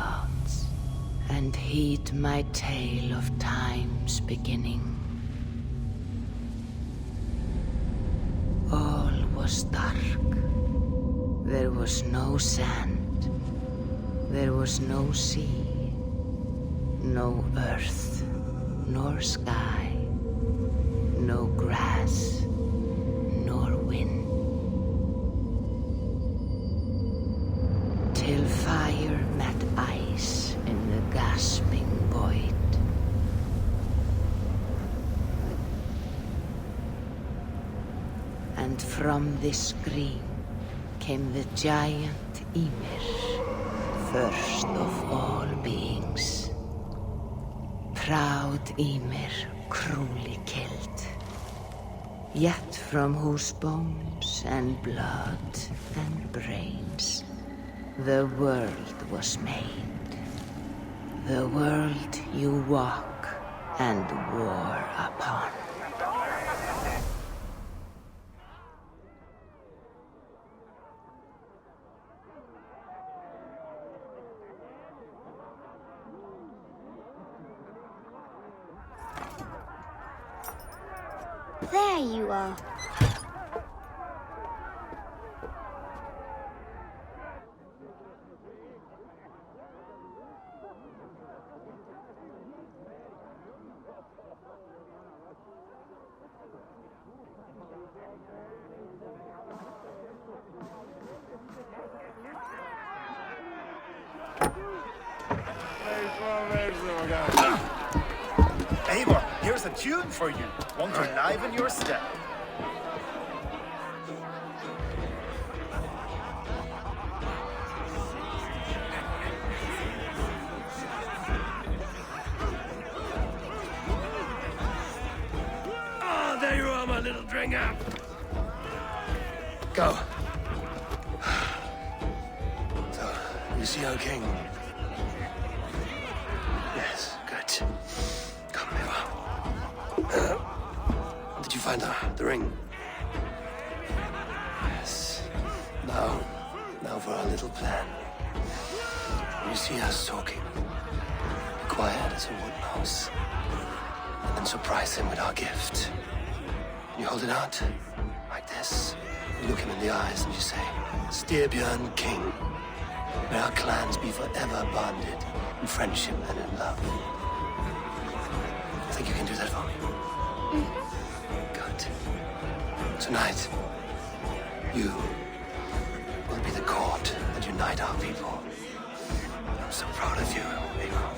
gods and heed my tale of time's beginning. All was dark. There was no sand. There was no sea. No earth, nor sky. No grass, nor wind. Till fire met ice in the gasping void. And from this scream came the giant Ymir, first of all beings. Proud Ymir, cruelly killed, yet from whose bones and blood and brains the world was made. The world you walk and war upon. There you are. Eivor, here's a tune for you. Want to enliven your step. Oh, there you are, my little dringer. Go. So, you see our king? Yes, good. Come, Eva. Did you find the ring? Yes. Now for our little plan. You see us talking. Be quiet as a wood mouse. And then surprise him with our gift. You hold it out, like this. You look him in the eyes and you say, Styrbjörn King. May our clans be forever bonded in friendship and in love. Think you can do that for me? Good. Tonight, you will be the cord that unite our people. I'm so proud of you, Eva.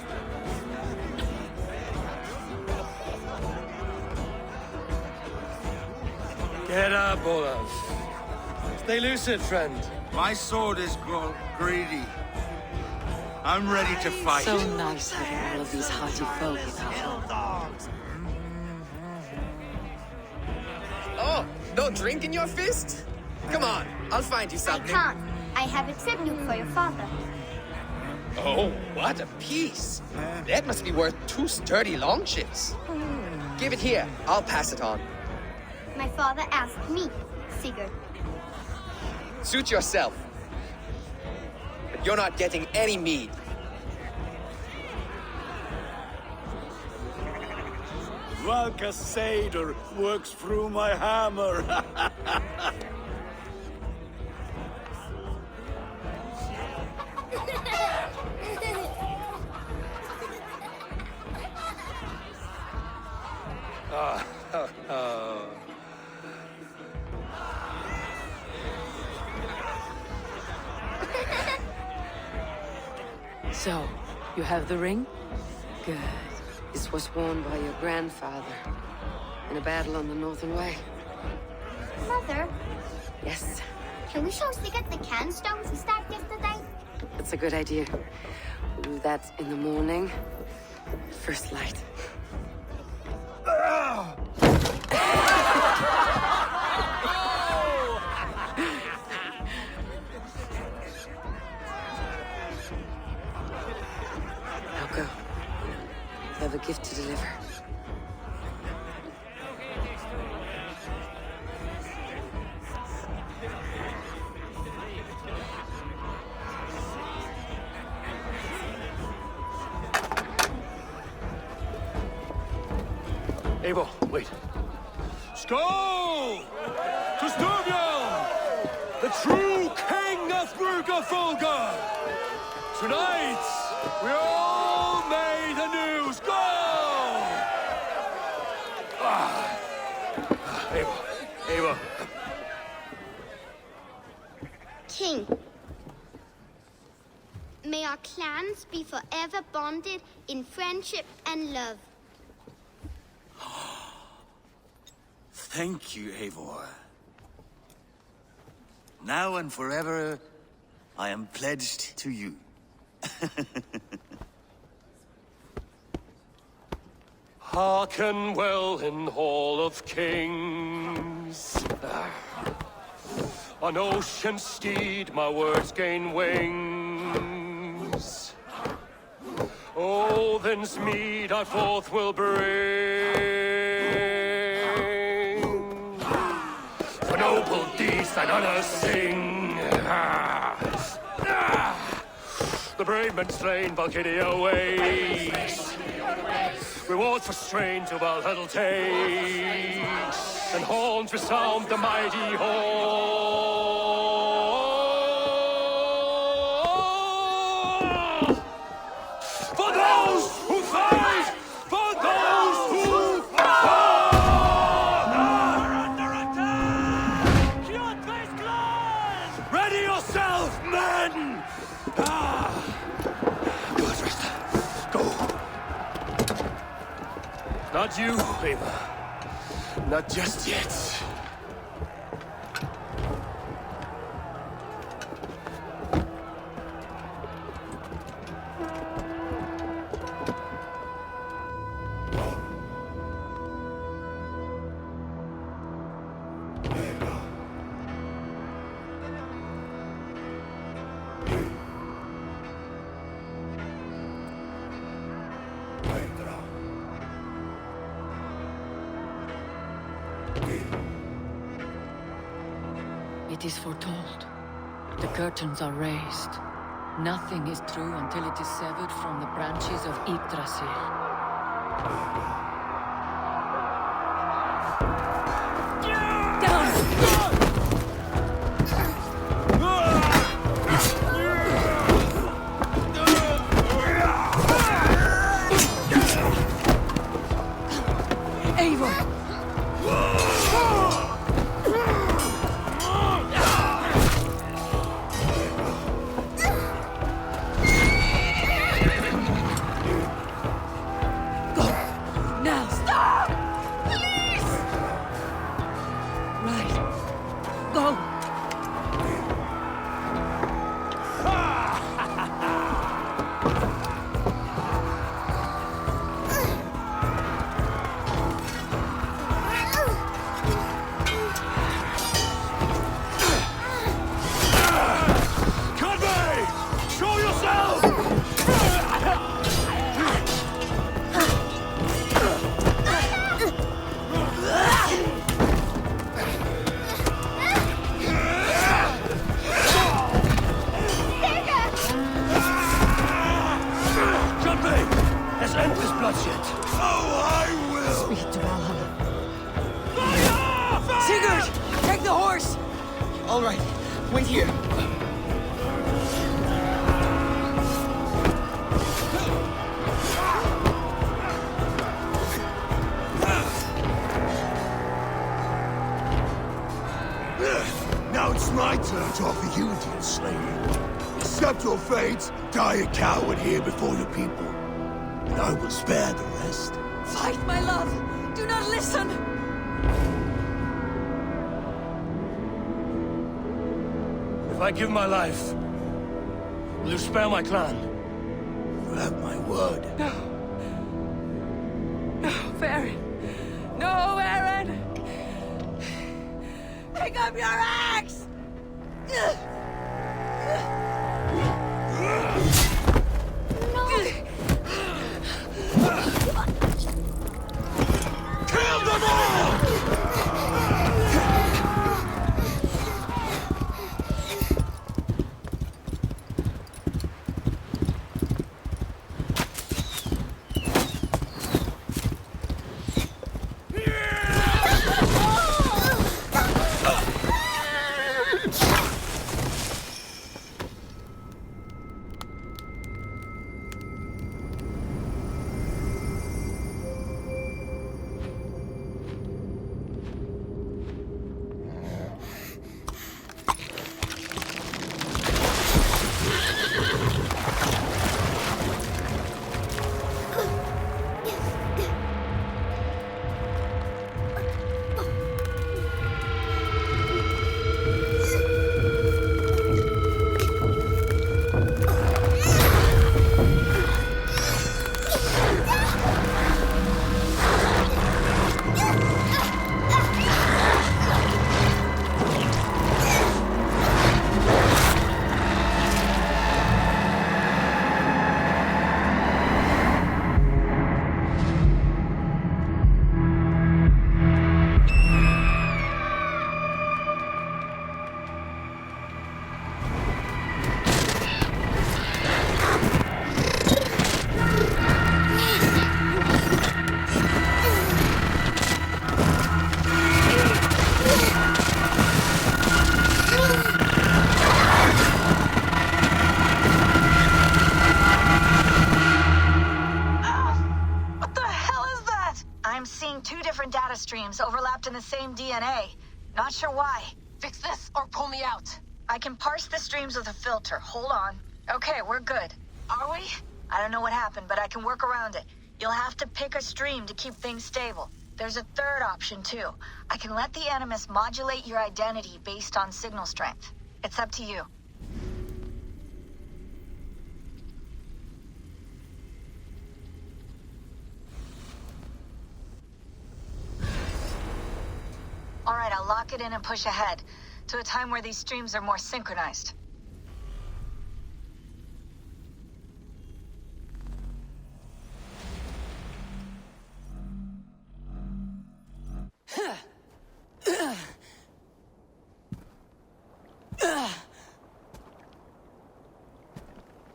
Get up, Olaf. Stay lucid, friend. My sword is grown greedy. I'm ready to fight. So nice having all of these hearty folk in our home. Oh, no drink in your fist? Come on, I'll find you I something. can't. I have a tribute for your father. Oh, what a piece. That must be worth 2 sturdy longships. Give it here, I'll pass it on. My father asked me, Sigurd. Suit yourself. But you're not getting any mead. Valka Seder works through my hammer. So, you have the ring? Good. This was worn by your grandfather in a battle on the Northern Way. Mother, Yes, can we show Sigurd the can stones he stacked yesterday? that's a good idea. We'll do that in the morning. First light. Now go. I have a gift to deliver. Eivor, wait. Skål! To Styrbjörn, the true king of Bruggerfolga! Tonight, we all made anew. Skål! Eivor, Eivor. King, may our clans be forever bonded in friendship and love. Thank you, Eivor. Now and forever, I am pledged to you. Hearken well in Hall of Kings. On ocean steed my words gain wings. Odin's mead I forth will bring. For noble deeds thine honor sing. The brave men slain Valhalla waits. Reward for strain to Valhalla takes. And horns resound the mighty hall. For those who fight! For those who fight! Under attack! Ready yourself, men! Go, Thrista. Go. Not you, Eivor. Not just yet. It is foretold. The curtains are raised. Nothing is true until it is severed from the branches of Yggdrasil. Eivor! Now stop! Please! Right. Go! Convey! Show yourself! Convey! Let's end this bloodshed. Oh, I will! Speed to Valhalla. Sigurd! Take the horse! All right, wait here. Now it's my turn to offer you to enslaved. Accept your fate, die a coward here before your people, and I will spare the rest. Fight, my love! Do not listen! If I give my life, will you spare my clan? You have my word. No. No, Aaron. No, Aaron! Pick up your axe! Kill them all! two different data streams overlapped in the same DNA. Not sure why. Fix this or pull me out. I can parse the streams with a filter. Hold on. Okay, we're good. Are we? I don't know what happened, but I can work around it. You'll have to pick a stream to keep things stable. There's a third option, too. I can let the Animus modulate your identity based on signal strength. It's up to you. All right, I'll lock it in and push ahead to a time where these streams are more synchronized.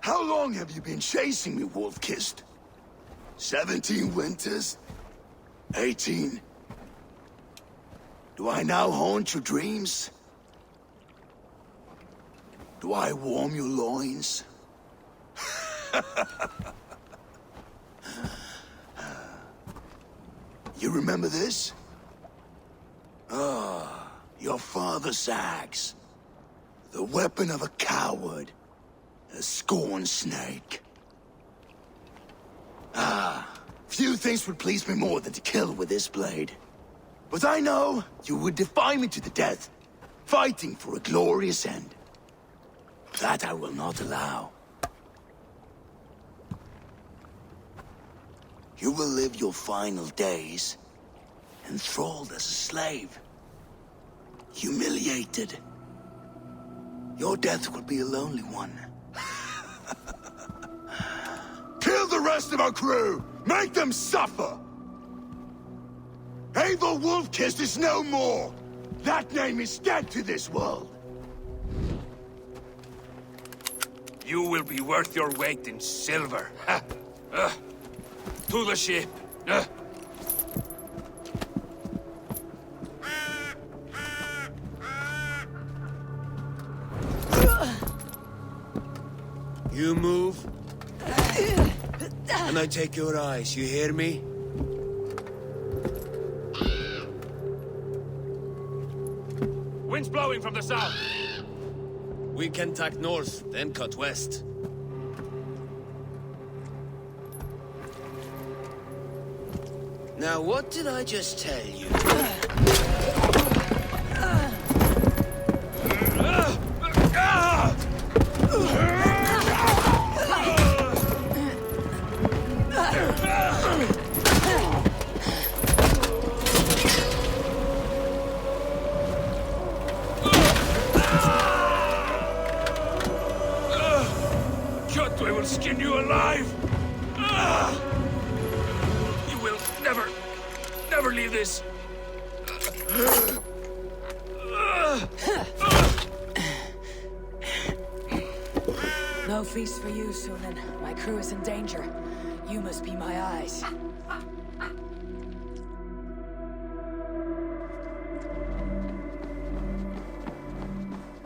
How long have you been chasing me, Wolf-Kissed? 17 winters? 18? Do I now haunt your dreams? Do I warm your loins? You remember this? Ah, your father's axe. The weapon of a coward. A scorned snake. Few things would please me more than to kill with this blade. But I know you would defy me to the death, fighting for a glorious end. That I will not allow. You will live your final days enthralled as a slave. Humiliated. Your death will be a lonely one. Kill the rest of our crew! Make them suffer! Ava Wolf-Kissed is no more! That name is dead to this world! You will be worth your weight in silver. To the ship. You move, and I take your eyes, you hear me? Wind's blowing from the south. We can tack north, then cut west. Now, what did I just tell you? Kjotve will skin you alive! You will never leave this! No feast for you, Sunan. My crew is in danger. You must be my eyes.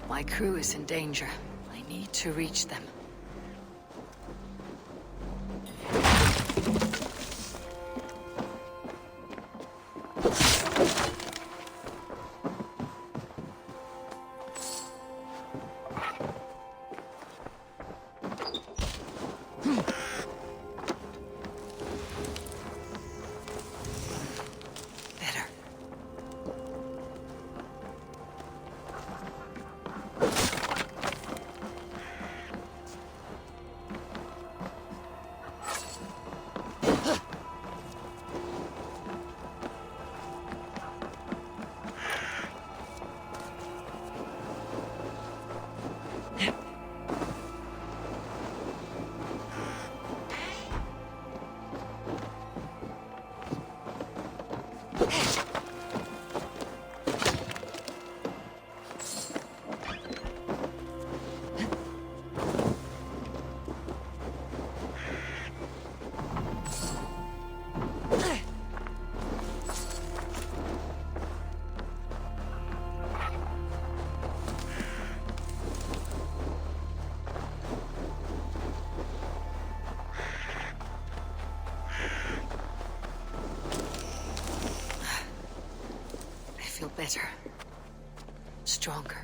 My crew is in danger. I need to reach them. Better. Stronger.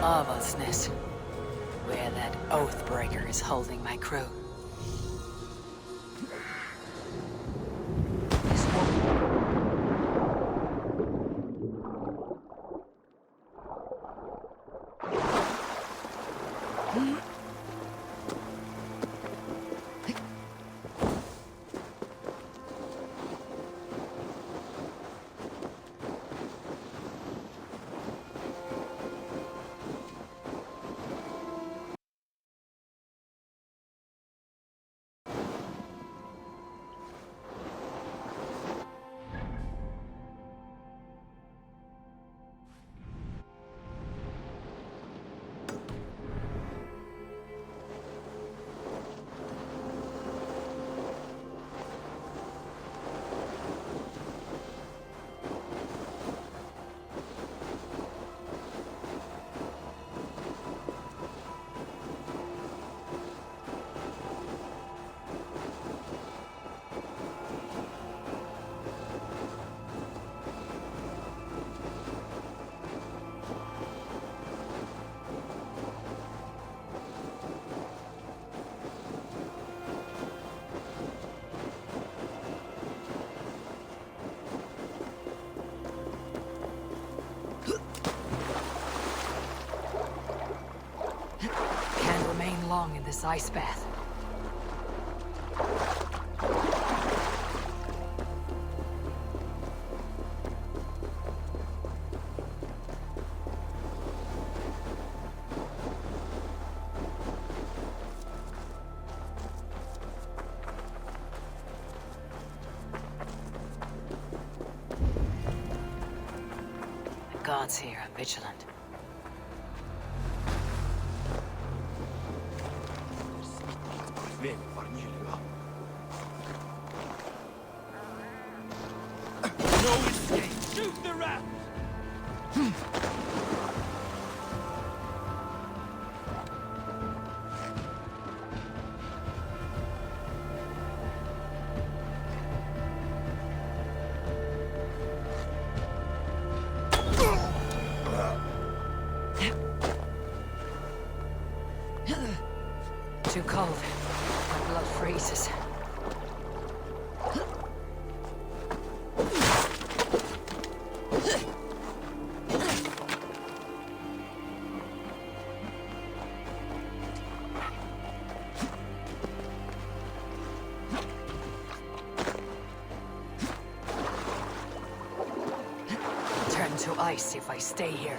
Avaldsnes, where that Oathbreaker is holding my crew. Long in this ice bath. The gods here are vigilant. No escape! Shoot the rat! Too cold. My blood freezes. Turn to ice if I stay here.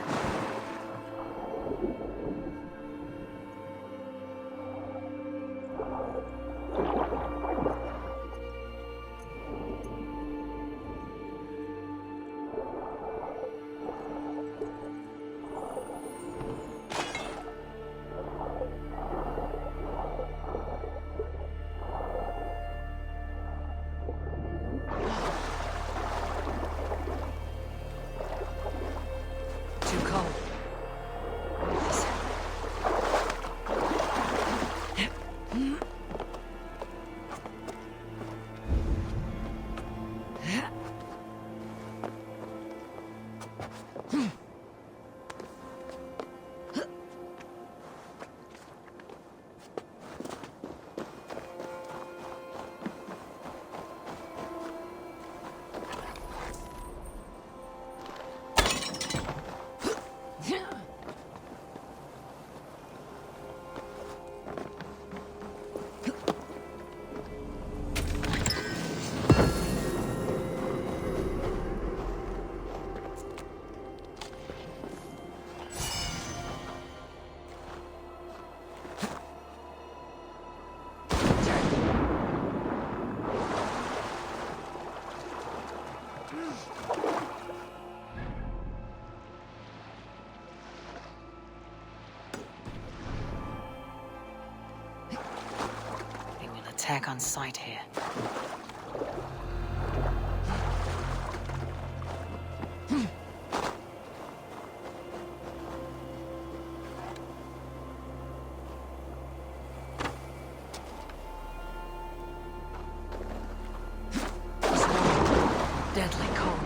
Attack on sight here. Deadly cold.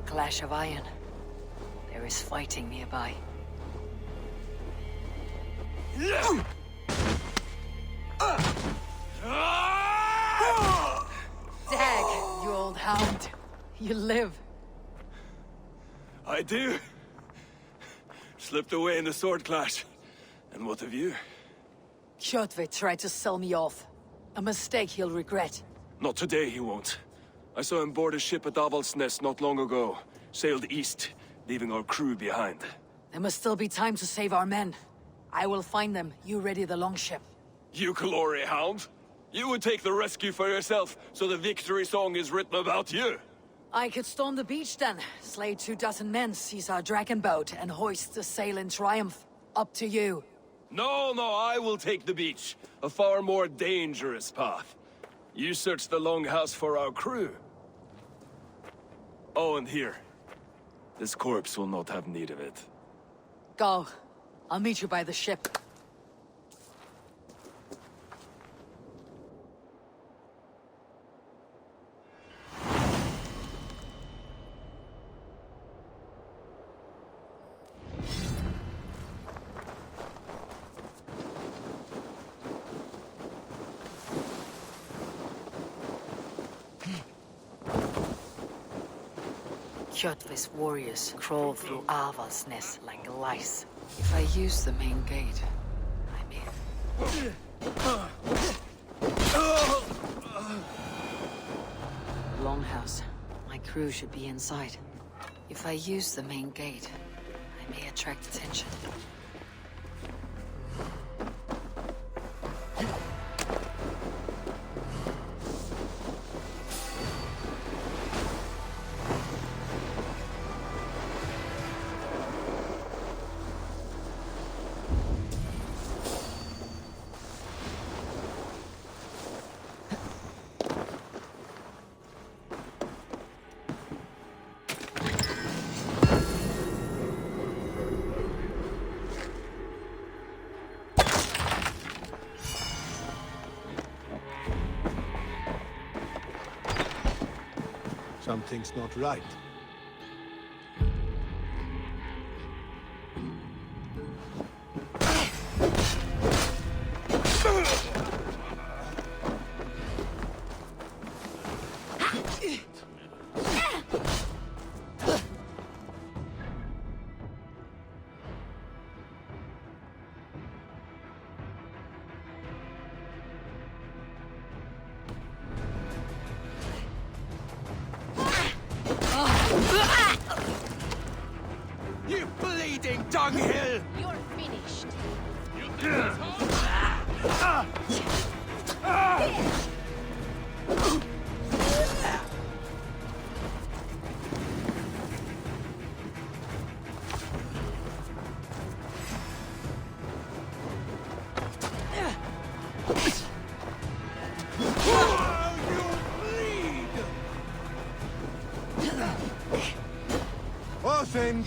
Clash of iron. There is fighting nearby. Dag, you old hound. You live. I do. Slipped away in the sword clash. And what of you? Kjotve tried to sell me off. A mistake he'll regret. Not today, he won't. I saw him board a ship at Avaldsnes not long ago. Sailed east, leaving our crew behind. There must still be time to save our men. I will find them. You ready the longship. You glory hound? You would take the rescue for yourself, so the victory song is written about you. I could storm the beach then, slay 24 men, seize our dragon boat, and hoist the sail in triumph. Up to you. No, I will take the beach. A far more dangerous path. You search the longhouse for our crew. Oh, and here. This corpse will not have need of it. Go. I'll meet you by the ship. Kjotve's warriors crawl through Avaldsnes like lice. If I use the main gate, I'm in. Longhouse. My crew should be inside. If I use the main gate, I may attract attention. Something's not right. You bleeding dunghill! You're finished. Orphan!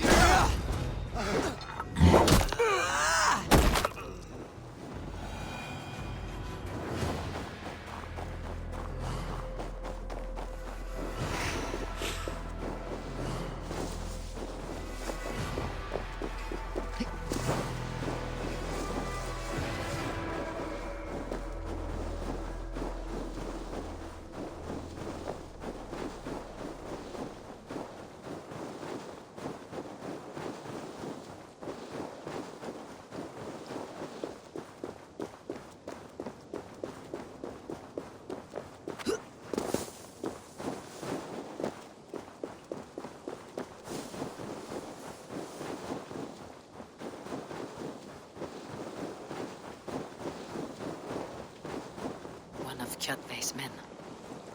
One of Kjotve's men.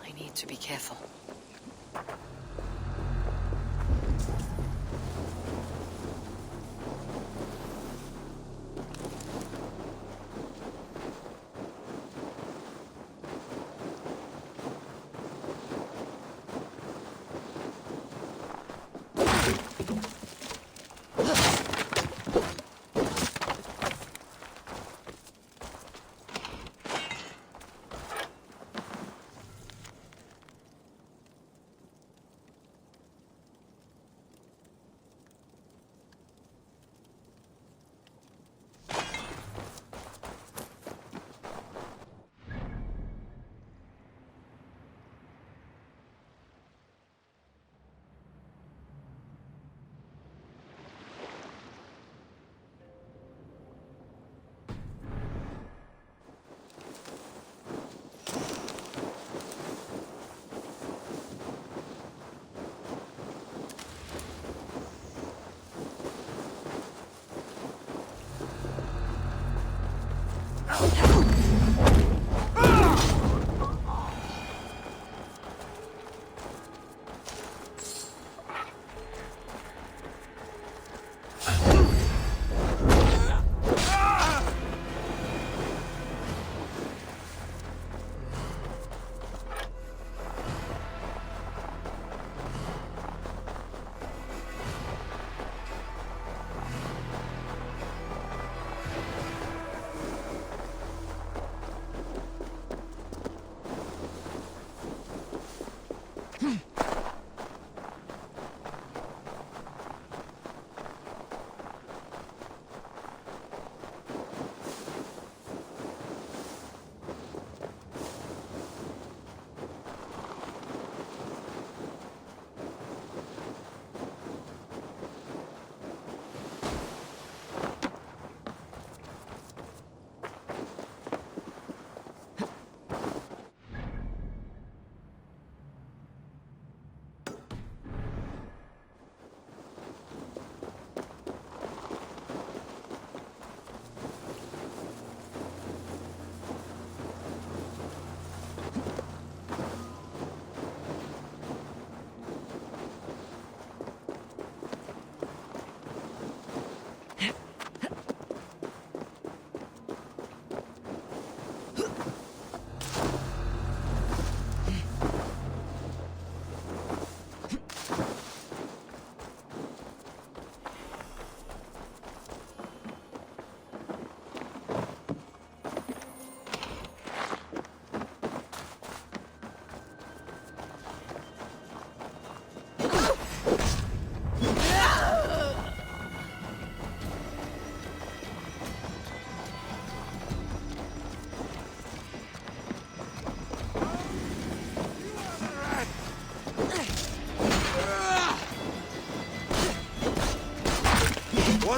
I need to be careful.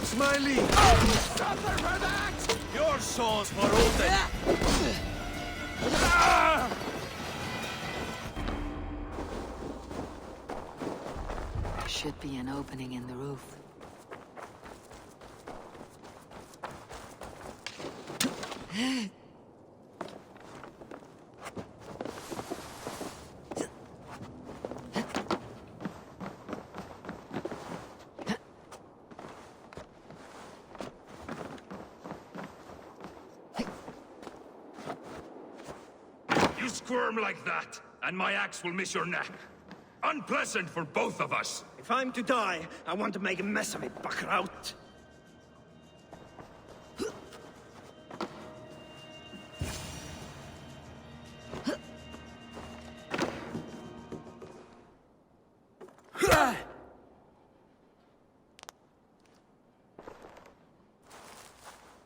Watch my lead! Oh, suffer for that! Your soul's for Odin! There should be an opening in the roof. You squirm like that, and my axe will miss your neck. Unpleasant for both of us. If I'm to die, I want to make a mess of it, Buckraut.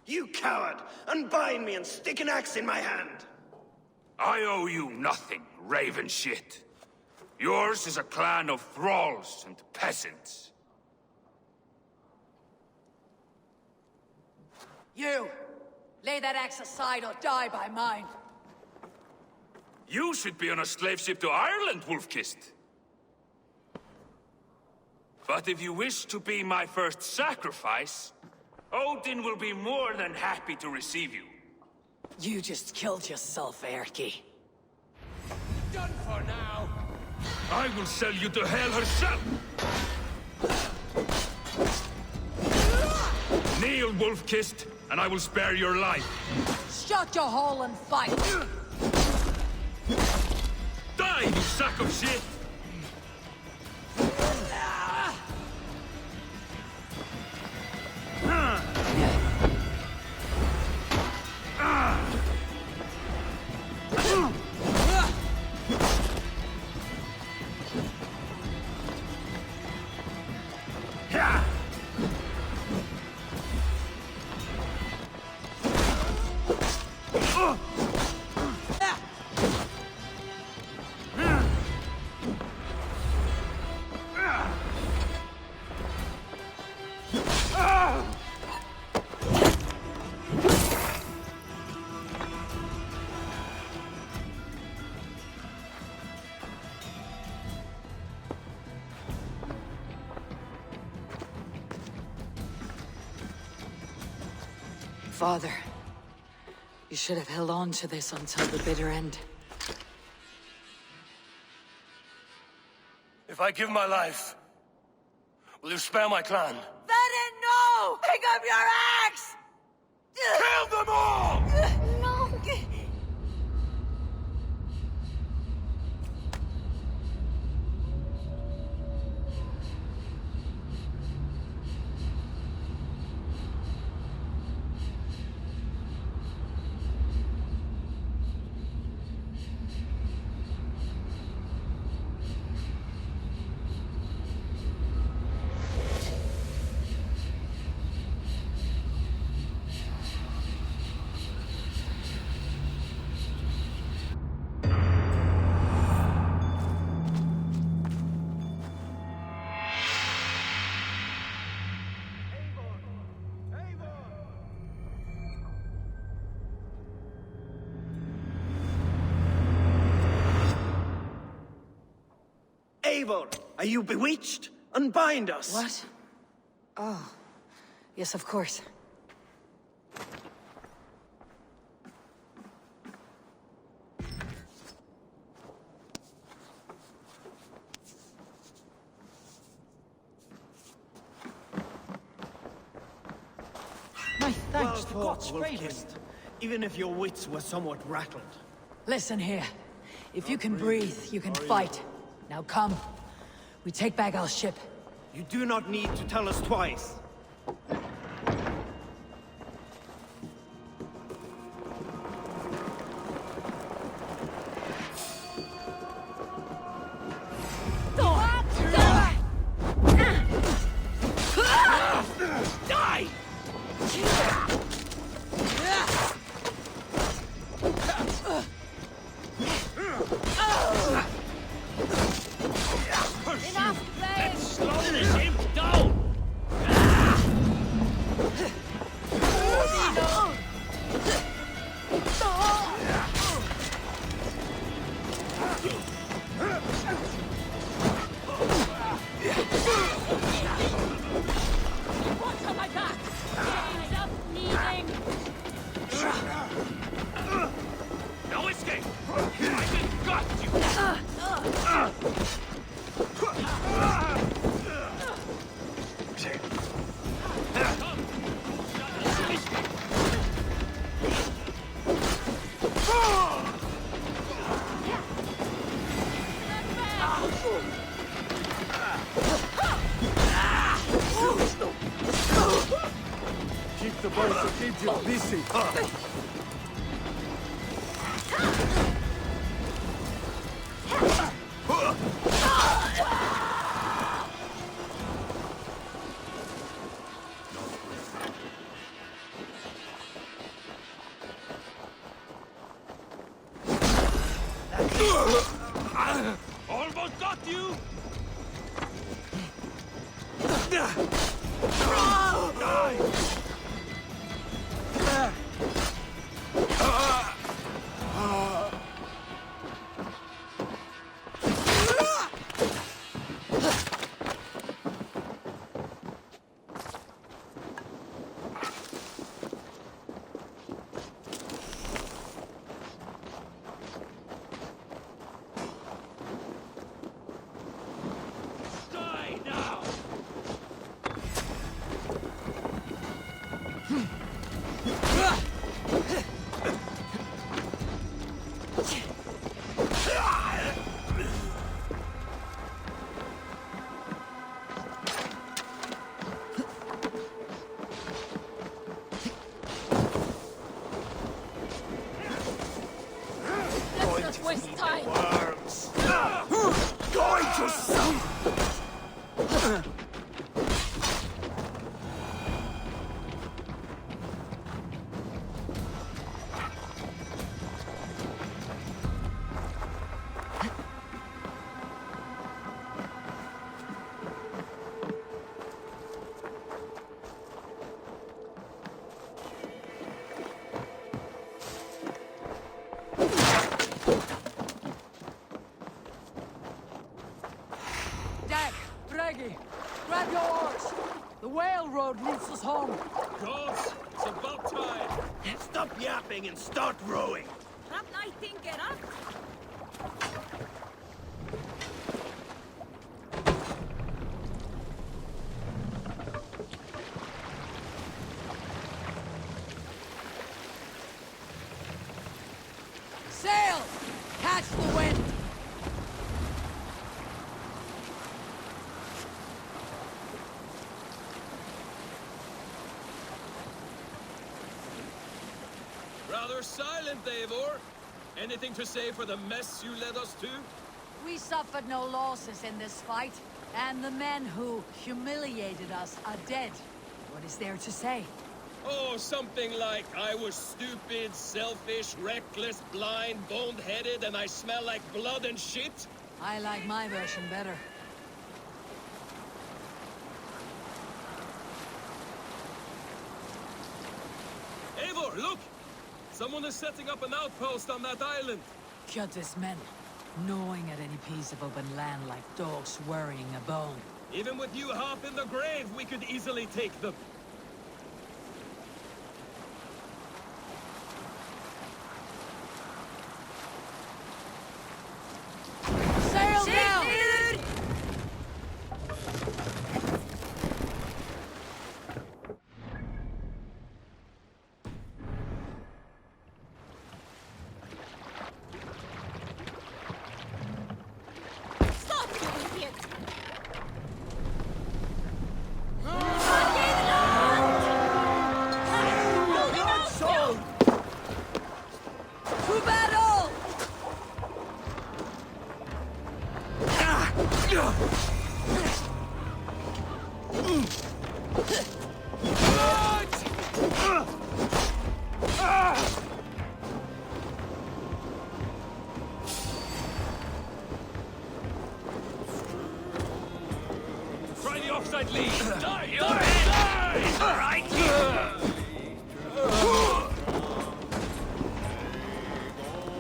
You coward! Unbind me and stick an axe in my hand! I owe you nothing, raven shit. Yours is a clan of thralls and peasants. You! Lay that axe aside or die by mine. You should be on a slave ship to Ireland, Wolf-Kissed. But if you wish to be my first sacrifice, Odin will be more than happy to receive you. You just killed yourself, Erky. Done for now! I will sell you to hell herself! Kneel, Wolf-Kissed, and I will spare your life. Shut your hole and fight! Die, you sack of shit! Father, you should have held on to this until the bitter end. If I give my life, will you spare my clan? Venin, no! Pick up your axe! Kill them all! No! Eivor, are you bewitched? Unbind us! What? Oh. Yes, of course. My thanks to God's Wolf-Kissed, even if your wits were somewhat rattled. Listen here. If you can breathe, you can fight. Now come. We take back our ship. You do not need to tell us twice. Die! Enough, Let's slow this imp down! Keep the boys of Egypt busy. Almost got you! Die now! Let's not waste time. Worms! Going to some... Dak, Bragi, grab your oars. The whale road leads us home. Gods, it's about time. Stop yapping and start rowing. Sail! Catch the wind! Rather silent, Eivor. Anything to say for the mess you led us to? We suffered no losses in this fight, and the men who humiliated us are dead. What is there to say? Oh, something like, I was stupid, selfish, reckless, blind, bone-headed, and I smell like blood and shit? I like my version better. Eivor, look! Someone is setting up an outpost on that island. Kjotve's men, gnawing at any piece of open land like dogs worrying a bone. Even with you half in the grave, we could easily take them. Sail down! Stop, you idiot! To battle! Try the offside lead. Die! Die! All right!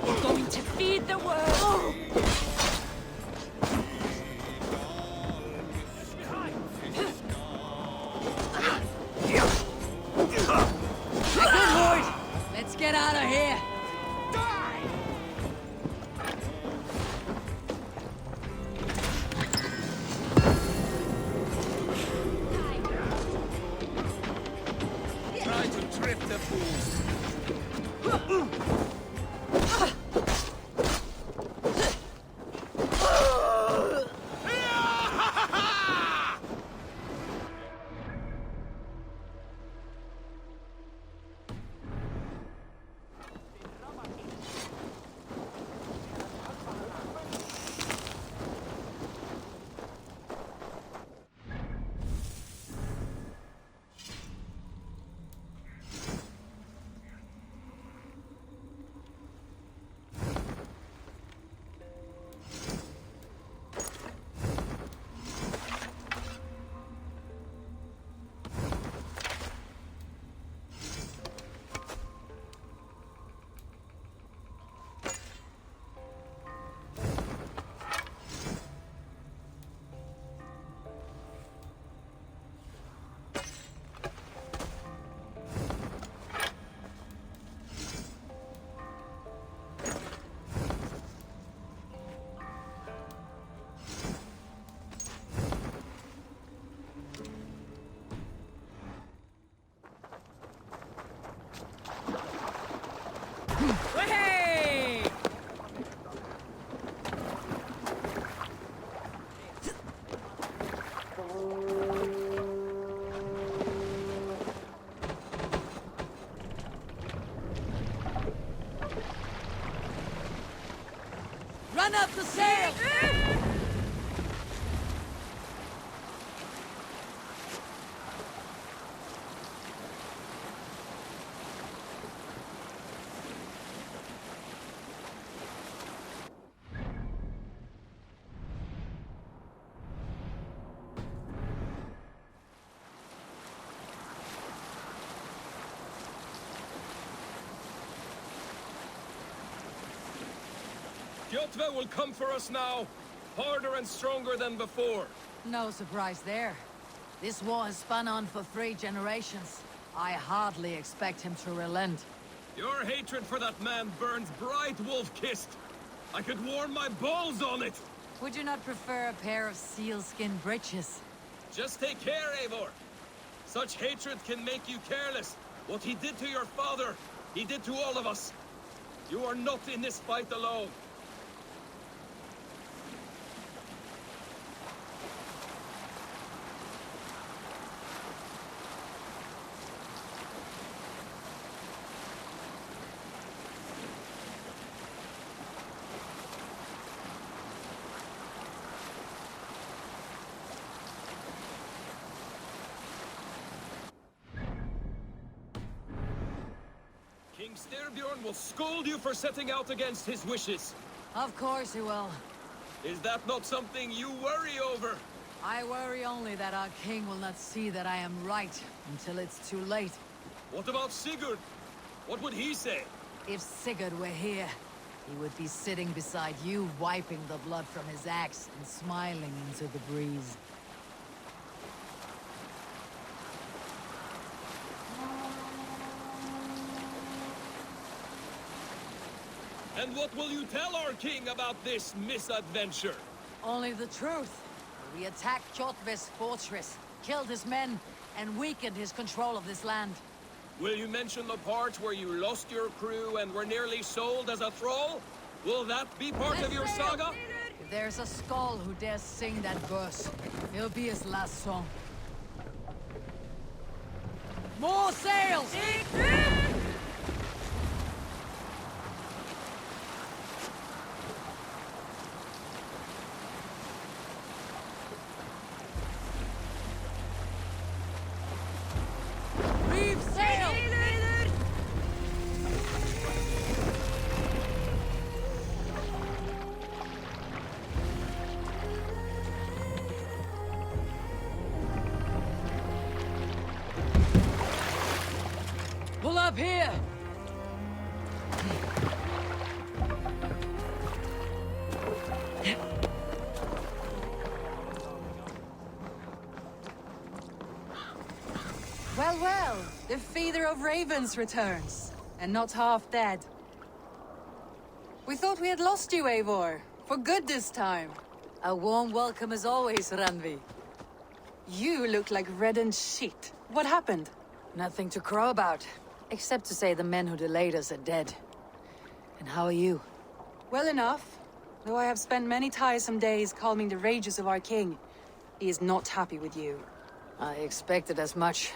We're going to feed the world! Good lord! Let's get out of here! up the sail! Kjotve will come for us now, harder and stronger than before. No surprise there. This war has spun on for 3 generations. I hardly expect him to relent. Your hatred for that man burns bright, wolf-kissed. I could warm my balls on it. Would you not prefer a pair of sealskin breeches? Just take care, Eivor. Such hatred can make you careless. What he did to your father, he did to all of us. You are not in this fight alone. King Styrbjorn will scold you for setting out against his wishes. Of course he will. Is that not something you worry over? I worry only that our king will not see that I am right until it's too late. What about Sigurd? What would he say? If Sigurd were here, he would be sitting beside you, wiping the blood from his axe and smiling into the breeze. And what will you tell our king about this misadventure? Only the truth. We attacked Kjotve's fortress, killed his men, and weakened his control of this land. Will you mention the part where you lost your crew and were nearly sold as a thrall? Will that be part of your saga? If there's a skull who dares sing that verse, it'll be his last song. More sails! Reef sail! Pull up here! Well, well, the feeder of ravens returns, and not half dead. We thought we had lost you, Eivor, for good this time. A warm welcome as always, Randvi. You look like reddened shit. What happened? Nothing to crow about, except to say the men who delayed us are dead. And how are you? Well enough, though I have spent many tiresome days calming the rages of our king. He is not happy with you. I expected as much.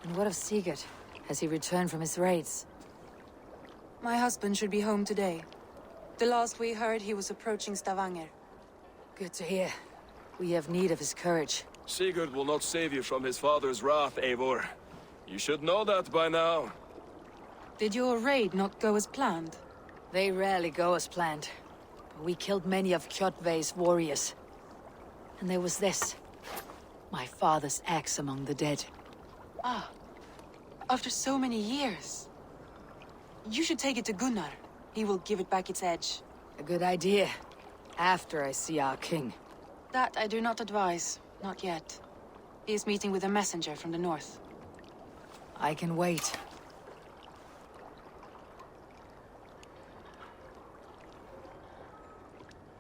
And what of Sigurd? Has he returned from his raids? My husband should be home today. The last we heard, he was approaching Stavanger. Good to hear. We have need of his courage. Sigurd will not save you from his father's wrath, Eivor. You should know that by now. Did your raid not go as planned? They rarely go as planned. But we killed many of Kjotve's warriors. And there was this. My father's axe among the dead. Ah, after so many years. You should take it to Gunnar. He will give it back its edge. A good idea. After I see our king. That I do not advise. Not yet. He is meeting with a messenger from the north. I can wait.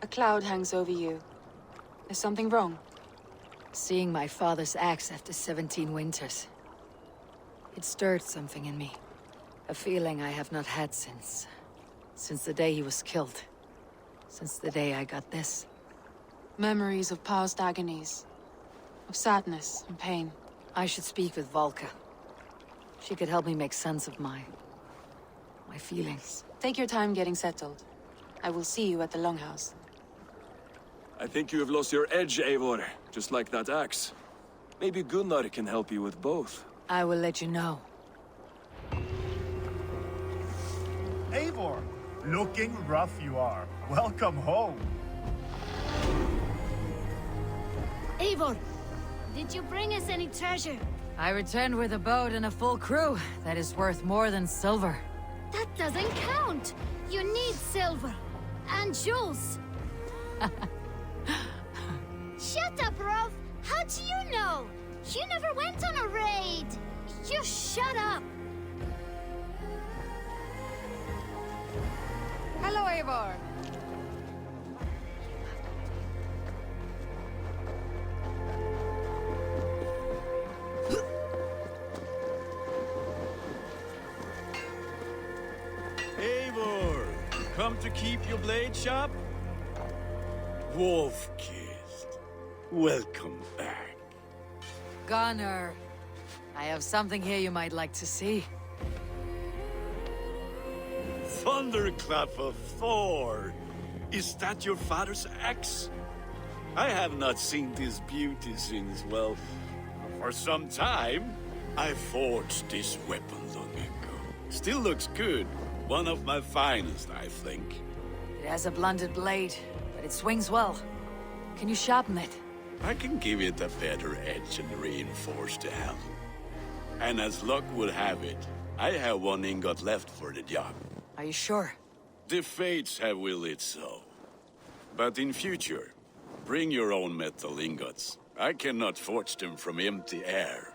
A cloud hangs over you. Is something wrong? Seeing my father's axe after 17 winters. It stirred something in me. A feeling I have not had since the day he was killed. Since the day I got this. Memories of past agonies. Of sadness and pain. I should speak with Valka. She could help me make sense of my feelings. Take your time getting settled. I will see you at the Longhouse. I think you have lost your edge, Eivor, just like that axe. Maybe Gunnar can help you with both. I will let you know. Eivor, looking rough you are. Welcome home. Eivor, did you bring us any treasure? I returned with a boat and a full crew. That is worth more than silver. That doesn't count. You need silver. And jewels. Shut up, Rolf. How do you know? You never went on a raid. You shut up. Hello, Eivor. Eivor, come to keep your blade sharp? Wolf-kissed, welcome back. Gunnar, I have something here you might like to see. Thunderclap of Thor! Is that your father's axe? I have not seen this beauty since, well, for some time. I forged this weapon long ago. Still looks good. One of my finest, I think. It has a blunted blade, but it swings well. Can you sharpen it? I can give it a better edge and reinforce the helm. And as luck would have it, I have one ingot left for the job. Are you sure? The fates have willed it so. But in future, bring your own metal ingots. I cannot forge them from empty air.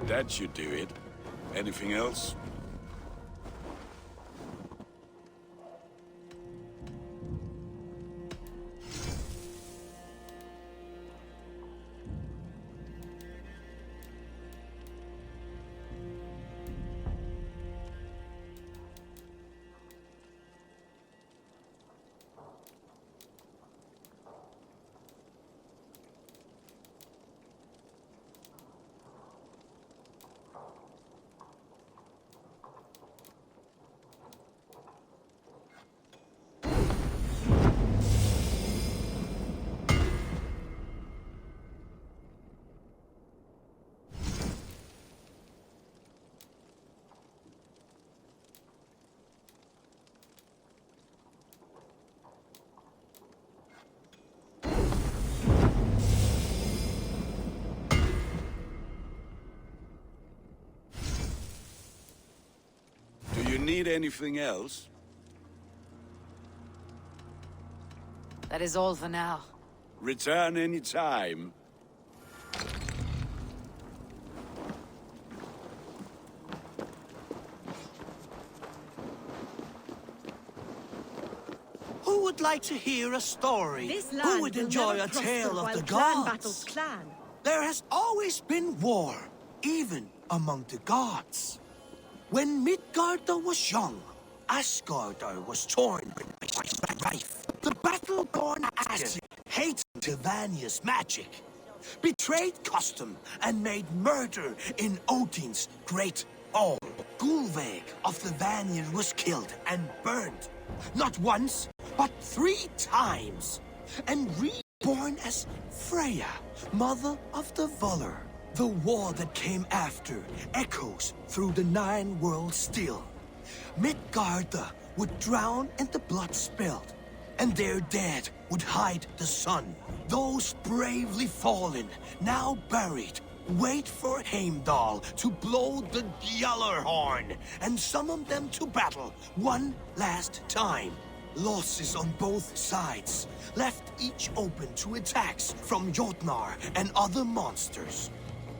That should do it. Anything else? Do you need anything else? That is all for now. Return any time. Who would like to hear a story? This land Who would will enjoy never a prosper tale of while the clan gods? battles clan. There has always been war, even among the gods. When Midgardr was young, Asgardr was torn by strife. The battle-born Asgard hated Sylvania's magic, betrayed custom, and made murder in Odin's great hall. Gulveig of the Vanir was killed and burned, not once, but 3 times, and reborn as Freya, mother of the Volur. The war that came after echoes through the 9 worlds still. Midgardr would drown in the blood spilled, and their dead would hide the sun. Those bravely fallen, now buried, wait for Heimdall to blow the Gjallarhorn and summon them to battle one last time. Losses on both sides left each open to attacks from Jotnar and other monsters.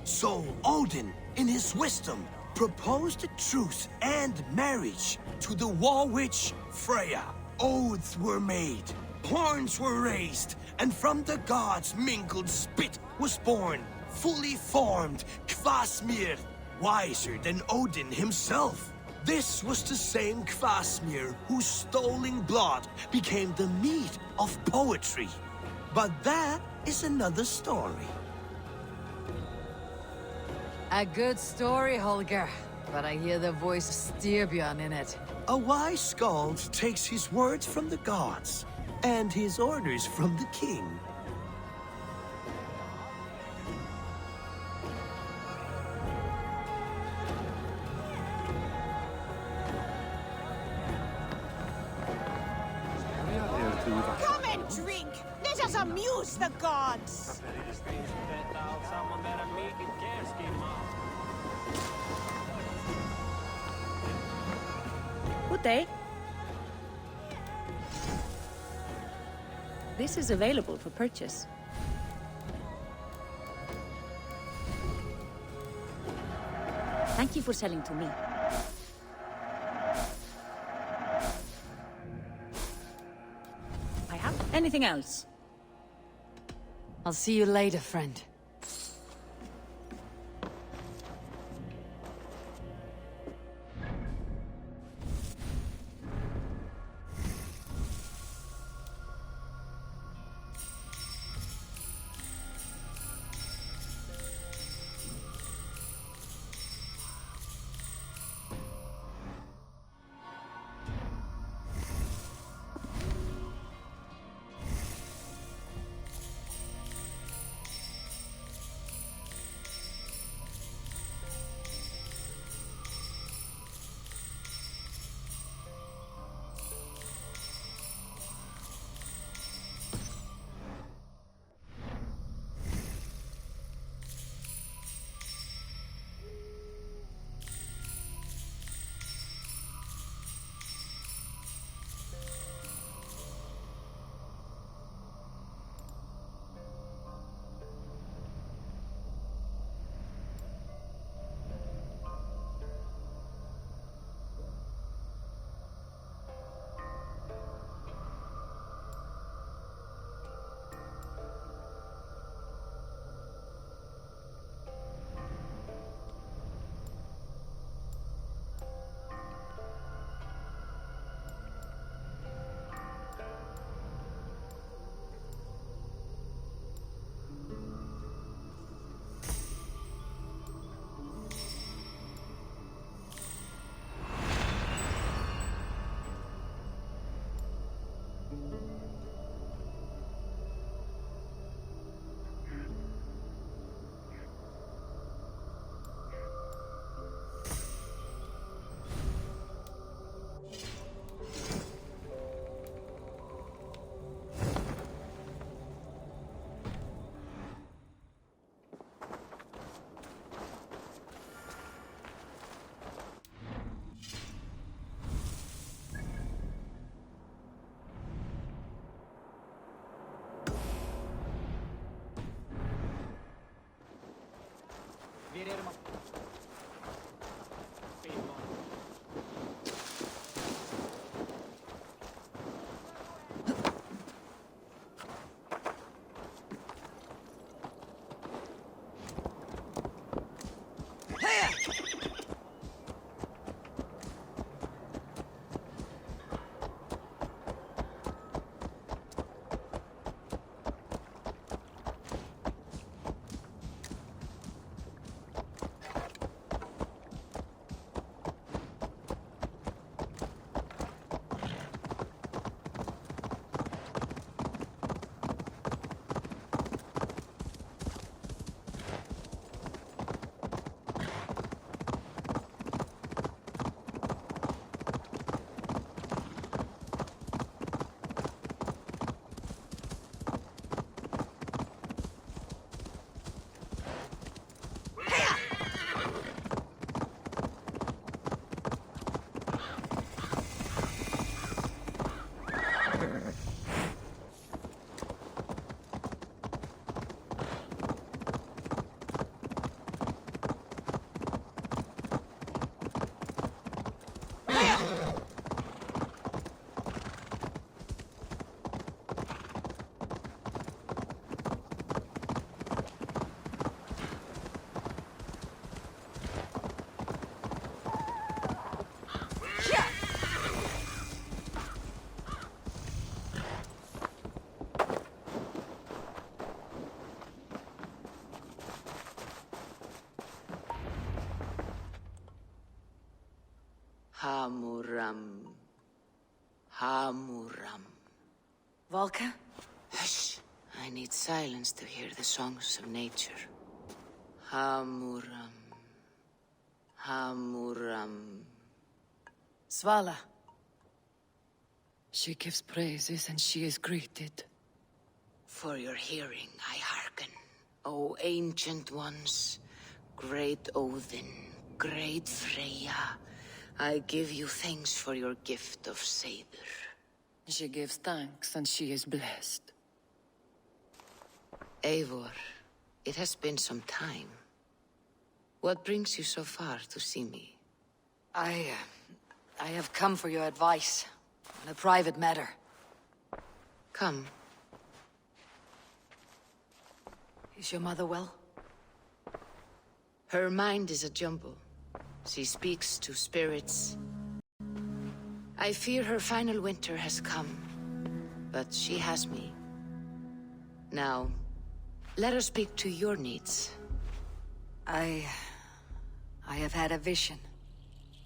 So Odin, in his wisdom, proposed a truce and marriage to the war witch Freya. Oaths were made, horns were raised, and from the gods' mingled spit was born fully formed Kvasmir, wiser than Odin himself. This was the same Kvasmir whose stolen blood became the meat of poetry. But that is another story. A good story, Holger. But I hear the voice of Styrbjörn in it. A wise skald takes his words from the gods, and his orders from the king. Come and drink! Let us amuse the gods! Good day. This is available for purchase. Thank you for selling to me. I have anything else? I'll see you later, friend. Hamuram. Hamuram. Volka? Hush! I need silence to hear the songs of nature. Hamuram. Hamuram. Svala. She gives praises and she is greeted. For your hearing, I hearken. O ancient ones, great Odin, great Freya, I give you thanks for your gift of Seder. She gives thanks and she is blessed. Eivor, it has been some time. What brings you so far to see me? I have come for your advice on a private matter. Come. Is your mother well? Her mind is a jumble. She speaks to spirits. I fear her final winter has come, but she has me. Now, let her speak to your needs. I have had a vision.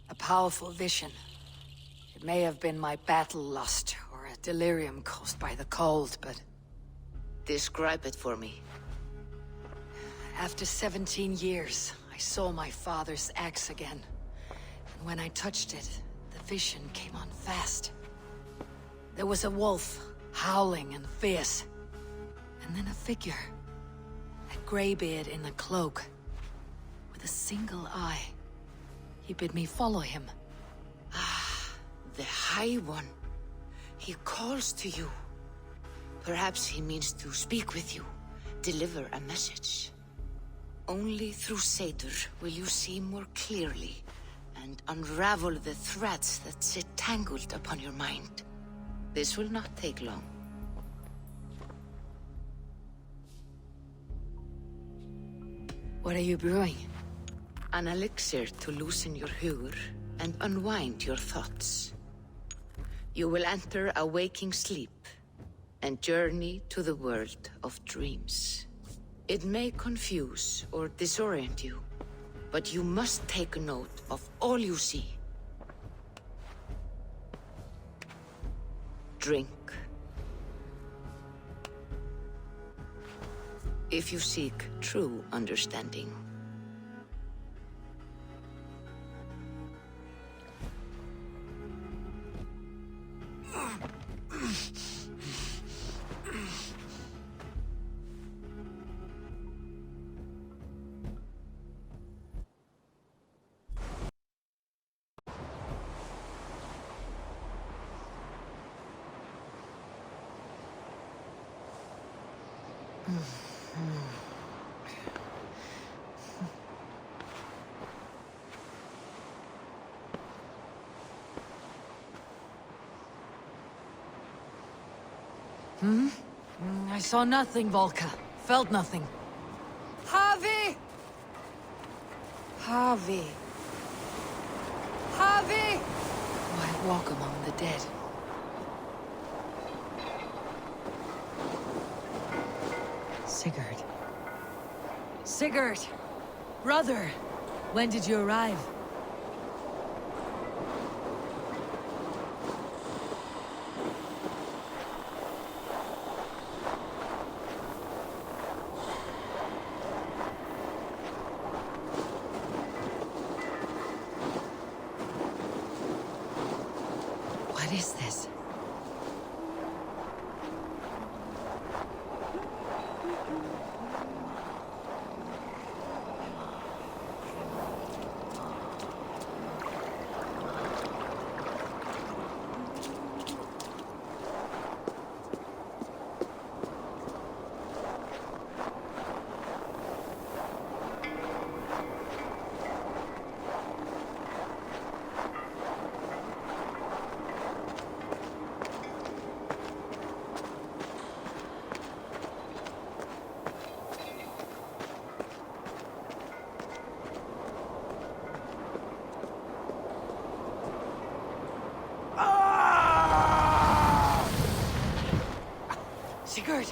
A powerful vision. It may have been my battle lust, or a delirium caused by the cold, but... Describe it for me. After 17 years, I saw my father's axe again. And when I touched it, the vision came on fast. There was a wolf, howling and fierce. And then a figure. A graybeard in a cloak. With a single eye. He bid me follow him. Ah, the High One. He calls to you. Perhaps he means to speak with you. Deliver a message. Only through Seder will you see more clearly and unravel the threads that sit tangled upon your mind. This will not take long. What are you brewing? An elixir to loosen your hugur and unwind your thoughts. You will enter a waking sleep and journey to the world of dreams. It may confuse or disorient you, but you must take note of all you see. Drink. If you seek true understanding. I saw nothing, Volka. Felt nothing. Harvey! Harvey. Harvey! I walk among the dead. Sigurd. Sigurd! Brother! When did you arrive? What is this? Sigurd!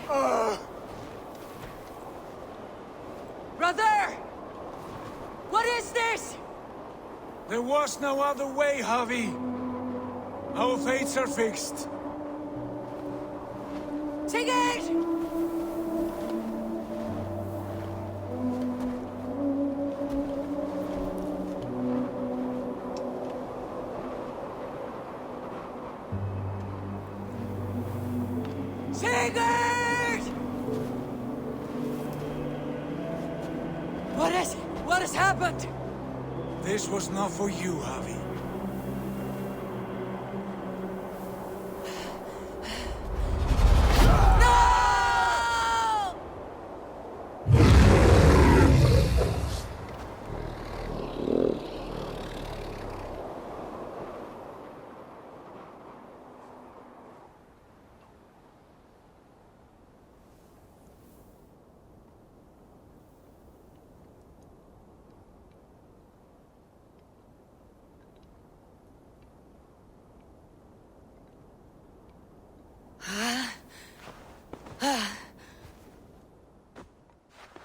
Brother! What is this? There was no other way, Javi. Our fates are fixed. Sigurd! Sigurd! What has happened? This was not for you, Javi.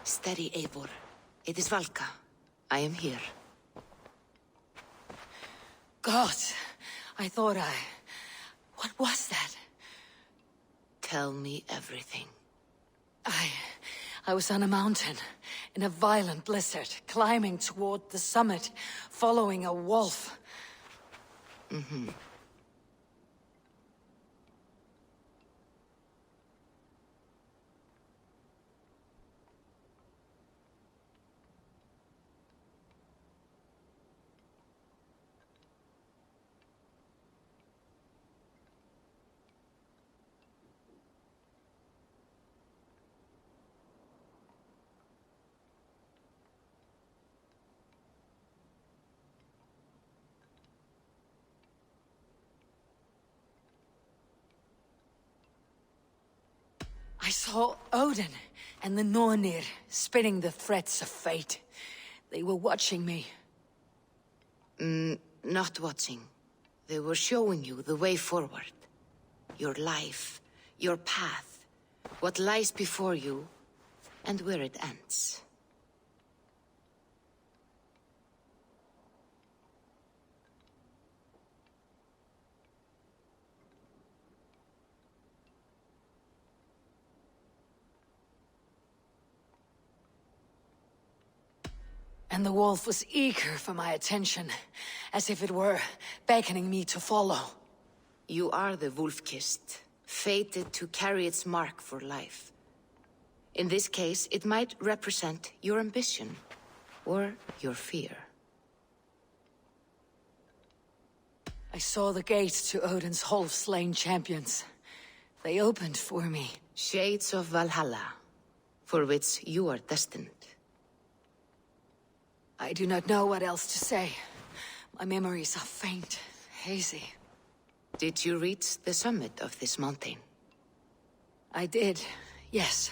Steady, Eivor. It is Valka. I am here. God, I thought What was that? Tell me everything. I was on a mountain, in a violent blizzard, climbing toward the summit, following a wolf. Mm-hmm. I saw Odin and the Nornir spitting the threats of fate. They were watching me. Not watching. They were showing you the way forward. Your life, your path, what lies before you, and where it ends. And the wolf was eager for my attention, as if it were beckoning me to follow. You are the wolf-kissed, fated to carry its mark for life. In this case, it might represent your ambition, or your fear. I saw the gates to Odin's Hall of Slain Champions. They opened for me. Shades of Valhalla, for which you are destined. I do not know what else to say. My memories are faint, hazy. Did you reach the summit of this mountain? I did, yes.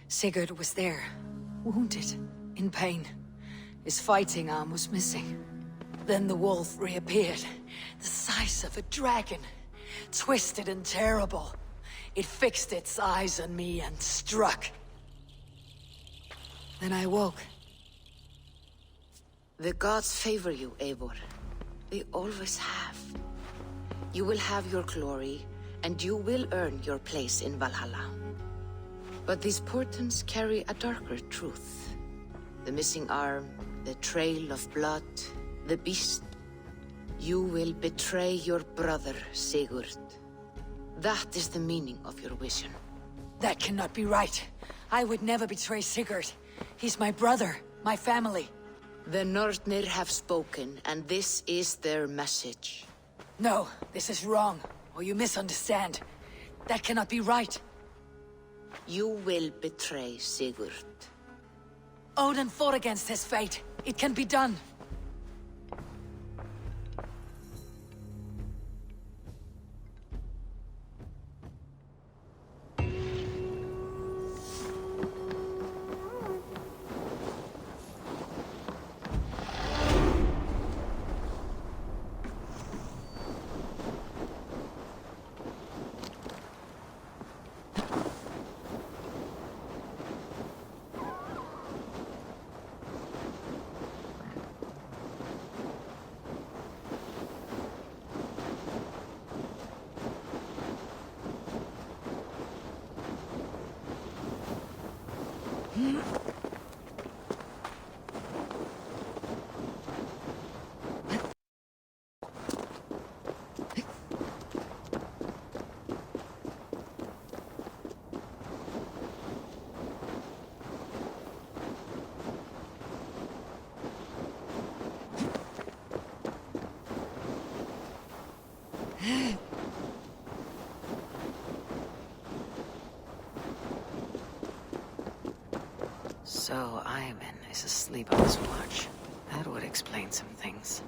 Sigurd was there, wounded, in pain. His fighting arm was missing. Then the wolf reappeared, the size of a dragon, twisted and terrible. It fixed its eyes on me and struck. Then I woke. The gods favor you, Eivor. They always have. You will have your glory, and you will earn your place in Valhalla. But these portents carry a darker truth. The missing arm, the trail of blood, the beast. You will betray your brother, Sigurd. That is the meaning of your vision. That cannot be right. I would never betray Sigurd. He's my brother, my family. The Nornir have spoken, and this is their message. No, this is wrong, or you misunderstand. That cannot be right. You will betray Sigurd. Odin fought against his fate. It can be done. So Ivan is asleep on his watch. That would explain some things.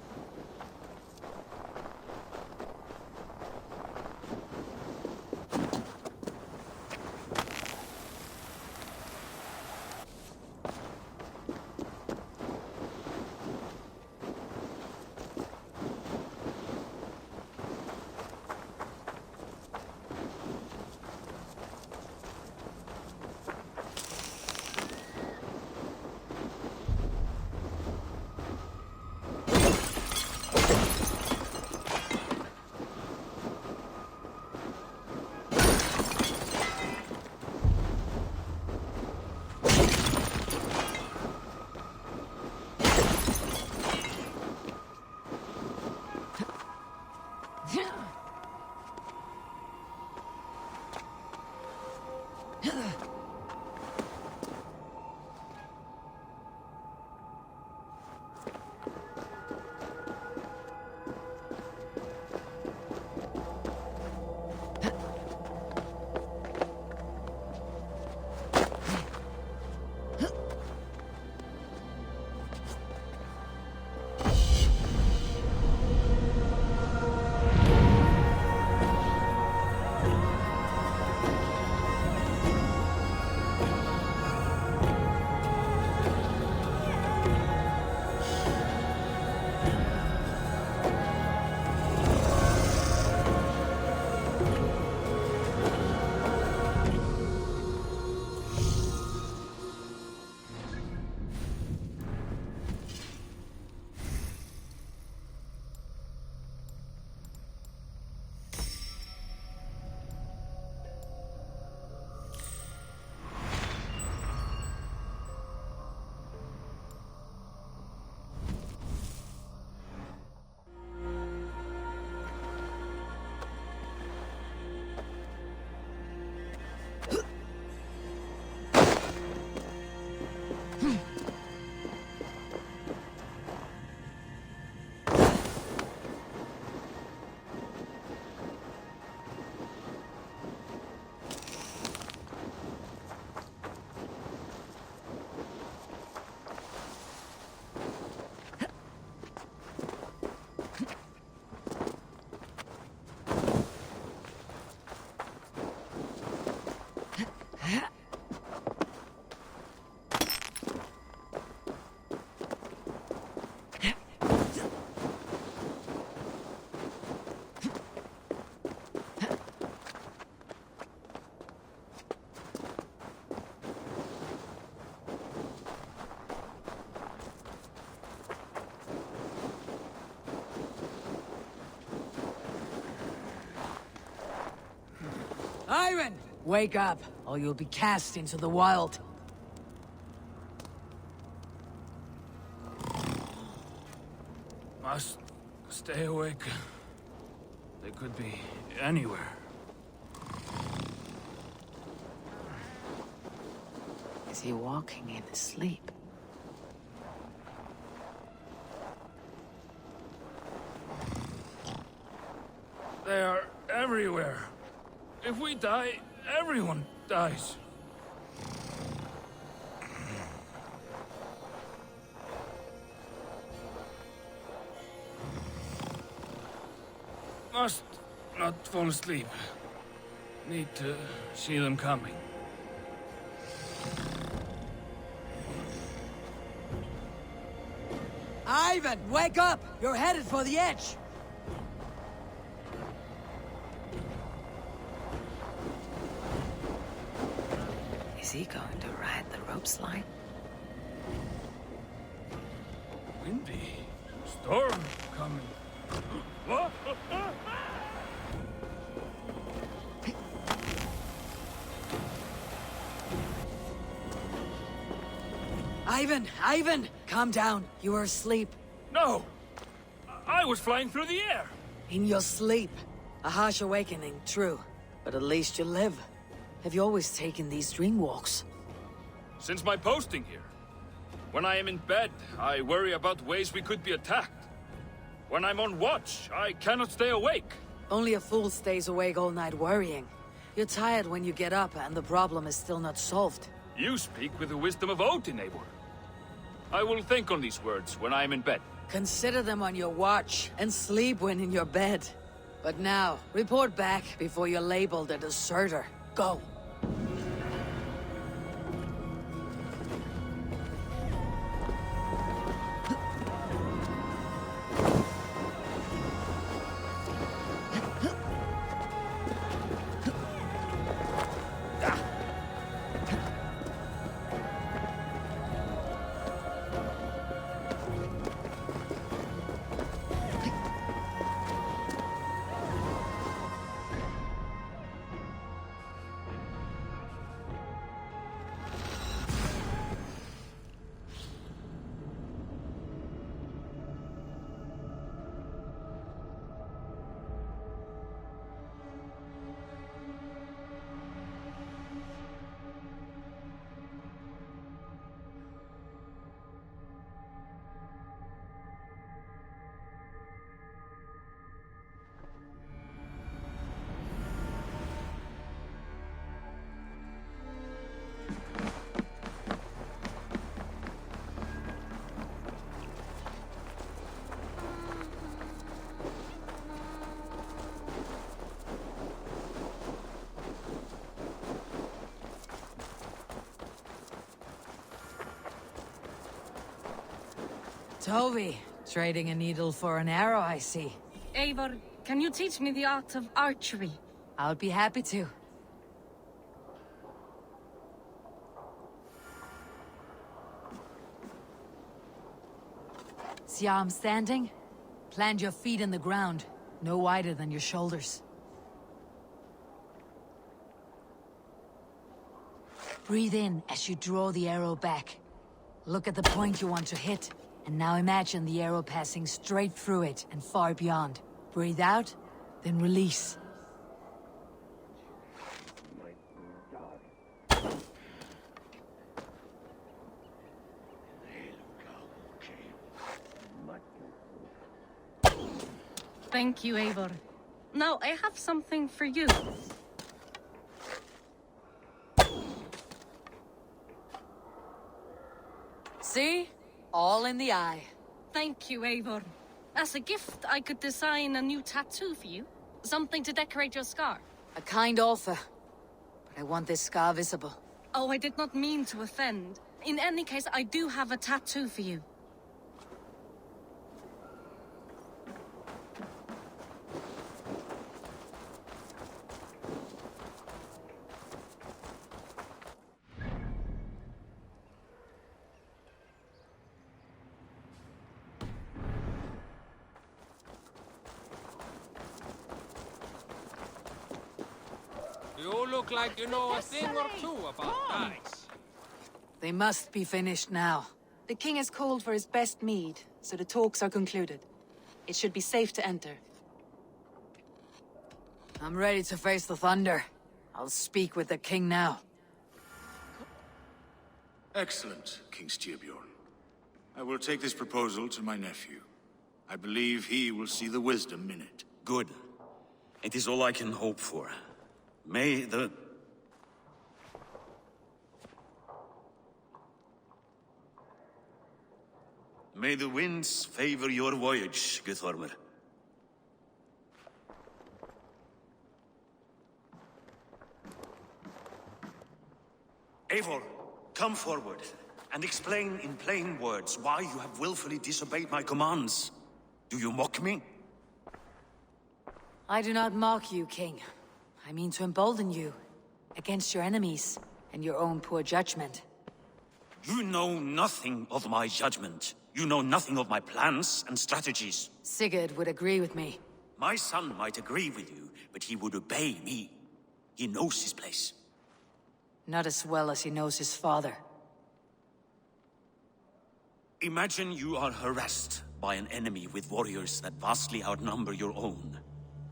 Ivan! Wake up, or you'll be cast into the wild. Must stay awake. They could be anywhere. Is he walking in his sleep? They are everywhere. If we die, everyone dies. Must not fall asleep. Need to see them coming. Ivan, wake up! You're headed for the edge! Is he going to ride the rope slide? Windy. Storm coming. What? Ivan! Calm down. You were asleep. No! I was flying through the air! In your sleep. A harsh awakening, true. But at least you live. Have you always taken these dream walks? Since my posting here. When I am in bed, I worry about ways we could be attacked. When I'm on watch, I cannot stay awake. Only a fool stays awake all night worrying. You're tired when you get up, and the problem is still not solved. You speak with the wisdom of Odin, Eivor. I will think on these words when I am in bed. Consider them on your watch, and sleep when in your bed. But now, report back before you're labeled a deserter. Go! Toby, trading a needle for an arrow, I see. Eivor, can you teach me the art of archery? I'll be happy to. See how I'm standing? Plant your feet in the ground, no wider than your shoulders. Breathe in as you draw the arrow back. Look at the point you want to hit. And now imagine the arrow passing straight through it and far beyond. Breathe out, then release. Thank you, Eivor. Now, I have something for you. See? All in the eye. Thank you, Eivor. As a gift, I could design a new tattoo for you. Something to decorate your scar. A kind offer. But I want this scar visible. Oh, I did not mean to offend. In any case, I do have a tattoo for you. You look like you know a thing or two about dice. They must be finished now. The king has called for his best mead, so the talks are concluded. It should be safe to enter. I'm ready to face the thunder. I'll speak with the king now. Excellent, King Styrbjorn. I will take this proposal to my nephew. I believe he will see the wisdom in it. Good. It is all I can hope for. May the winds favor your voyage, Guthormr. Eivor, come forward and explain in plain words why you have willfully disobeyed my commands. Do you mock me? I do not mock you, king. I mean to embolden you against your enemies and your own poor judgment. You know nothing of my judgment. You know nothing of my plans and strategies. Sigurd would agree with me. My son might agree with you, but he would obey me. He knows his place. Not as well as he knows his father. Imagine you are harassed by an enemy with warriors that vastly outnumber your own.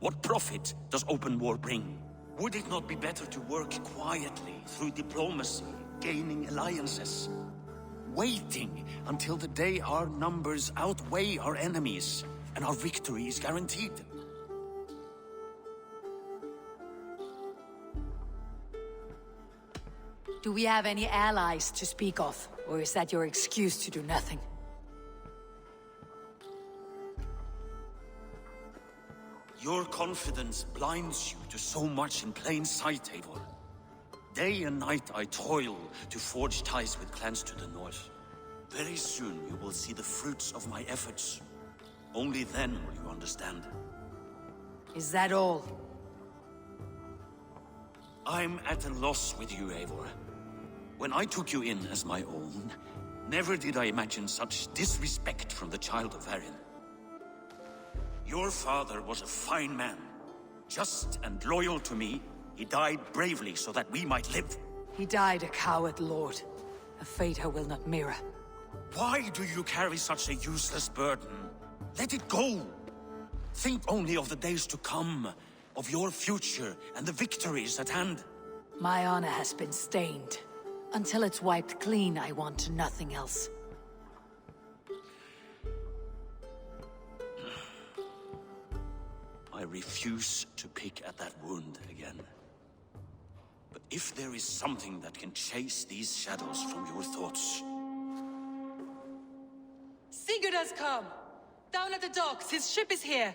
What profit does open war bring? Would it not be better to work quietly through diplomacy, gaining alliances? Waiting until the day our numbers outweigh our enemies and our victory is guaranteed. Do we have any allies to speak of? Or is that your excuse to do nothing? Your confidence blinds you to so much in plain sight, Eivor. Day and night I toil to forge ties with clans to the north. Very soon you will see the fruits of my efforts. Only then will you understand. Is that all? I'm at a loss with you, Eivor. When I took you in as my own, never did I imagine such disrespect from the child of Varin. Your father was a fine man. Just and loyal to me, he died bravely so that we might live. He died a coward, Lord. A fate I will not mirror. Why do you carry such a useless burden? Let it go! Think only of the days to come, of your future and the victories at hand. My honor has been stained. Until it's wiped clean, I want nothing else. I refuse to pick at that wound again. But if there is something that can chase these shadows from your thoughts... Sigurd has come! Down at the docks, his ship is here!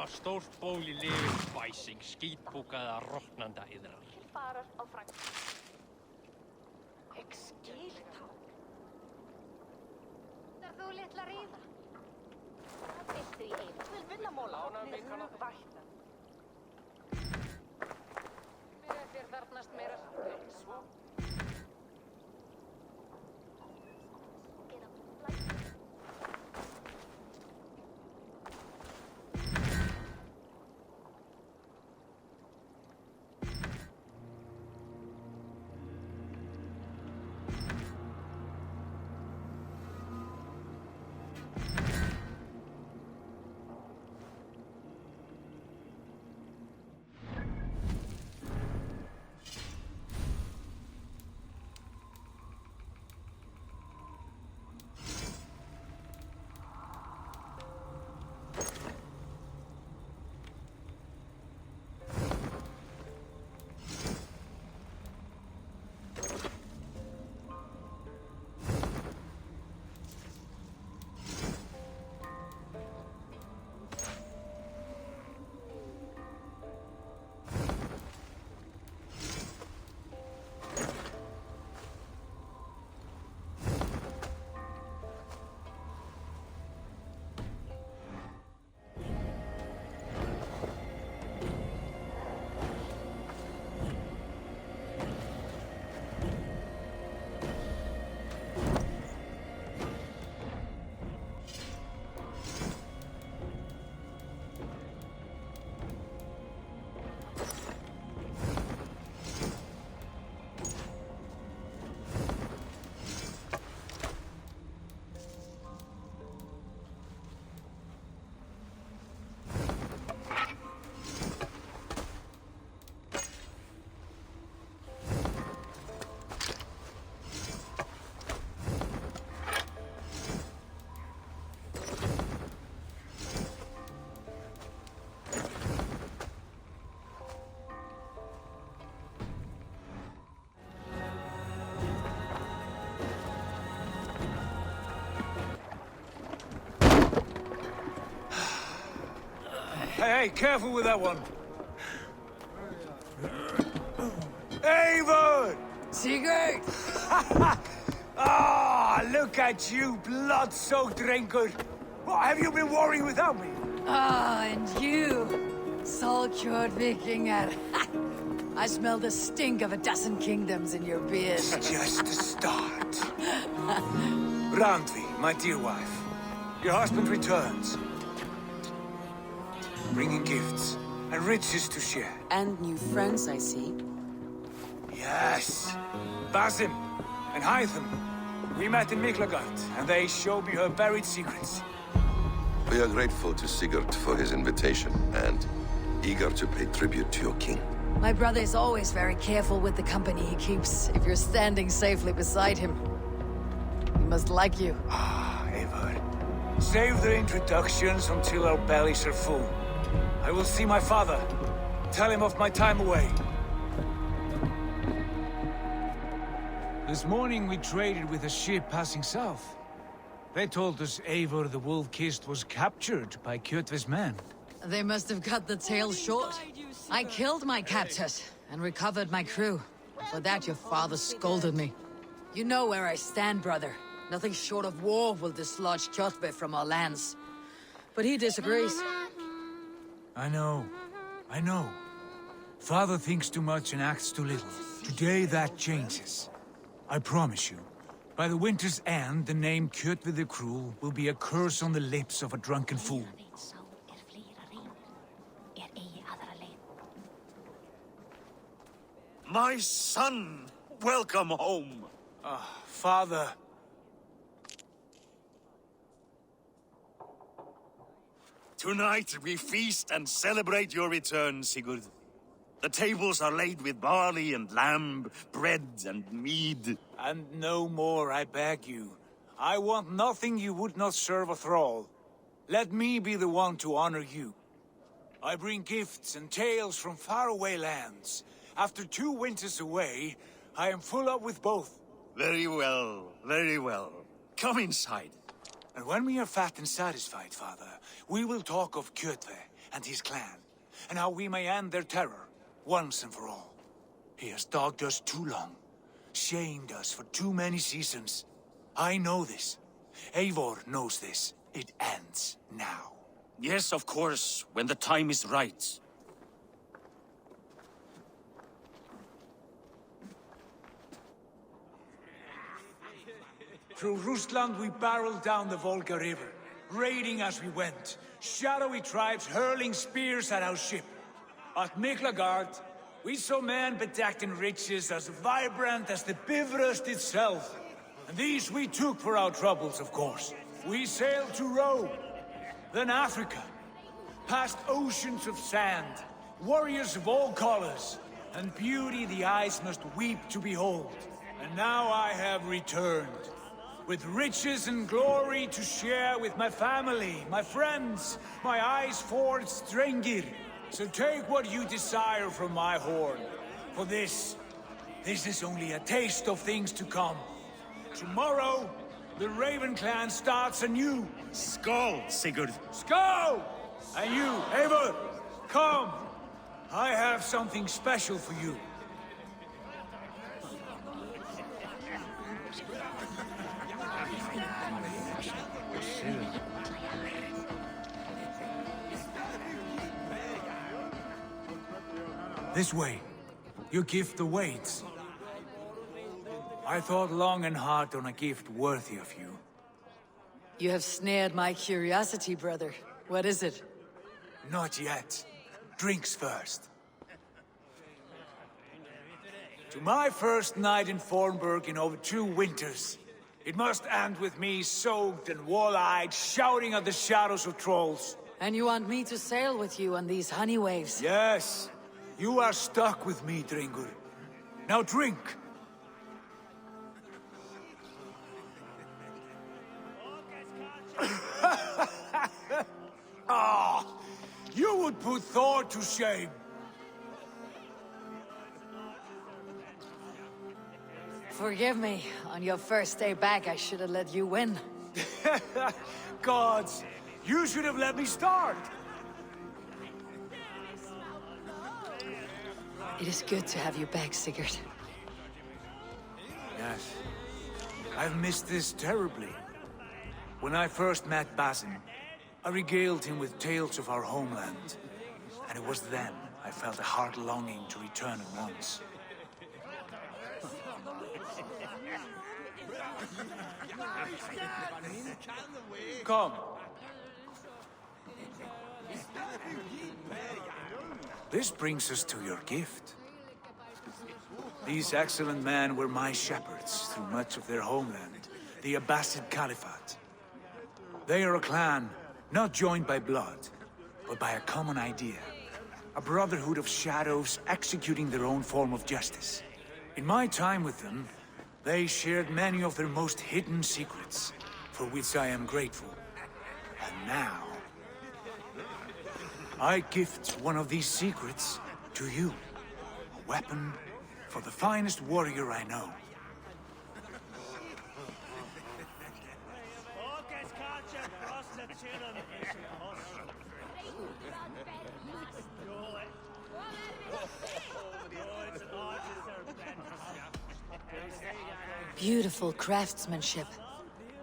Stórt ból í lifinsbæsing, skítbúkaða rotnanda yðrar. Farast á Frank. Ég skil þá. Þar þú litla ríða. Hvað viltu í einu? Vil vinna móla. Lánaðu mig kannað vætta. Mér þér þarnast meira svo. Hey, careful with that one. Eivor! Sigurd! Ah, look at you, blood-soaked drinker. What have you been worrying without me? Ah, and you, Solkjord Vikingar. I smell the stink of 12 kingdoms in your beard. It's just the start. Randvi, my dear wife, your husband returns. Bringing gifts. and riches to share. And new friends, I see. Yes. Basim and Hytham. We met in Miklagard, and they showed me her buried secrets. We are grateful to Sigurd for his invitation, and eager to pay tribute to your king. My brother is always very careful with the company he keeps, if you're standing safely beside him. He must like you. Ah, Eivor. Save the introductions until our bellies are full. I will see my father. Tell him of my time away. This morning we traded with a ship passing south. They told us Eivor the Wolf-Kissed was captured by Kjotve's men. They must have cut the tail short. I killed my captors and recovered my crew. For that your father scolded me. You know where I stand, brother. Nothing short of war will dislodge Kjotve from our lands. But he disagrees. I know. Father thinks too much and acts too little. Today that changes. I promise you. By the winter's end, the name Kjotve the Cruel will be a curse on the lips of a drunken fool. My son! Welcome home! Father. Tonight we feast and celebrate your return, Sigurd. The tables are laid with barley and lamb, bread and mead. And no more, I beg you. I want nothing you would not serve a thrall. Let me be the one to honor you. I bring gifts and tales from faraway lands. After 2 winters away, I am full up with both. Very well, very well. Come inside. And when we are fat and satisfied, Father, we will talk of Kjotve and his clan, and how we may end their terror, once and for all. He has dogged us too long, shamed us for too many seasons. I know this. Eivor knows this. It ends now. Yes, of course, when the time is right. Through Rusland we barreled down the Volga River, raiding as we went, shadowy tribes hurling spears at our ship. At Miklagard, we saw men bedecked in riches as vibrant as the Bifrost itself. And these we took for our troubles, of course. We sailed to Rome, then Africa, past oceans of sand, warriors of all colors, and beauty the eyes must weep to behold. And now I have returned, with riches and glory to share with my family, my friends, my eyes-forged Strengir. So take what you desire from my horn. For this is only a taste of things to come. Tomorrow, the Raven clan starts anew. Skål, Sigurd. Skål! And you, Eivor, come. I have something special for you. This way. Your gift awaits. I thought long and hard on a gift worthy of you. You have snared my curiosity, brother. What is it? Not yet. Drinks first. To my first night in Fornburg in over 2 winters. It must end with me soaked and wall-eyed, shouting at the shadows of trolls. And you want me to sail with you on these honey waves? Yes. You are stuck with me, Dringur. Now drink. Ah, you would put Thor to shame. Forgive me. On your first day back, I should have let you win. Gods, you should have let me start. It is good to have you back, Sigurd. Yes. I've missed this terribly. When I first met Basim, I regaled him with tales of our homeland. And it was then I felt a heart longing to return at once. Come. This brings us to your gift. These excellent men were my shepherds through much of their homeland, the Abbasid Caliphate. They are a clan, not joined by blood, but by a common idea. A brotherhood of shadows executing their own form of justice. In my time with them, they shared many of their most hidden secrets, for which I am grateful. And now, I gift one of these secrets to you. A weapon for the finest warrior I know. Beautiful craftsmanship.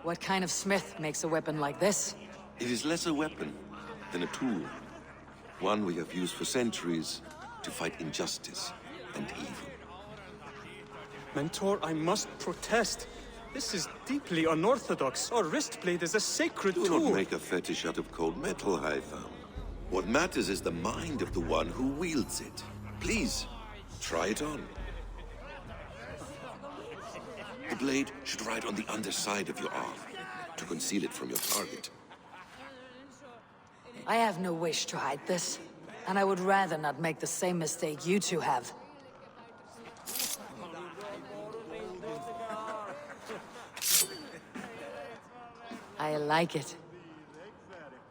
What kind of smith makes a weapon like this? It is less a weapon than a tool. One we have used for centuries to fight injustice and evil. Mentor, I must protest. This is deeply unorthodox. Our wrist blade is a sacred tool. Do not make a fetish out of cold metal, Hytham. What matters is the mind of the one who wields it. Please, try it on. The blade should ride on the underside of your arm, to conceal it from your target. I have no wish to hide this, and I would rather not make the same mistake you two have. I like it.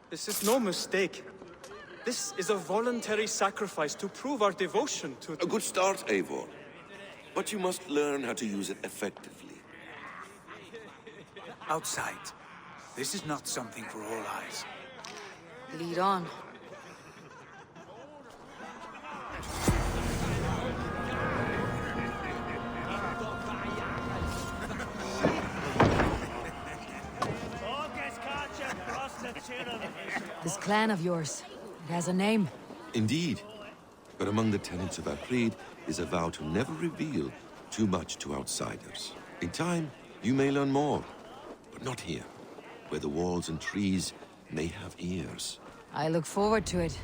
This is no mistake. This is a voluntary sacrifice to prove our devotion to... A good start, Eivor. But you must learn how to use it effectively. Outside. This is not something for all eyes. Lead on. This clan of yours, it has a name. Indeed. But among the tenets of our creed is a vow to never reveal too much to outsiders. In time, you may learn more, but not here, where the walls and trees may have ears. I look forward to it.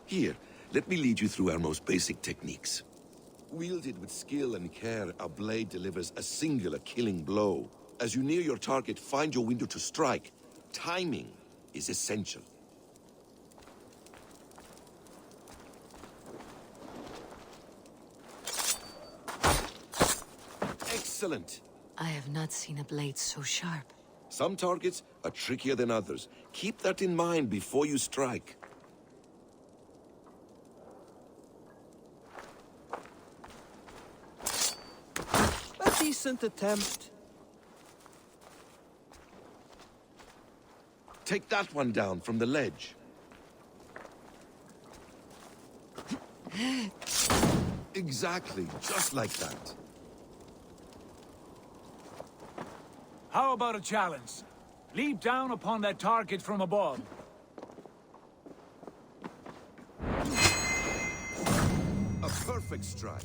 Here, let me lead you through our most basic techniques. Wielded with skill and care, our blade delivers a singular killing blow. As you near your target, find your window to strike. Timing is essential. Excellent. I have not seen a blade so sharp. Some targets are trickier than others. Keep that in mind before you strike. A decent attempt. Take that one down from the ledge. Exactly, just like that. How about a challenge? Leap down upon that target from above. A perfect strike.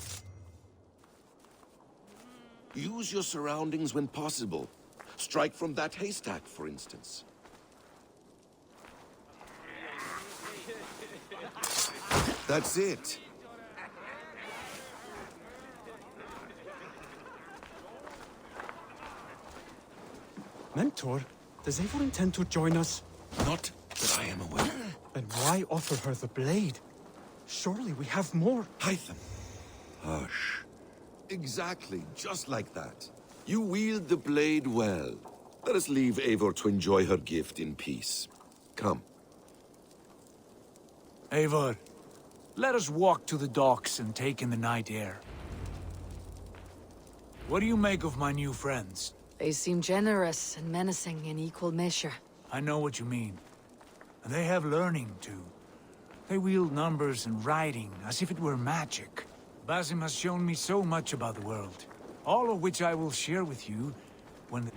Use your surroundings when possible. Strike from that haystack, for instance. That's it. Mentor, does Eivor intend to join us? Not that I am aware. Then why offer her the blade? Surely we have more. Hytham. Hush. Exactly, just like that. You wield the blade well. Let us leave Eivor to enjoy her gift in peace. Come. Eivor, let us walk to the docks and take in the night air. What do you make of my new friends? They seem generous and menacing in equal measure. I know what you mean. And they have learning, too. They wield numbers and writing as if it were magic. Basim has shown me so much about the world, all of which I will share with you when...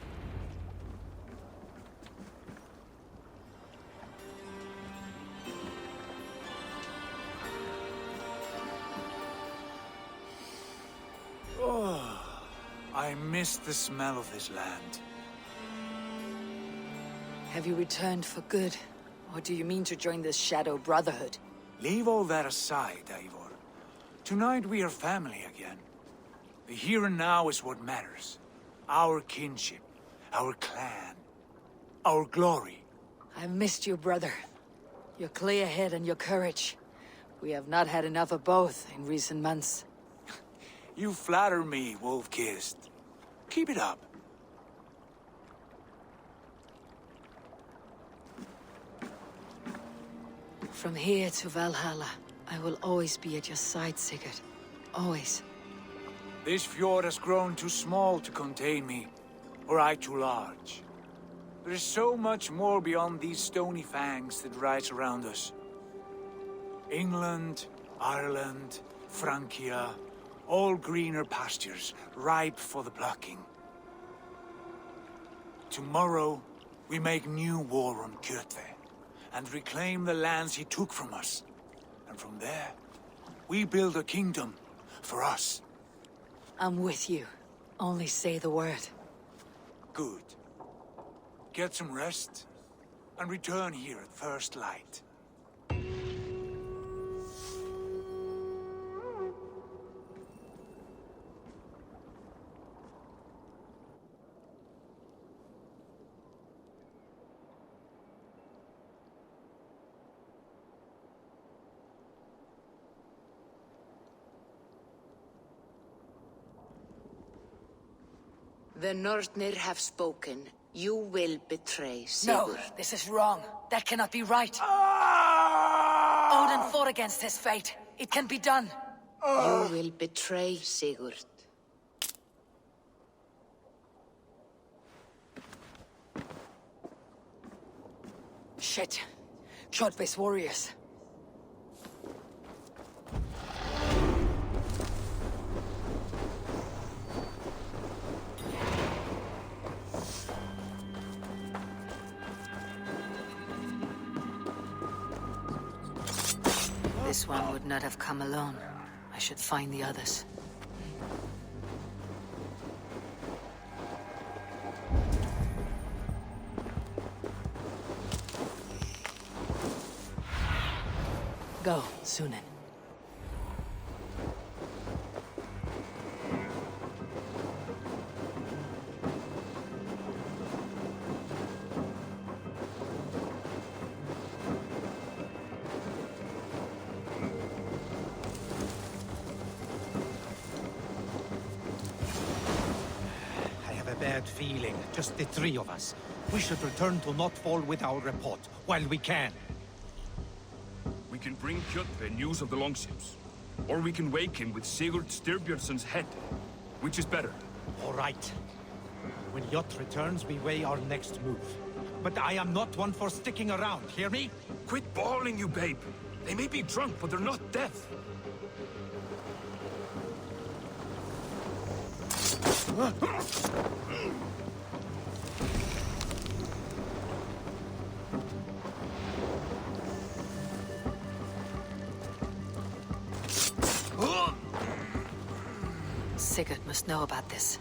Oh, I miss the smell of this land. Have you returned for good? Or do you mean to join this Shadow Brotherhood? Leave all that aside, Eivor. Tonight we are family again. The here and now is what matters. Our kinship, our clan, our glory. I've missed you, brother. Your clear head and your courage. We have not had enough of both in recent months. You flatter me, Wolf-Kissed. Keep it up. From here to Valhalla, I will always be at your side, Sigurd. Always. This fjord has grown too small to contain me, or I too large. There is so much more beyond these stony fangs that rise around us. England, Ireland, Francia, all greener pastures, ripe for the plucking. Tomorrow, we make new war on Kjotve, and reclaim the lands he took from us. And from there, we build a kingdom for us. I'm with you. Only say the word. Good. Get some rest, and return here at first light. The Nornir have spoken. You will betray Sigurd. No, this is wrong. That cannot be right. Odin fought against his fate. It can be done. You will betray Sigurd. Shit. Kjotve's warriors. This one would not have come alone. I should find the others. Go, Sunan. Bad feeling, just the three of us. We should return to Notfall with our report, while we can. We can bring Kjotve news of the longships. Or we can wake him with Sigurd Styrbjörnsson's head. Which is better? All right. When Jot returns, we weigh our next move. But I am not one for sticking around, hear me? Quit bawling, you babe. They may be drunk, but they're not deaf. Sigurd must know about this.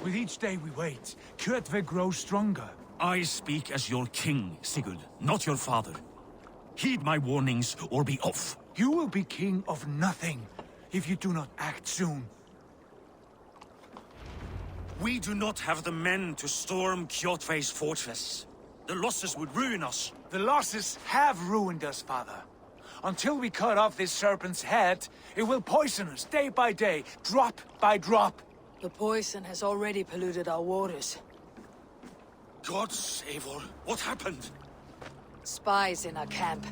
With each day we wait, Kjotve grows stronger. I speak as your king, Sigurd, not your father. Heed my warnings, or be off. You will be king of nothing, if you do not act soon. We do not have the men to storm Kjotve's fortress. The losses would ruin us. The losses have ruined us, father. Until we cut off this serpent's head, it will poison us day by day, drop by drop. The poison has already polluted our waters. God save her. What happened? Spies in our camp.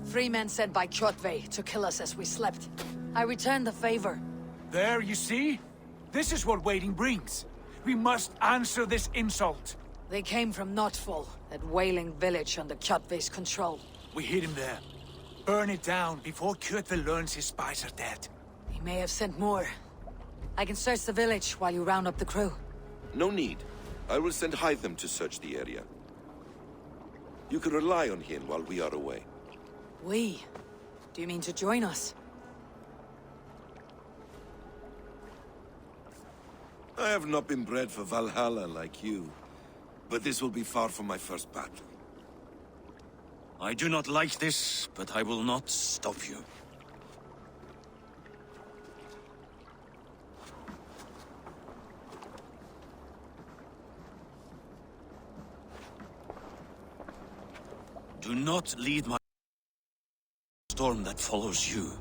3 men sent by Kjotve to kill us as we slept. I returned the favor. There, you see? This is what waiting brings. We must answer this insult. They came from Notfall, that whaling village under Kjotve's control. We hid him there. Burn it down before Kjotve learns his spies are dead. He may have sent more. I can search the village while you round up the crew. No need. I will send Hytham to search the area. You can rely on him while we are away. We? Do you mean to join us? I have not been bred for Valhalla like you, but this will be far from my first battle. I do not like this, but I will not stop you. Do not lead my storm that follows you.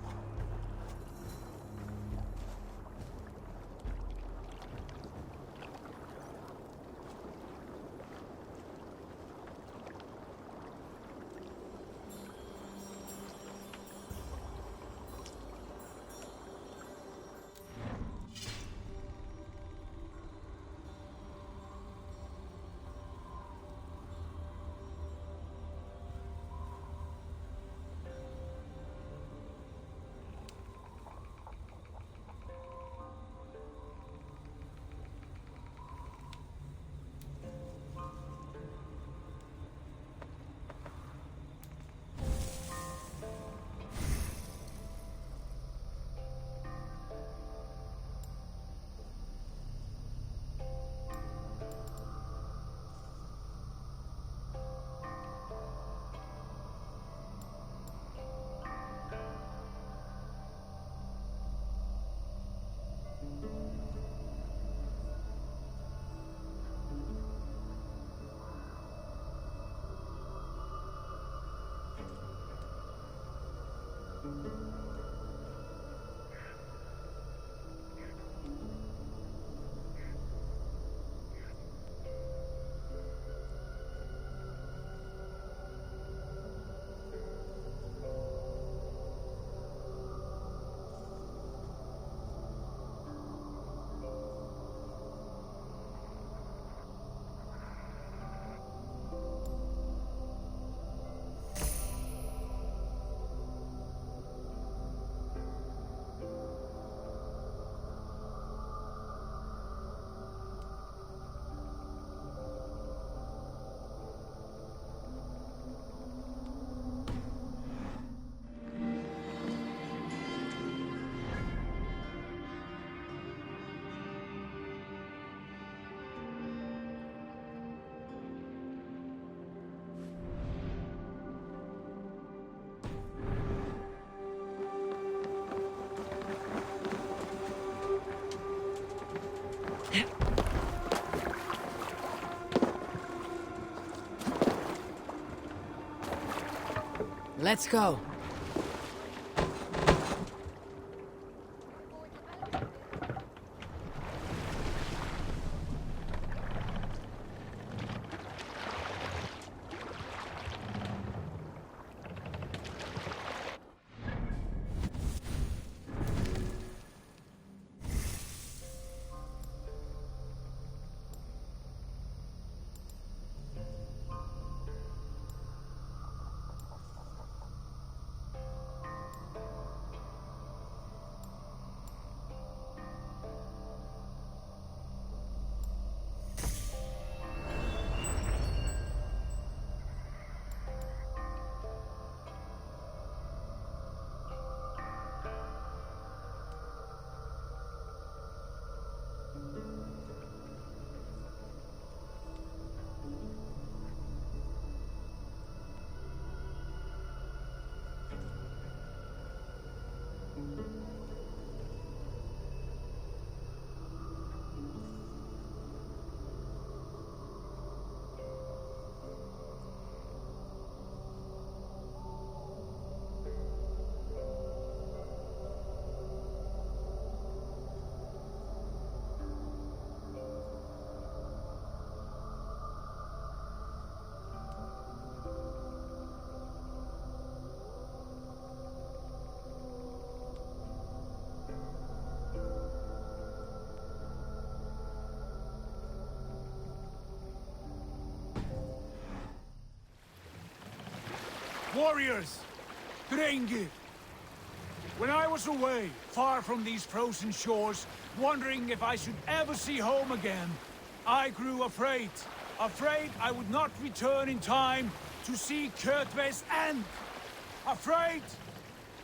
Let's go. Warriors! Drengir! When I was away, far from these frozen shores, wondering if I should ever see home again, I grew afraid. Afraid I would not return in time to see Kjotve's end. Afraid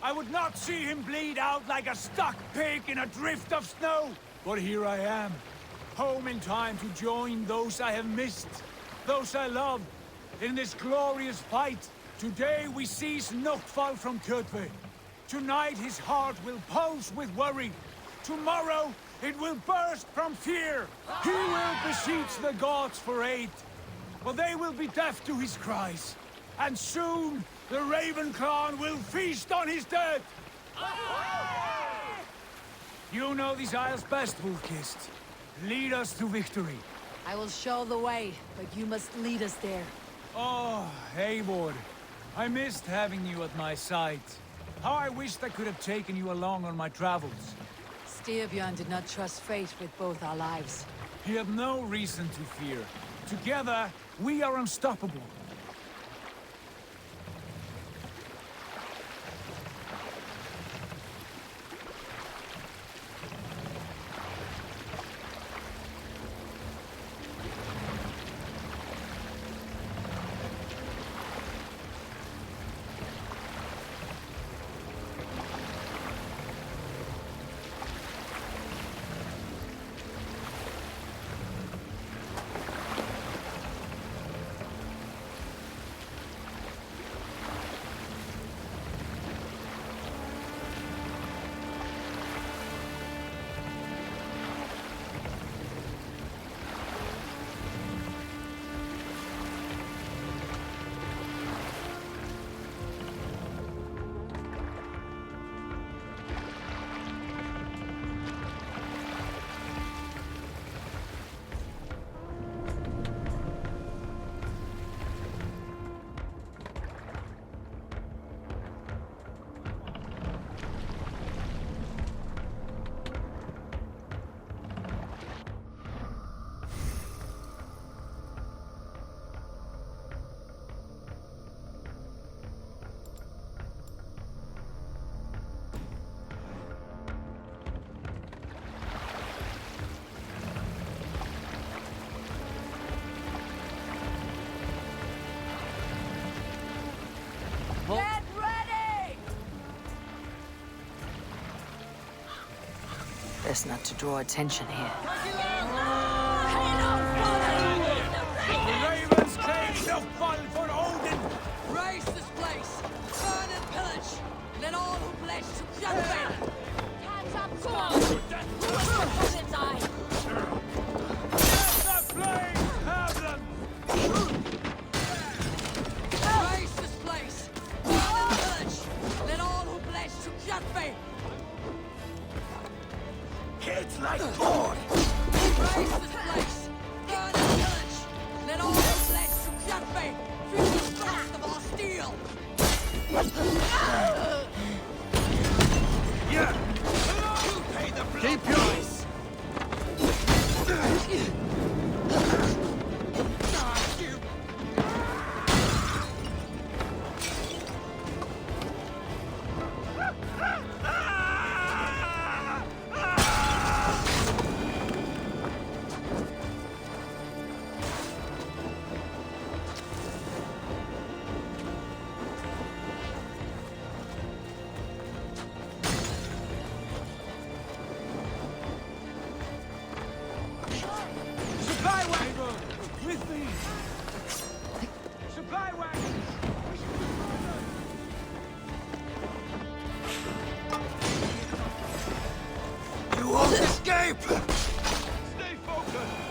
I would not see him bleed out like a stuck pig in a drift of snow. But here I am, home in time to join those I have missed, those I love, in this glorious fight. Today we seize Notfall from Kjotve. Tonight his heart will pulse with worry. Tomorrow it will burst from fear. He will beseech the gods for aid, but they will be deaf to his cries. And soon the Raven clan will feast on his dead. You know these isles best, Wolfkist. Lead us to victory. I will show the way, but you must lead us there. Oh, Eivor. I missed having you at my side. How I wished I could have taken you along on my travels. Styrbjörn did not trust fate with both our lives. He had no reason to fear. Together, we are unstoppable. Get ready! Best not to draw attention here. The Ravens claim Notfall for Odin! Raise this place! Burn and pillage! Let all who pledge to Kjotve! Hands up, come on! Who is the Odin's eye? Let the flames have them! Raise this place! Burn and pillage! Let all who pledge to Kjotve! It's like corn! Raise this place! Burn and pillage! Let all who pledge to Kjotve! Feel the thrust of our steel! Yeah! You pay the blood Keep price! Supply wagon! With me! Supply wagon! You won't escape! Stay focused!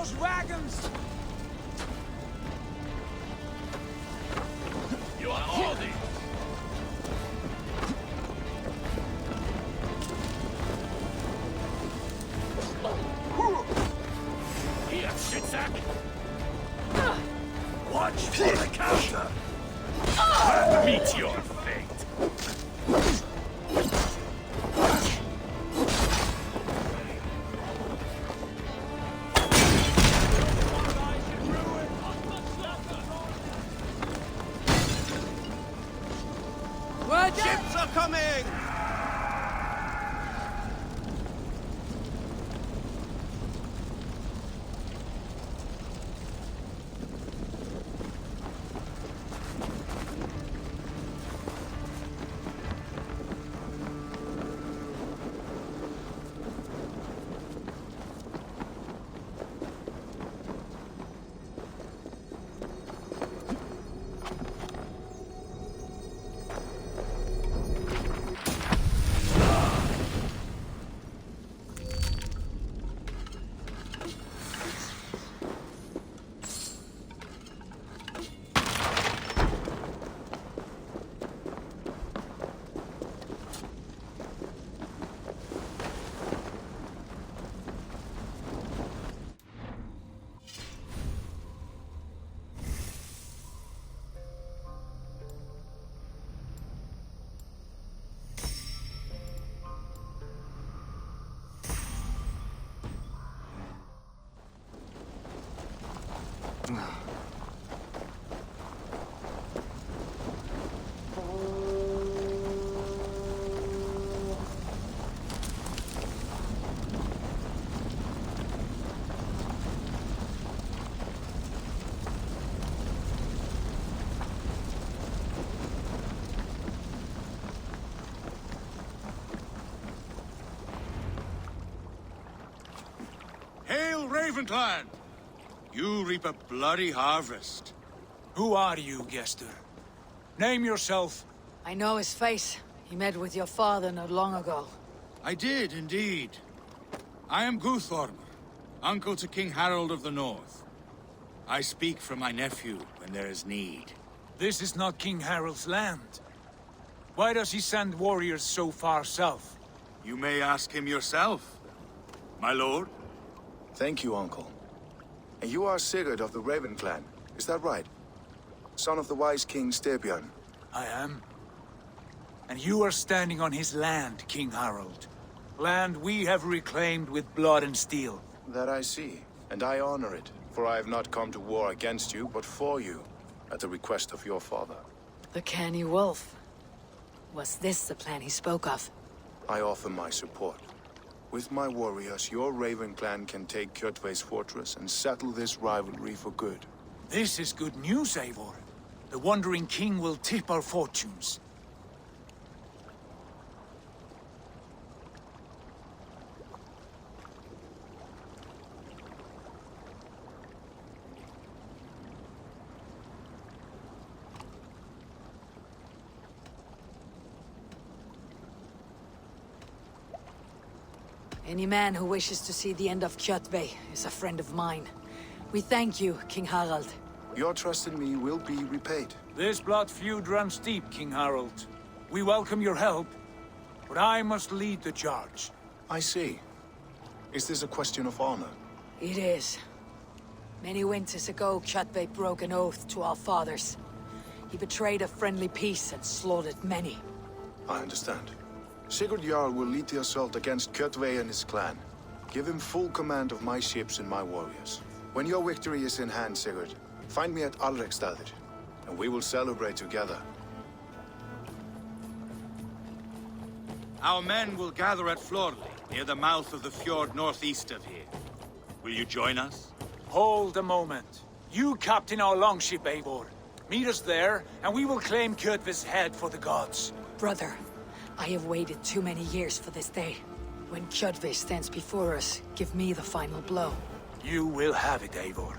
those wagons! You are all these! Here, shitsack! Watch for the counter! Meet your fate! Ships are coming! Hail, Ravenclan! You reap a bloody harvest. Who are you, Gester? Name yourself. I know his face. He met with your father not long ago. I did, indeed. I am Guthorm, uncle to King Harold of the North. I speak for my nephew when there is need. This is not King Harold's land. Why does he send warriors so far south? You may ask him yourself, my lord. Thank you, uncle. And you are Sigurd of the Raven clan, is that right? Son of the wise King Styrbjörn. I am. And you are standing on his land, King Harold. Land we have reclaimed with blood and steel. That I see, and I honor it, for I have not come to war against you, but for you, at the request of your father. The canny wolf. Was this the plan he spoke of? I offer my support. With my warriors, your Raven clan can take Kjotve's fortress and settle this rivalry for good. This is good news, Eivor. The Wandering King will tip our fortunes. Any man who wishes to see the end of Kjotve is a friend of mine. We thank you, King Harald. Your trust in me will be repaid. This blood feud runs deep, King Harold. We welcome your help, but I must lead the charge. I see. Is this a question of honor? It is. Many winters ago, Kjotve broke an oath to our fathers. He betrayed a friendly peace and slaughtered many. I understand. Sigurd Jarl will lead the assault against Kjotve and his clan. Give him full command of my ships and my warriors. When your victory is in hand, Sigurd, find me at Alrekstadir, and we will celebrate together. Our men will gather at Florley, near the mouth of the fjord northeast of here. Will you join us? Hold a moment. You captain our longship, Eivor. Meet us there, and we will claim Kjotve's head for the gods. Brother, I have waited too many years for this day. When Kjotve stands before us, give me the final blow. You will have it, Eivor.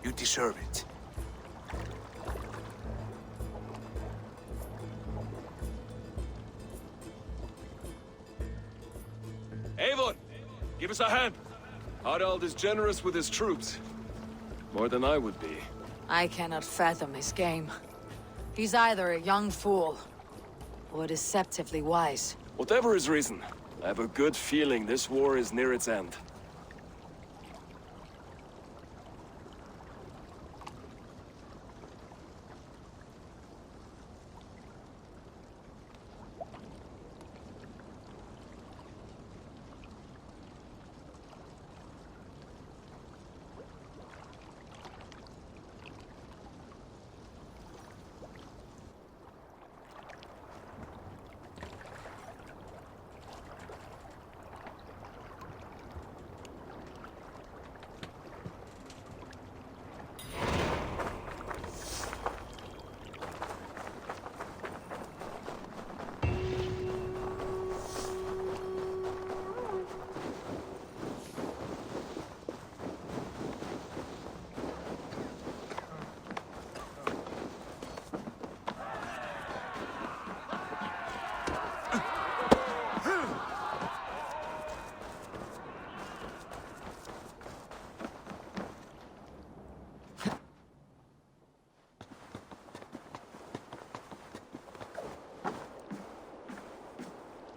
You deserve it. Eivor, give us a hand. Harald is generous with his troops. More than I would be. I cannot fathom his game. He's either a young fool, or deceptively wise. Whatever his reason, I have a good feeling this war is near its end.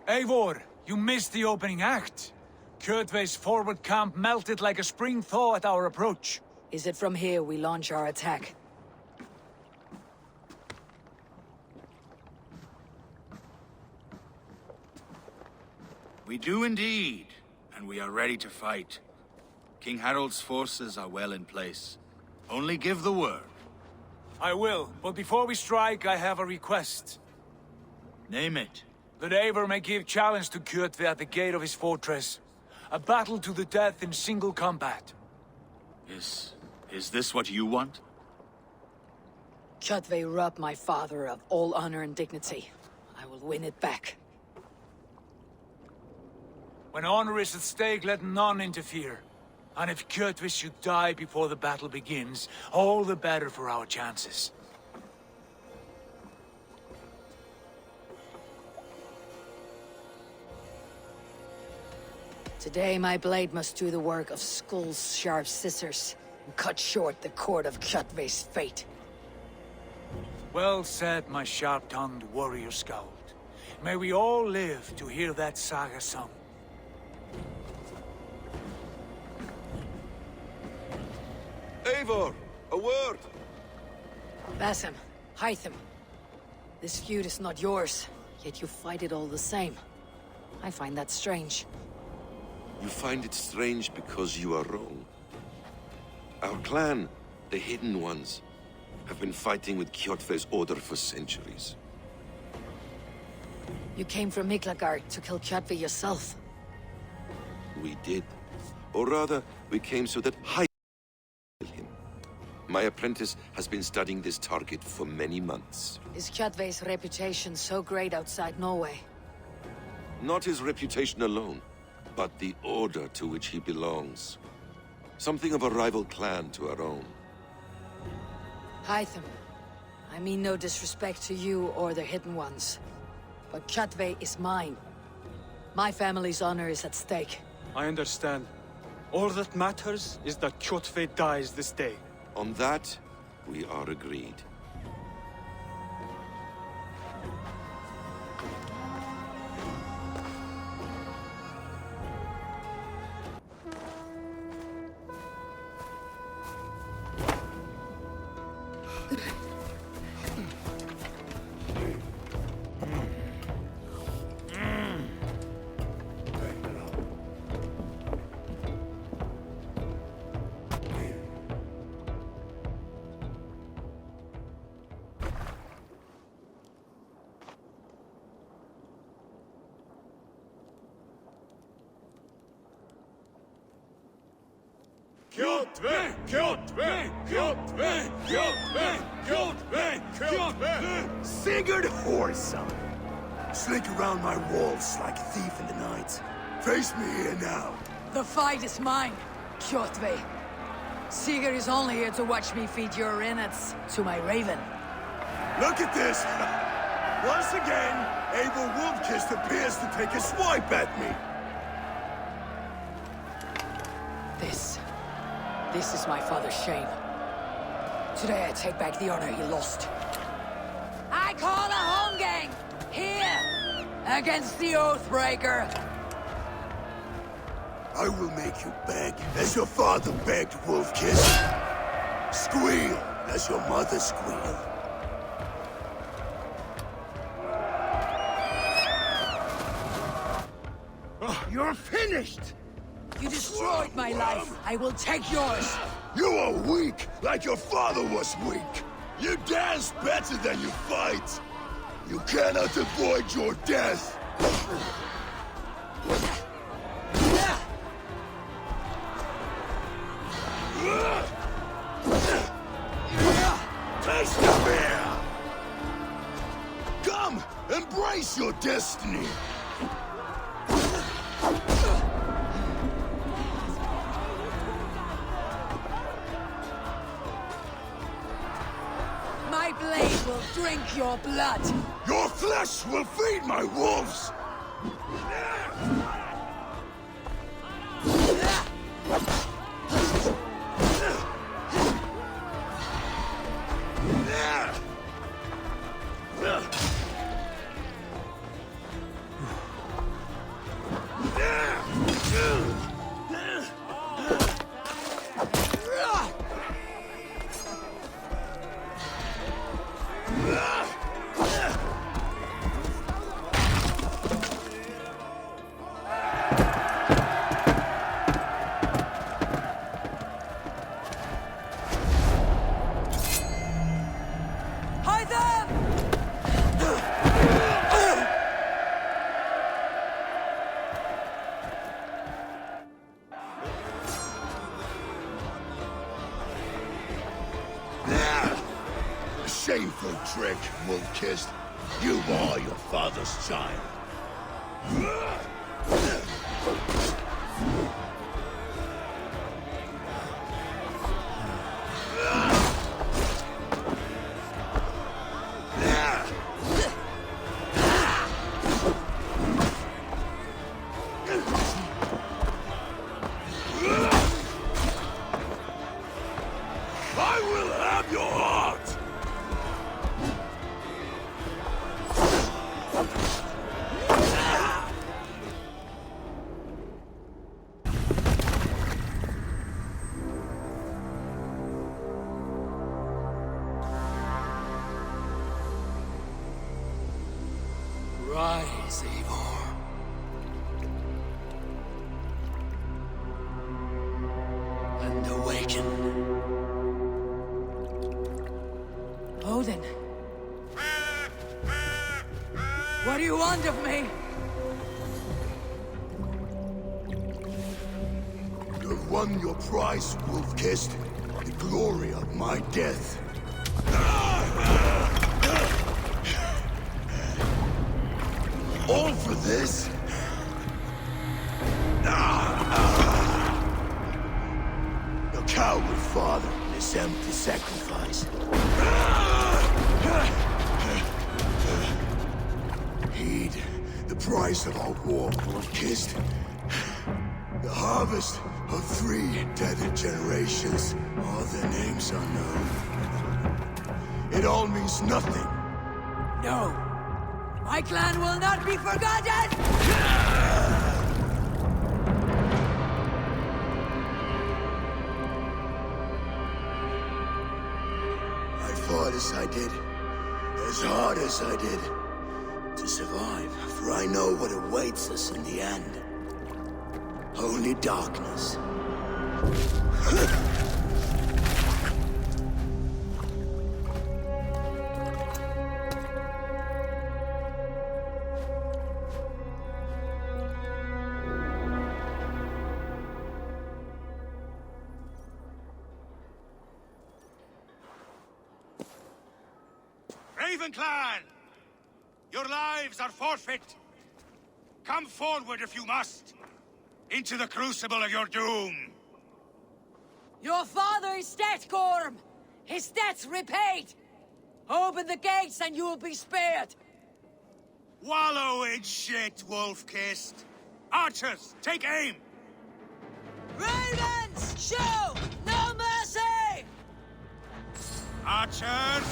Eivor, you missed the opening act. Kjotve's forward camp melted like a spring thaw at our approach. Is it from here we launch our attack? We do indeed, and we are ready to fight. King Harald's forces are well in place. Only give the word. I will, but before we strike, I have a request. Name it. That Eivor may give challenge to Kjotve at the gate of his fortress. A battle to the death in single combat. Is this what you want? Kjotve robbed my father of all honor and dignity. I will win it back. When honor is at stake, let none interfere. And if Kjotve should die before the battle begins, all the better for our chances. Today my blade must do the work of Skull's sharp scissors, and cut short the cord of Kjotve's fate. Well said, my sharp-tongued warrior scout. May we all live to hear that saga sung. Eivor, a word! Basim, Hytham. This feud is not yours, yet you fight it all the same. I find that strange. You find it strange because you are wrong. Our clan, the Hidden Ones, have been fighting with Kjotve's order for centuries. You came from Miklagard to kill Kjotve yourself. We did. Or rather, we came so that I kill him. My apprentice has been studying this target for many months. Is Kjotve's reputation so great outside Norway? Not his reputation alone, but the order to which he belongs. Something of a rival clan to our own. Hytham, I mean no disrespect to you or the Hidden Ones, but Kjotve is mine. My family's honor is at stake. I understand. All that matters is that Kjotve dies this day. On that, we are agreed. Kjotve! Kjotve! Kjotve! Kjotve! Kjotve! Kjotve! Sigurd whoreson! Slink around my walls like a thief in the night. Face me here now. The fight is mine, Kjotve. Sigurd is only here to watch me feed your innards to my raven. Look at this! Once again, Abel Wolfkist appears to take a swipe at me. This is my father's shame. Today I take back the honor he lost. I call a home gang! Here! Against the Oathbreaker! I will make you beg, as your father begged, Wolfkiss. Squeal, as your mother squealed. You're finished! You destroyed my life. I will take yours. You are weak, like your father was weak. You dance better than you fight. You cannot avoid your death. Taste the beer! Come, embrace your destiny. My blade will drink your blood. Your flesh will feed my wolves. Shameful trick, Wolf-Kissed. You are your father's child. I will have your heart! Rise, Eivor. And awaken. Odin. What do you want of me? You have won your prize, Wolf-Kissed. The glory of my death. All for this? Your coward father and his empty sacrifice. Heed the price of our war, Wolf-Kissed. The harvest of 3 tethered generations. All their names unknown. It all means nothing. No. My clan will not be forgotten! I fought as I did, as hard as I did, to survive, for I know what awaits us in the end. Only darkness. Raven Clan! Your lives are forfeit! Come forward if you must! Into the crucible of your doom! Your father is dead, Gorm! His debt's repaid! Open the gates and you will be spared! Wallow in shit, Wolf-Kissed! Archers, take aim! Raven! Show no mercy! Archers,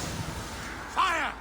fire!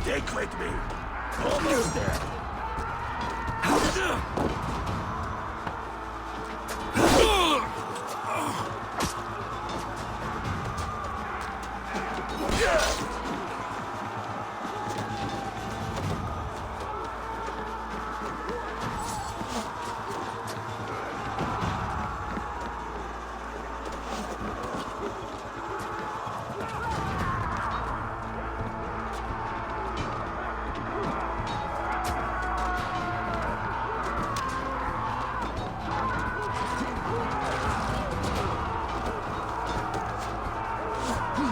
Stick with me. Almost there.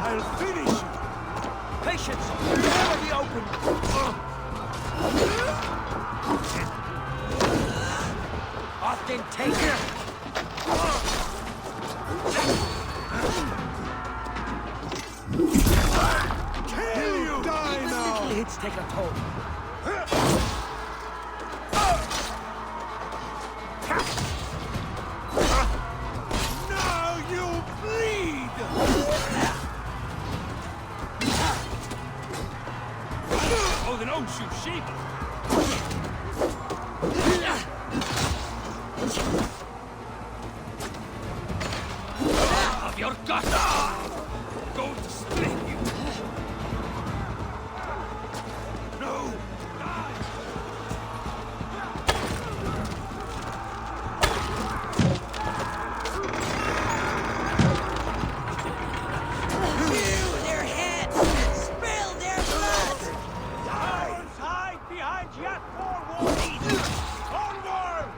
I'll finish you! Patience! Never the open! Often taken! Kill you! Die now! Little hits take a toll. Now you bleed! Oh, then don't shoot sheep! Of your guts! Going to split you! No! Hew their heads and spill their blood! Cowards hide behind yet more walls! Onward!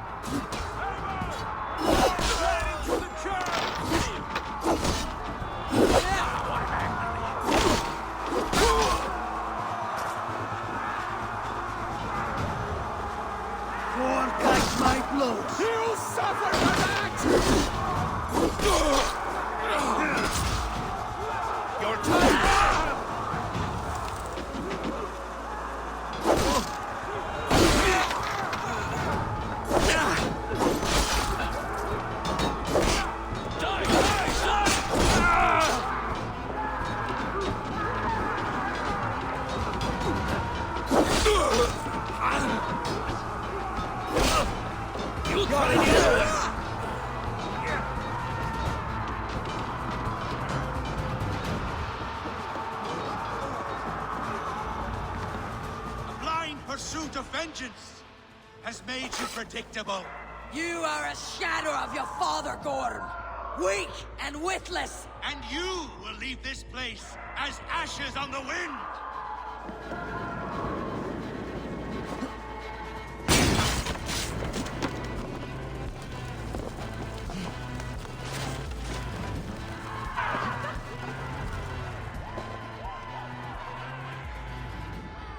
Right into the church! War guides my blows! You'll suffer for that! Your time! You try A blind pursuit of vengeance has made you predictable. You are a shadow of your father, Gorm. Weak and witless. And you will leave this place as ashes on the wind.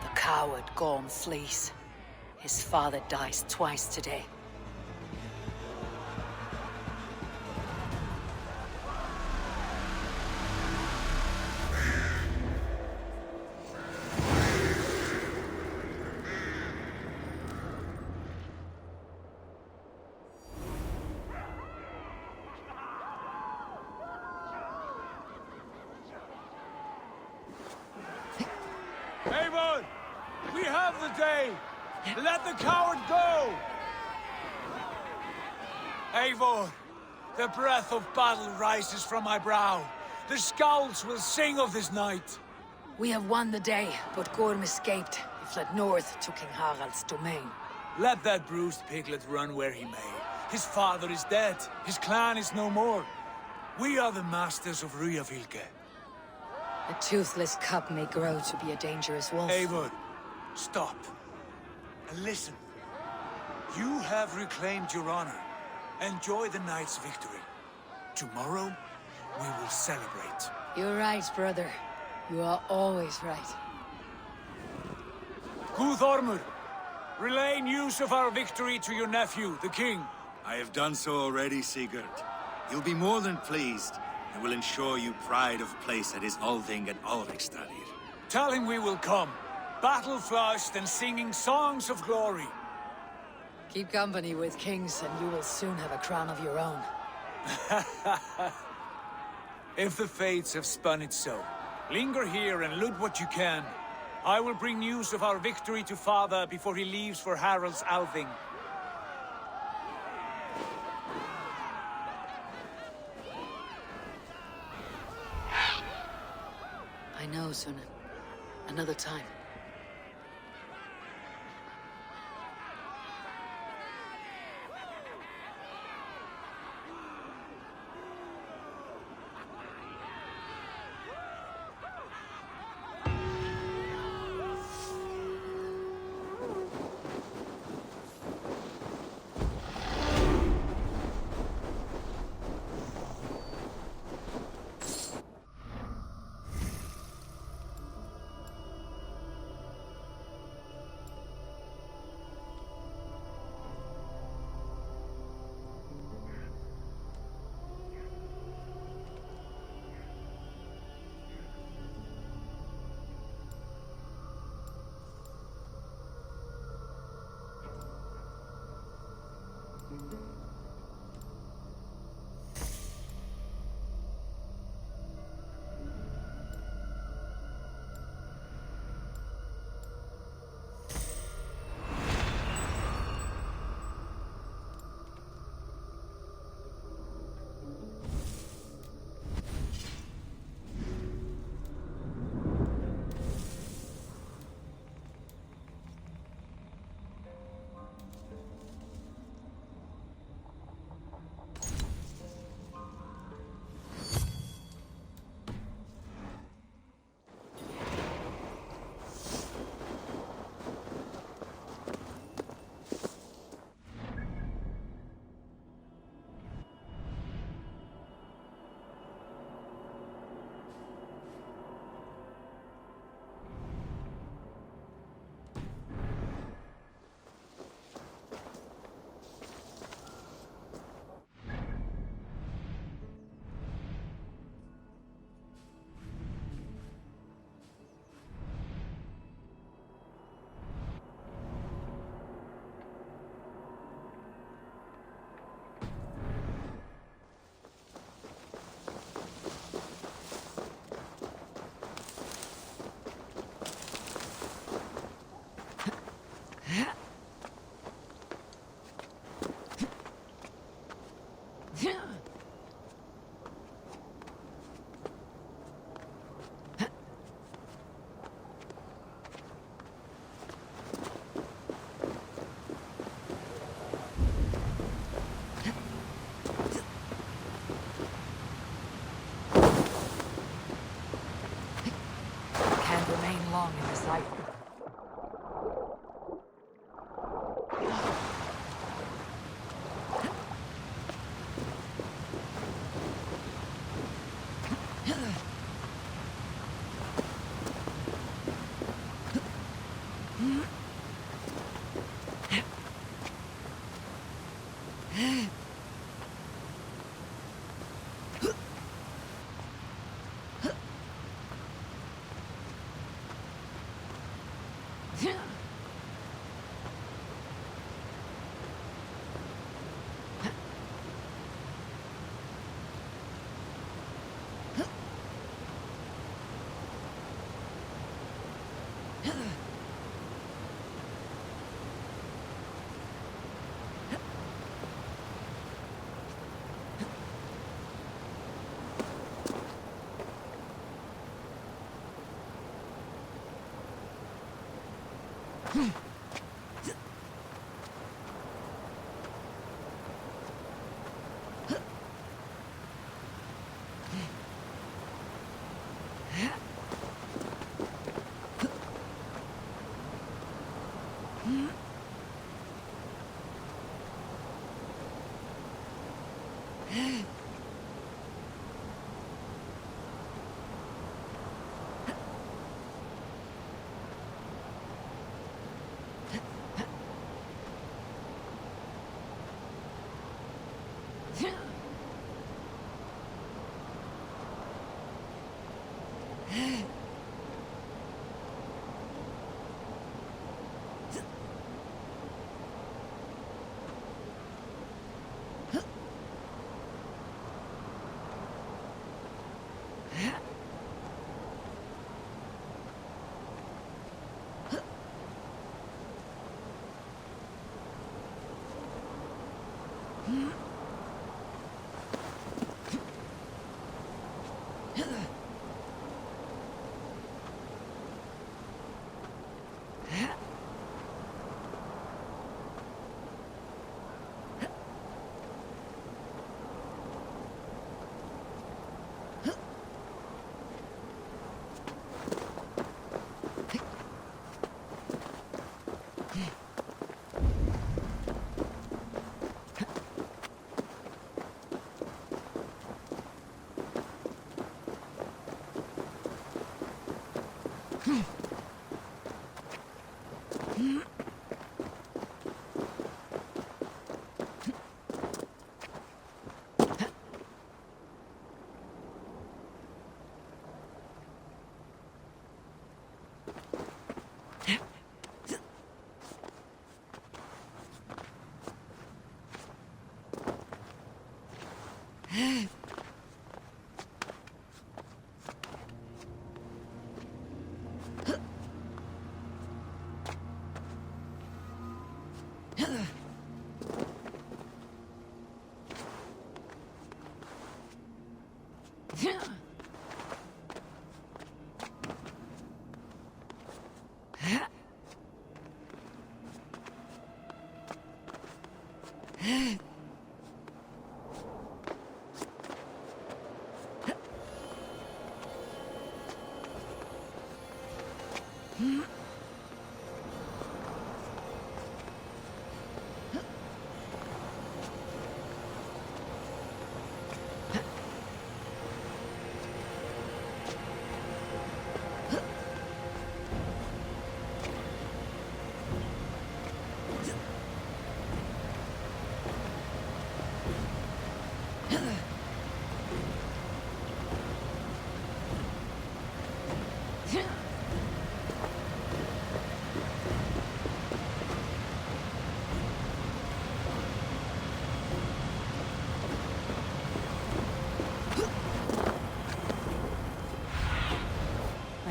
The coward Gorm flees. His father dies twice today. Avon! We have the day! Let the coward go! Eivor, the breath of battle rises from my brow. The scouts will sing of this night. We have won the day, but Gorm escaped. He fled north to King Harald's domain. Let that bruised piglet run where he may. His father is dead. His clan is no more. We are the masters of Ryjavík. A toothless cub may grow to be a dangerous wolf. Eivor, stop. And listen. You have reclaimed your honor. Enjoy the night's victory. Tomorrow, we will celebrate. You're right, brother. You are always right. Guthormur, relay news of our victory to your nephew, the king. I have done so already, Sigurd. He'll be more than pleased, and will ensure you pride of place at his Althing and Alrekstadir. Tell him we will come, battle-flushed and singing songs of glory. Keep company with kings, and you will soon have a crown of your own. If the fates have spun it so, linger here and loot what you can. I will bring news of our victory to father before he leaves for Harald's Althing. I know, Suna. Another time.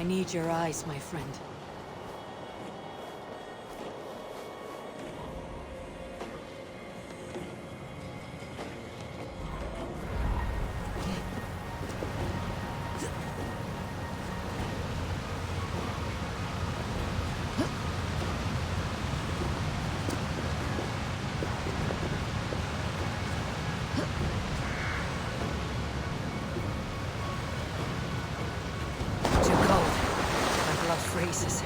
I need your eyes, my friend. Phrases.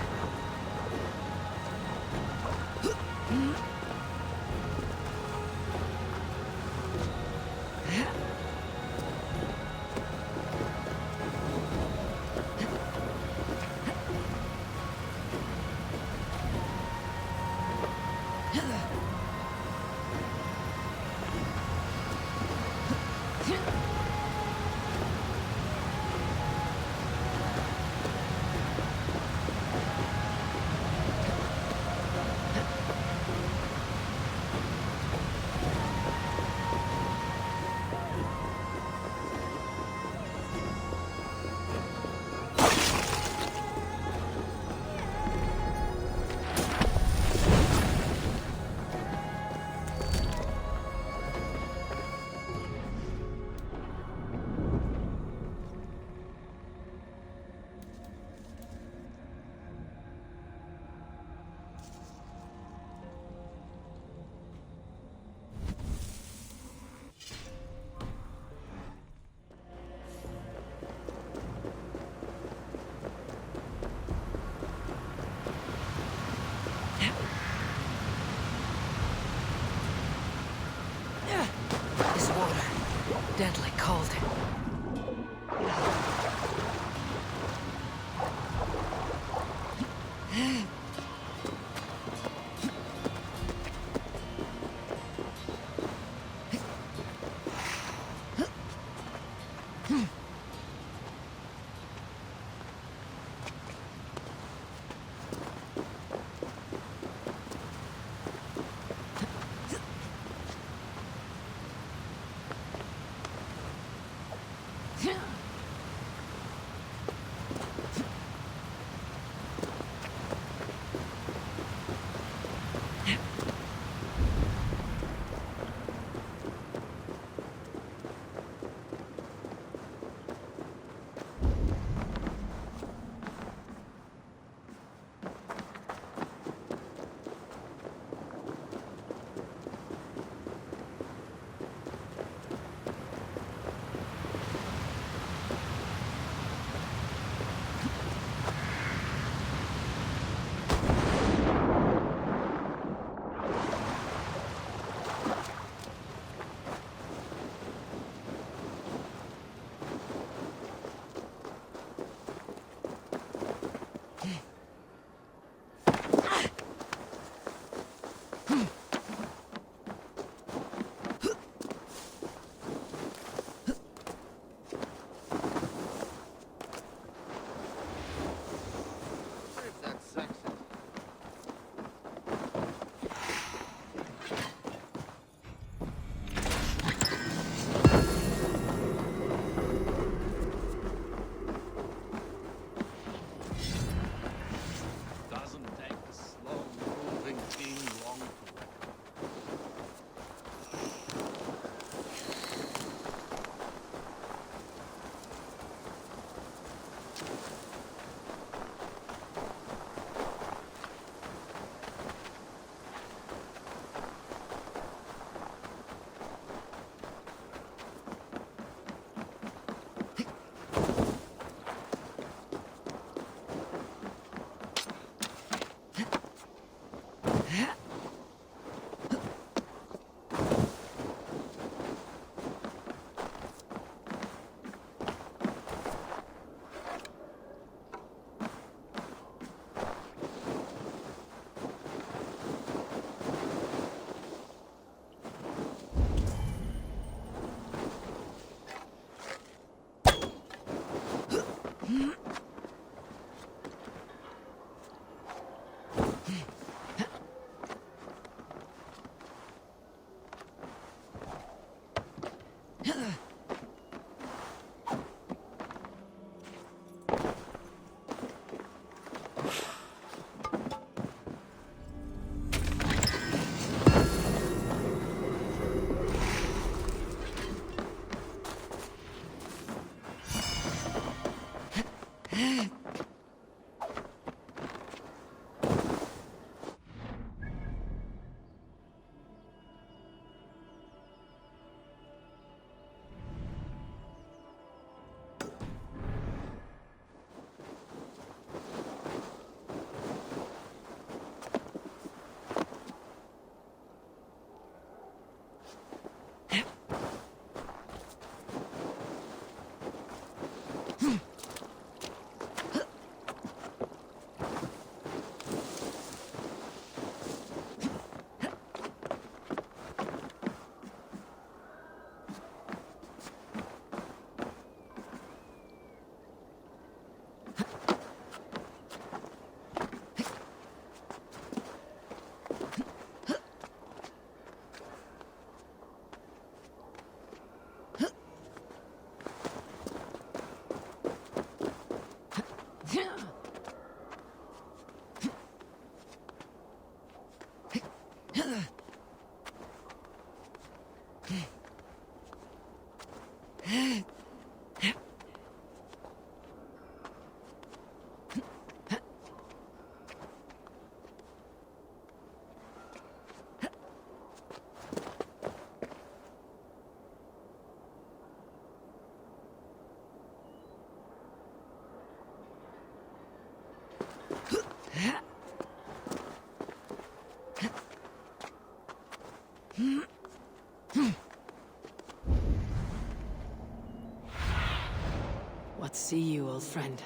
deadly cold. see you, old friend.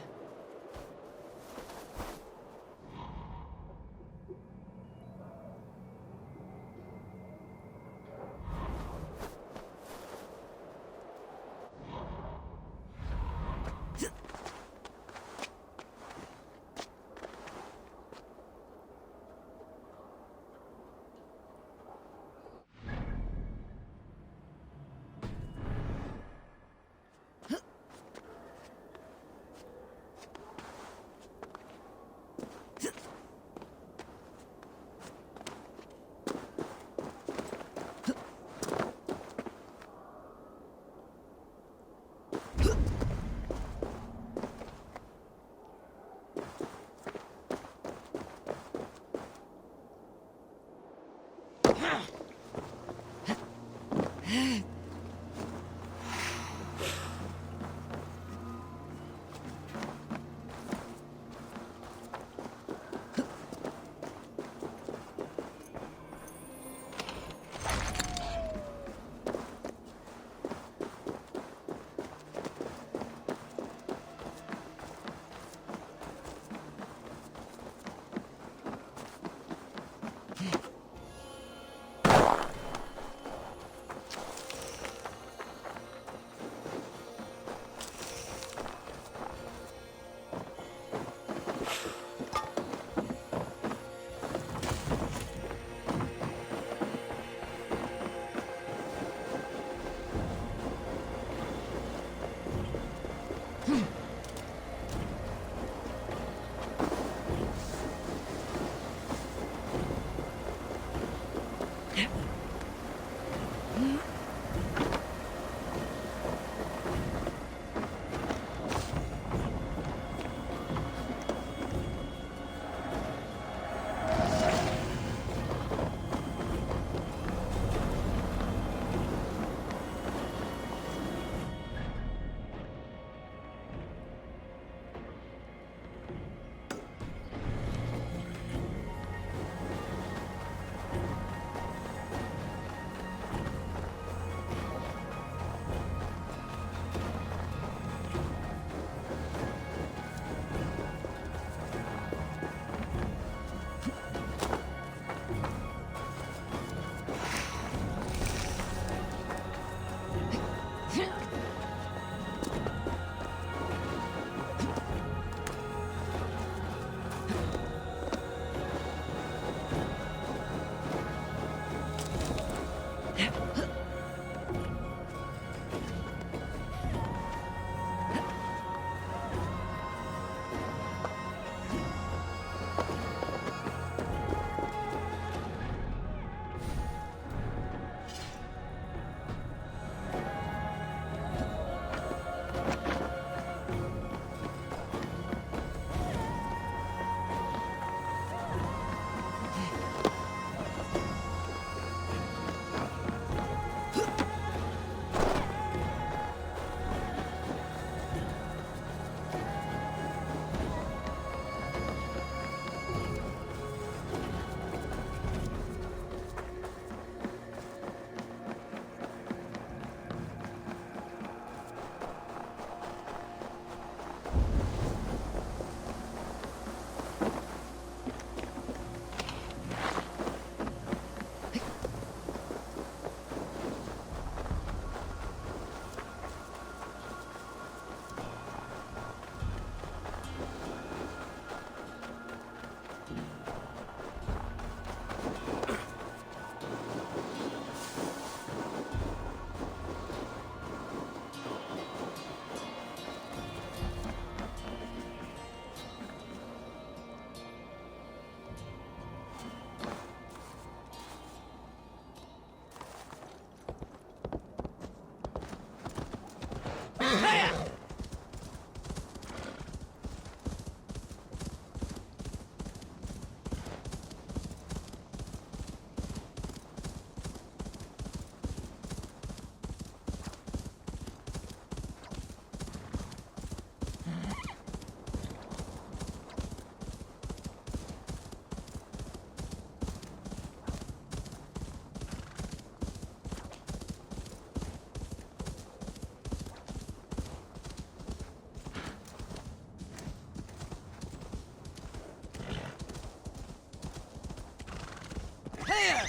Clear!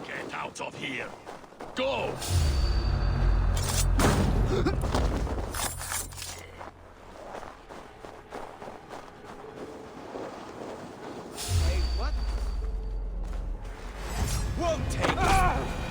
Get out of here! Go! Wait, what? Won't take it!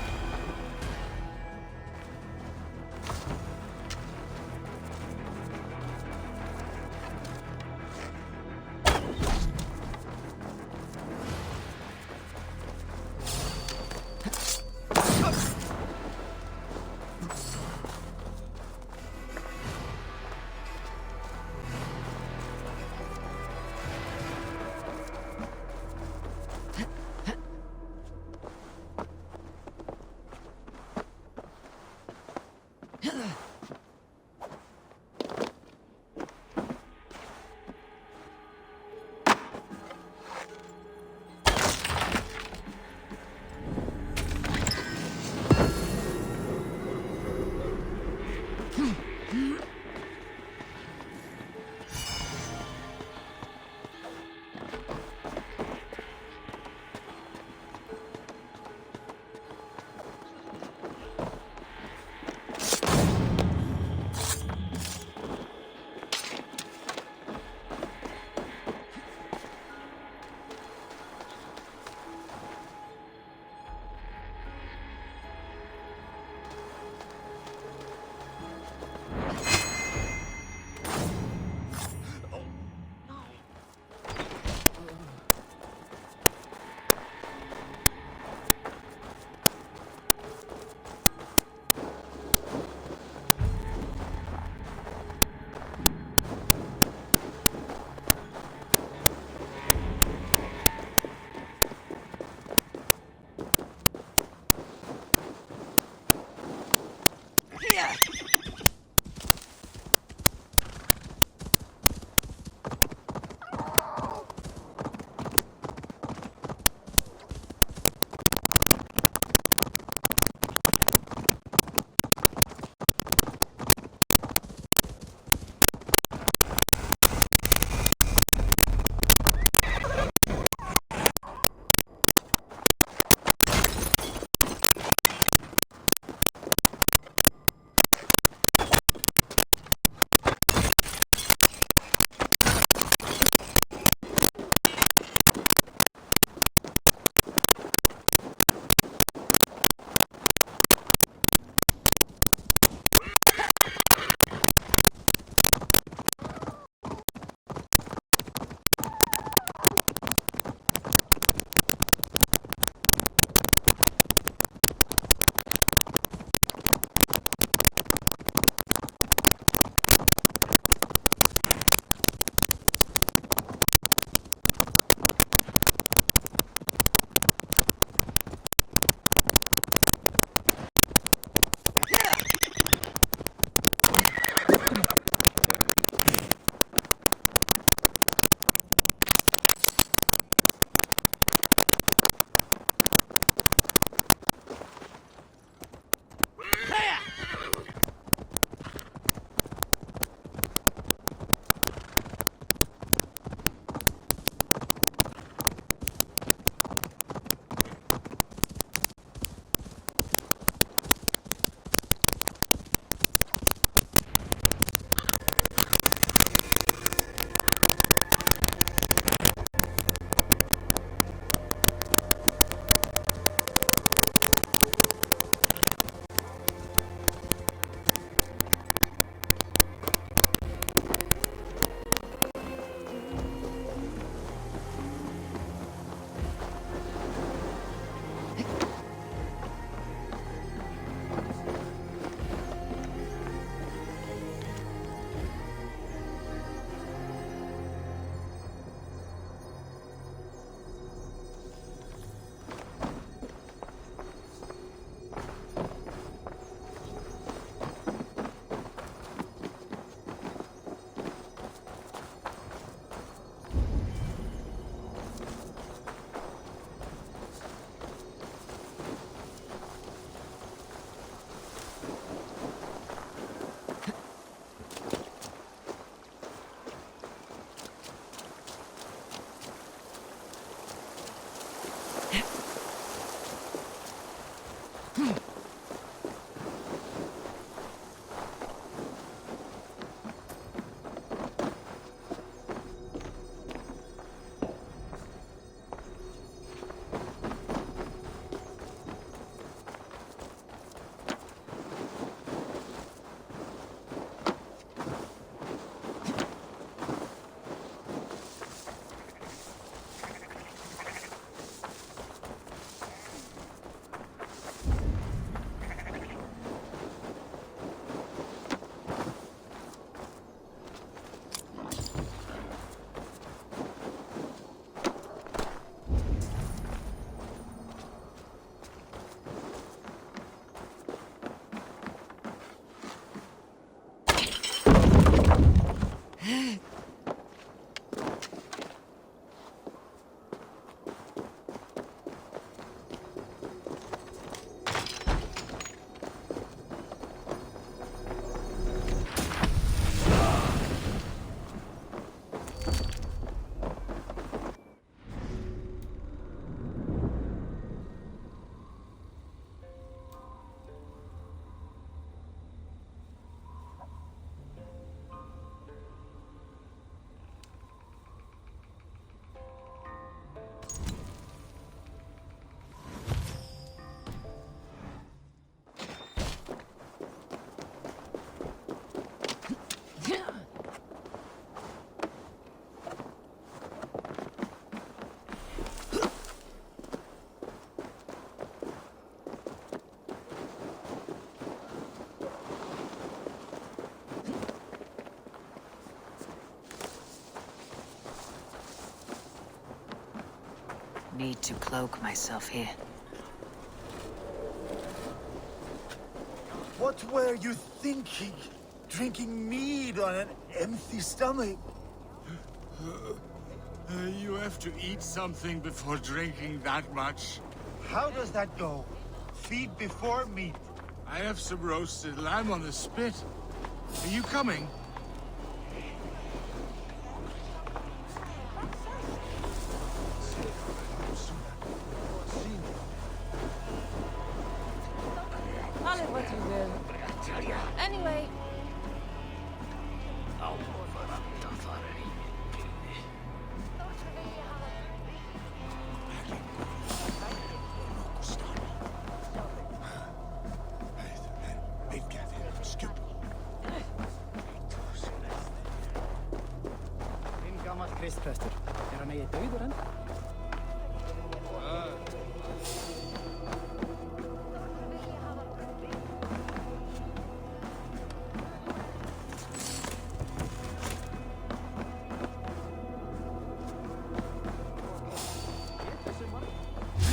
Need to cloak myself here. What were you thinking? Drinking mead on an empty stomach? You have to eat something before drinking that much. How does that go? Feed before meat. I have some roasted lamb on the spit. Are you coming? Call it what you will. Anyway. Kristprestur. Hann eigi dauður enn?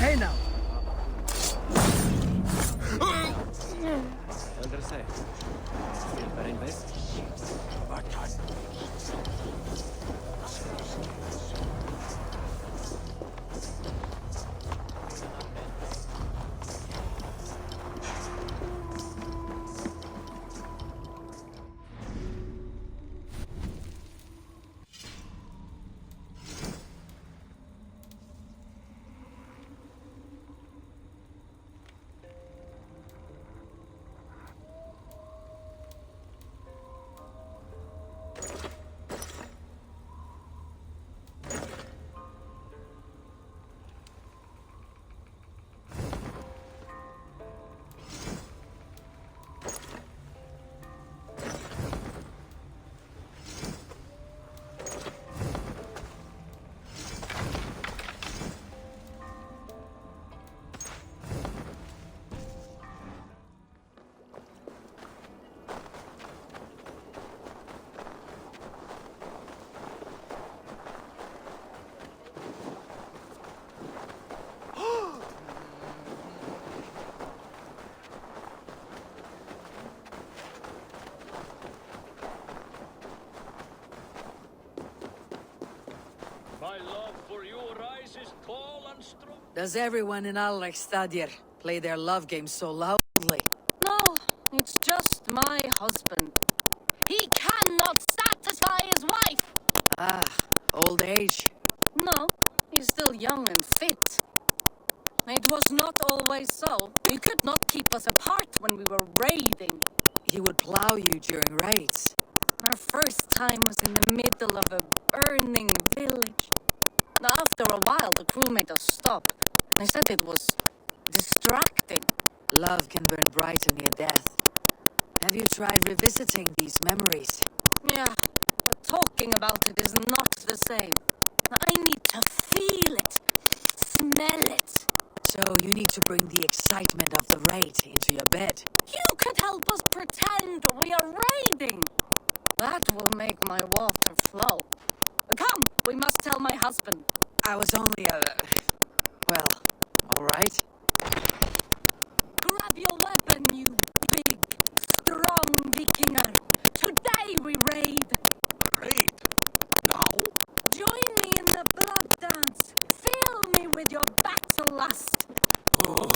Hey now! Eldre säger. Spelbär in väst. Does everyone in Alrekstadir play their love game so loudly? No, it's just my husband. He cannot satisfy his wife! Ah, old age. No, he's still young and fit. It was not always so. You could not keep us apart when we were raiding. He would plow you during raids. Our first time was in the middle of a burning village. After a while, the crew made us stop. They said it was distracting. Love can burn brighter near death. Have you tried revisiting these memories? Yeah, but talking about it is not the same. I need to feel it, smell it. So you need to bring the excitement of the raid into your bed. You could help us pretend we are raiding. That will make my water flow. Come, we must tell my husband. I was only well, all right. Grab your weapon, you big, strong Vikinger. Today we raid. Raid? Now? Join me in the blood dance. Fill me with your battle lust. Oh,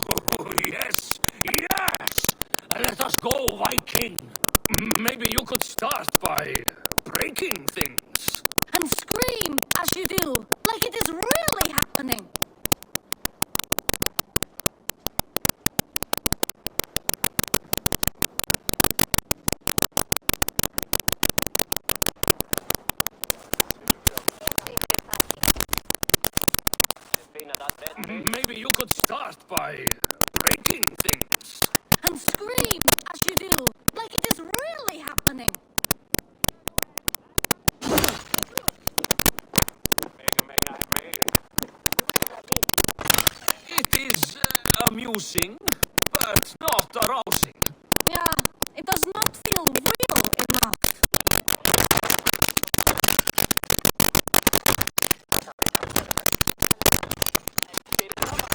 yes, yes! Let us go, Viking. Maybe you could start by breaking things. And scream as you do, like it is really happening. Maybe you could start by breaking things. And scream as you do, like it is really happening. It is amusing, but not arousing. Yeah, it does not feel real enough.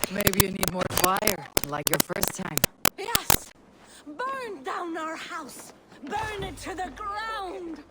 Maybe you need more fire, like your first time. Yes! Burn down our house! Burn it to the ground!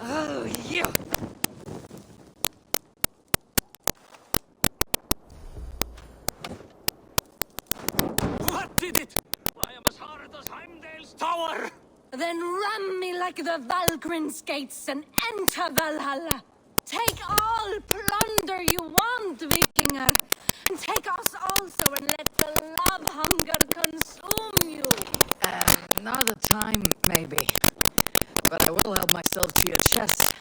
Oh, you! What did it? I am as hard as Heimdall's tower! Then ram me like the Valgrin's gates and enter Valhalla. Take all plunder you want, Vikinger. And take us also and let the love hunger consume you. Another time, maybe. But I will help myself to your chest.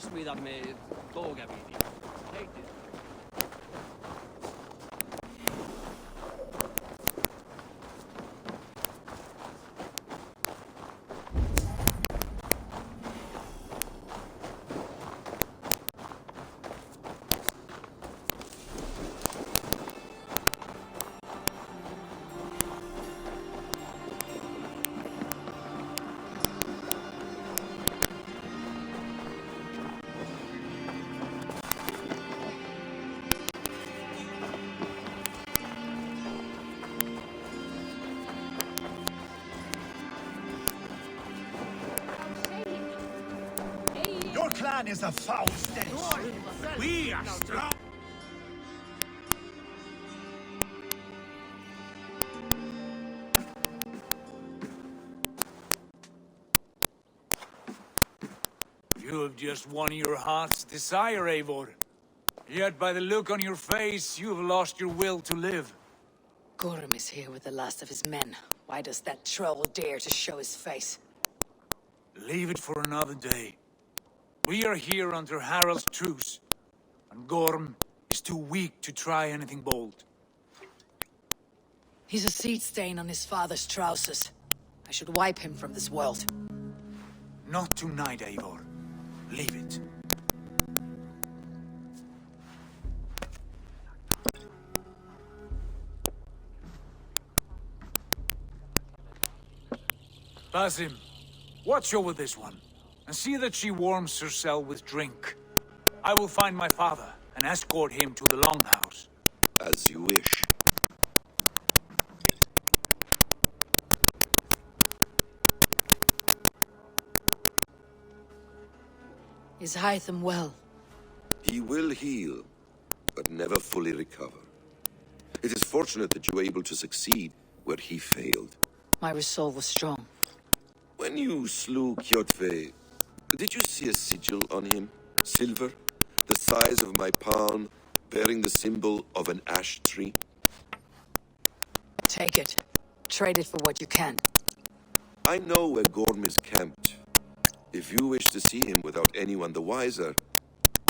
smíðað með bógavíði. Heitir. Your clan is a foul stench. We are strong. You have just won your heart's desire, Eivor. Yet by the look on your face, you have lost your will to live. Gorm is here with the last of his men. Why does that troll dare to show his face? Leave it for another day. We are here under Harald's truce, and Gorm is too weak to try anything bold. He's a seed stain on his father's trousers. I should wipe him from this world. Not tonight, Eivor. Leave it. Basim, watch over this one, and see that she warms herself with drink. I will find my father and escort him to the Longhouse. As you wish. Is Hytham well? He will heal, but never fully recover. It is fortunate that you were able to succeed where he failed. My resolve was strong. When you slew Kjotve, did you see a sigil on him? Silver, the size of my palm, bearing the symbol of an ash tree? Take it. Trade it for what you can. I know where Gorm is camped. If you wish to see him without anyone the wiser,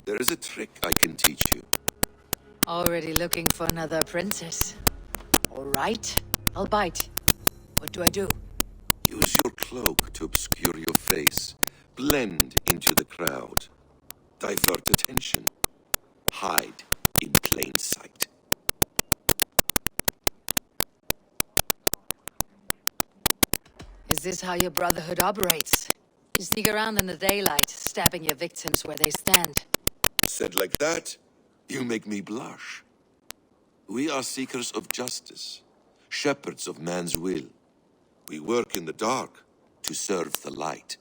there is a trick I can teach you. Already looking for another apprentice. All right, I'll bite. What do I do? Use your cloak to obscure your face. Blend into the crowd. Divert attention. Hide in plain sight. Is this how your brotherhood operates? You sneak around in the daylight, stabbing your victims where they stand. Said like that, you make me blush. We are seekers of justice, shepherds of man's will. We work in the dark to serve the light.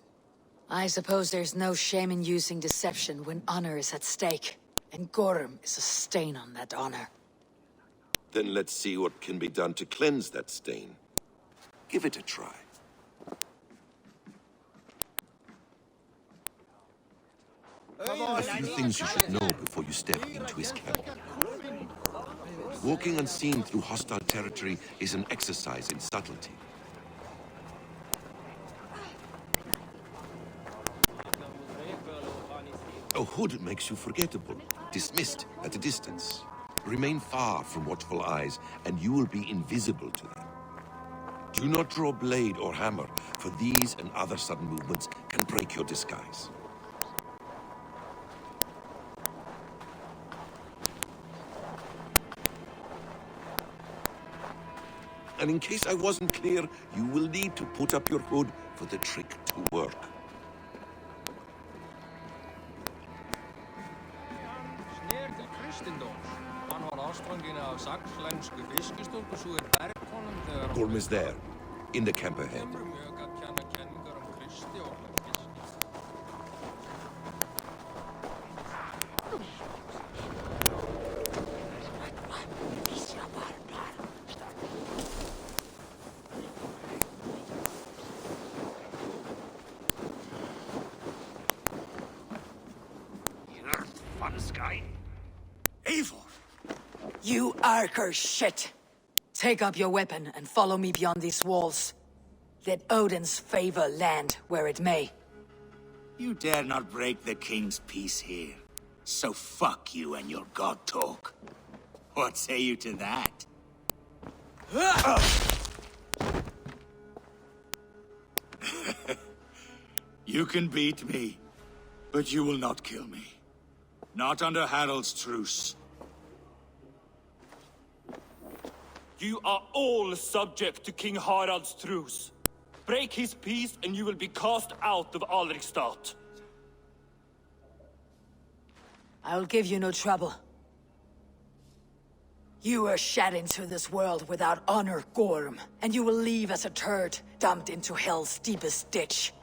I suppose there's no shame in using deception when honor is at stake, and Gorm is a stain on that honor. Then let's see what can be done to cleanse that stain. Give it a try. A few things you should know before you step into his camp. Walking unseen through hostile territory is an exercise in subtlety. A hood makes you forgettable, dismissed at a distance. Remain far from watchful eyes, and you will be invisible to them. Do not draw blade or hammer, for these and other sudden movements can break your disguise. And in case I wasn't clear, you will need to put up your hood for the trick to work. Gorm is there, in the camp ahead. Eivor! You Archer shit! Take up your weapon and follow me beyond these walls. Let Odin's favor land where it may. You dare not break the king's peace here. So fuck you and your god talk. What say you to that? You can beat me, but you will not kill me. Not under Harold's truce. You are all subject to King Harald's truce. Break his peace and you will be cast out of Alrikstad. I'll give you no trouble. You were shed into this world without honor, Gorm, and you will leave as a turd, dumped into hell's deepest ditch.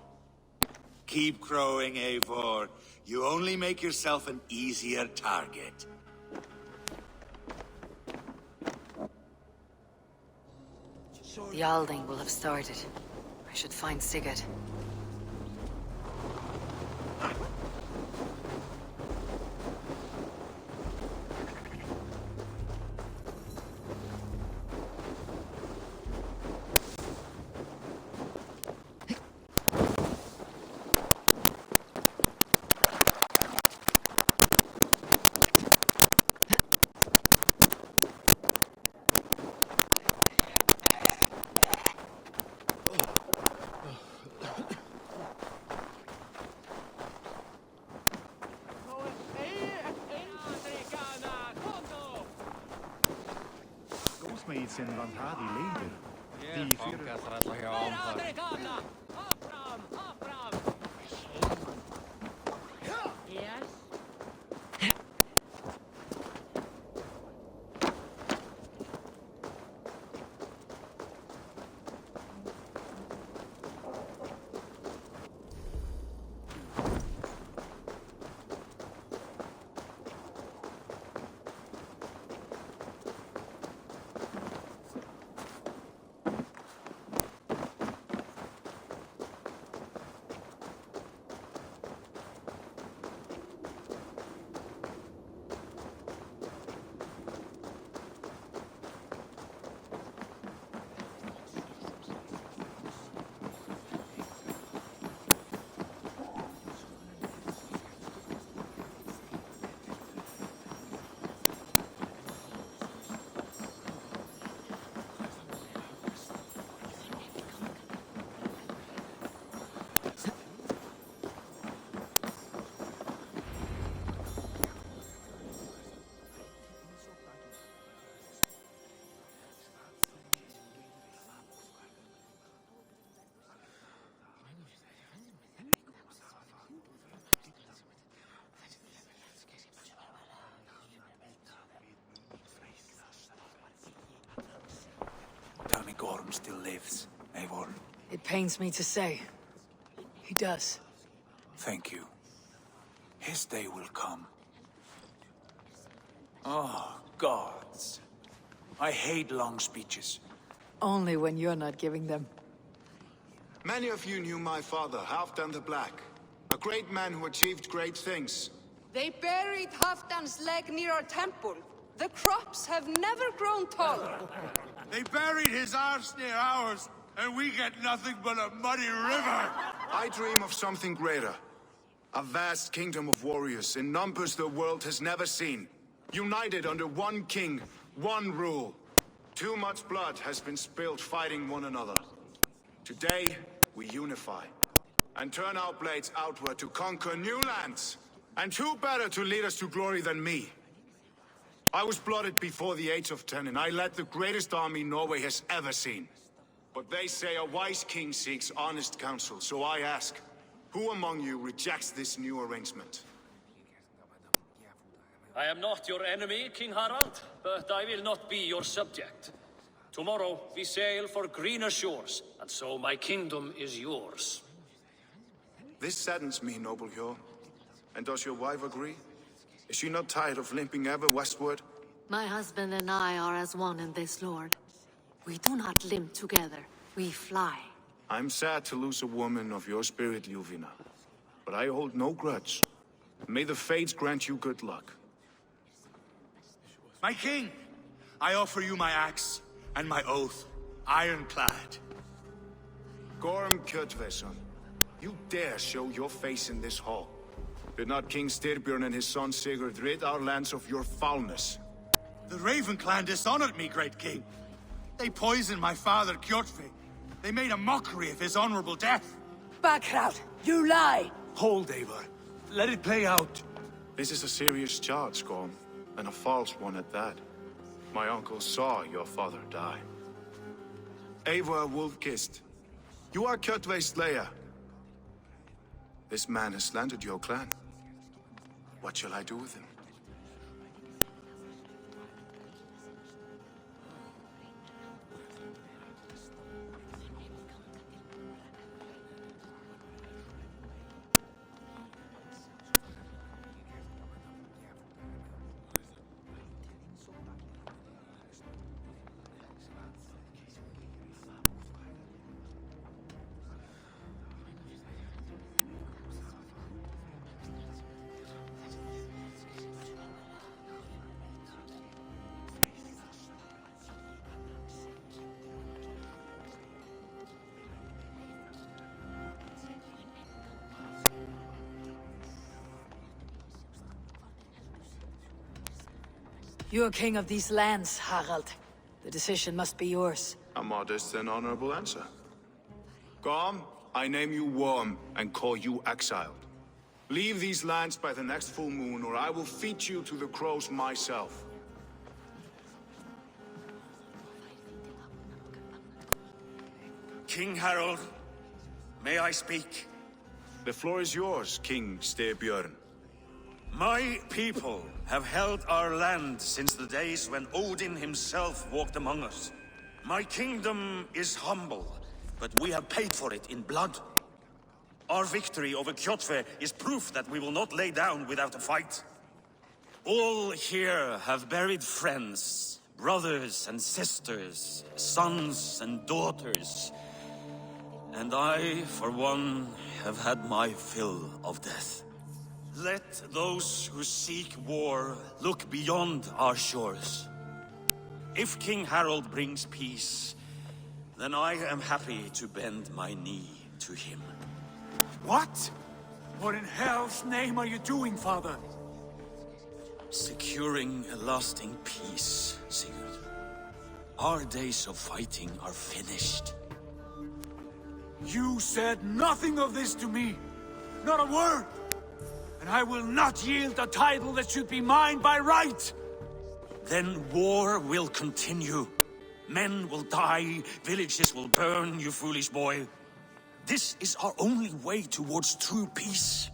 Keep crowing, Eivor. You only make yourself an easier target. The Alding will have started. I should find Sigurd. Gåsmaids in Valhalla leader. Tell me Gorm still lives, Eivor. It pains me to say. He does. Thank you. His day will come. Oh, gods. I hate long speeches. Only when you're not giving them. Many of you knew my father, Halfdan the Black. A great man who achieved great things. They buried Halfdan's leg near our temple. The crops have never grown tall. They buried his arse near ours, and we get nothing but a muddy river. I dream of something greater. A vast kingdom of warriors in numbers the world has never seen. United under one king, one rule. Too much blood has been spilled fighting one another. Today, we unify. And turn our blades outward to conquer new lands. And who better to lead us to glory than me? I was blooded before the age of 10, and I led the greatest army Norway has ever seen. But they say a wise king seeks honest counsel, so I ask, who among you rejects this new arrangement? I am not your enemy, King Harald, but I will not be your subject. Tomorrow we sail for greener shores, and so my kingdom is yours. This saddens me, noble Hjor. And does your wife agree? Is she not tired of limping ever westward? My husband and I are as one in this, Lord. We do not limp together, we fly. I'm sad to lose a woman of your spirit, Ljuvina. But I hold no grudge. May the fates grant you good luck. My king, I offer you my axe and my oath, ironclad. Gorm Kjotveson, You dare show your face in this hall? Did not King Styrbjörn and his son Sigurd rid our lands of your foulness? The Raven clan dishonored me, great king. They poisoned my father, Kjotve. They made a mockery of his honorable death. Backrout, you lie! Hold, Eivor. Let it play out. This is a serious charge, Gorm, and a false one at that. My uncle saw your father die. Eivor Wolf-Kissed, you are Kjotve's slayer. This man has slandered your clan. What shall I do with him? You are king of these lands, Harald. The decision must be yours. A modest and honorable answer. Gorm, I name you Worm and call you exiled. Leave these lands by the next full moon, or I will feed you to the crows myself. King Harold, may I speak? The floor is yours, King Styrbjörn. My people have held our land since the days when Odin himself walked among us. My kingdom is humble, but we have paid for it in blood. Our victory over Kjotve is proof that we will not lay down without a fight. All here have buried friends, brothers and sisters, sons and daughters. And I, for one, have had my fill of death. Let those who seek war look beyond our shores. If King Harold brings peace, then I am happy to bend my knee to him. What? What in hell's name are you doing, father? Securing a lasting peace, Sigurd. Our days of fighting are finished. You said nothing of this to me. Not a word. And I will not yield a title that should be mine by right! Then war will continue. Men will die, villages will burn, you foolish boy. This is our only way towards true peace.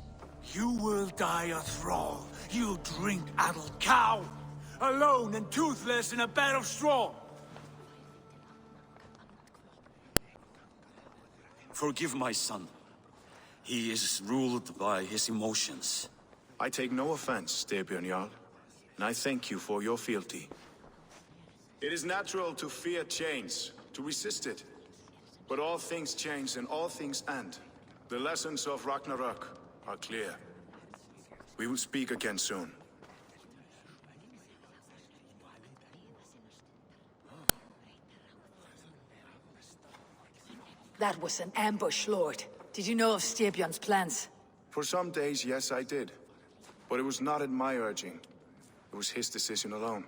You will die a thrall. You'll drink addled cow. Alone and toothless in a bed of straw. Forgive my son. He is ruled by his emotions. I take no offense, Styrbjörn Jarl, and I thank you for your fealty. It is natural to fear change, to resist it. But all things change and all things end. The lessons of Ragnarok are clear. We will speak again soon. That was an ambush, Lord. Did you know of Styrbjörn's plans? For some days, yes, I did. But it was not at my urging. It was his decision alone.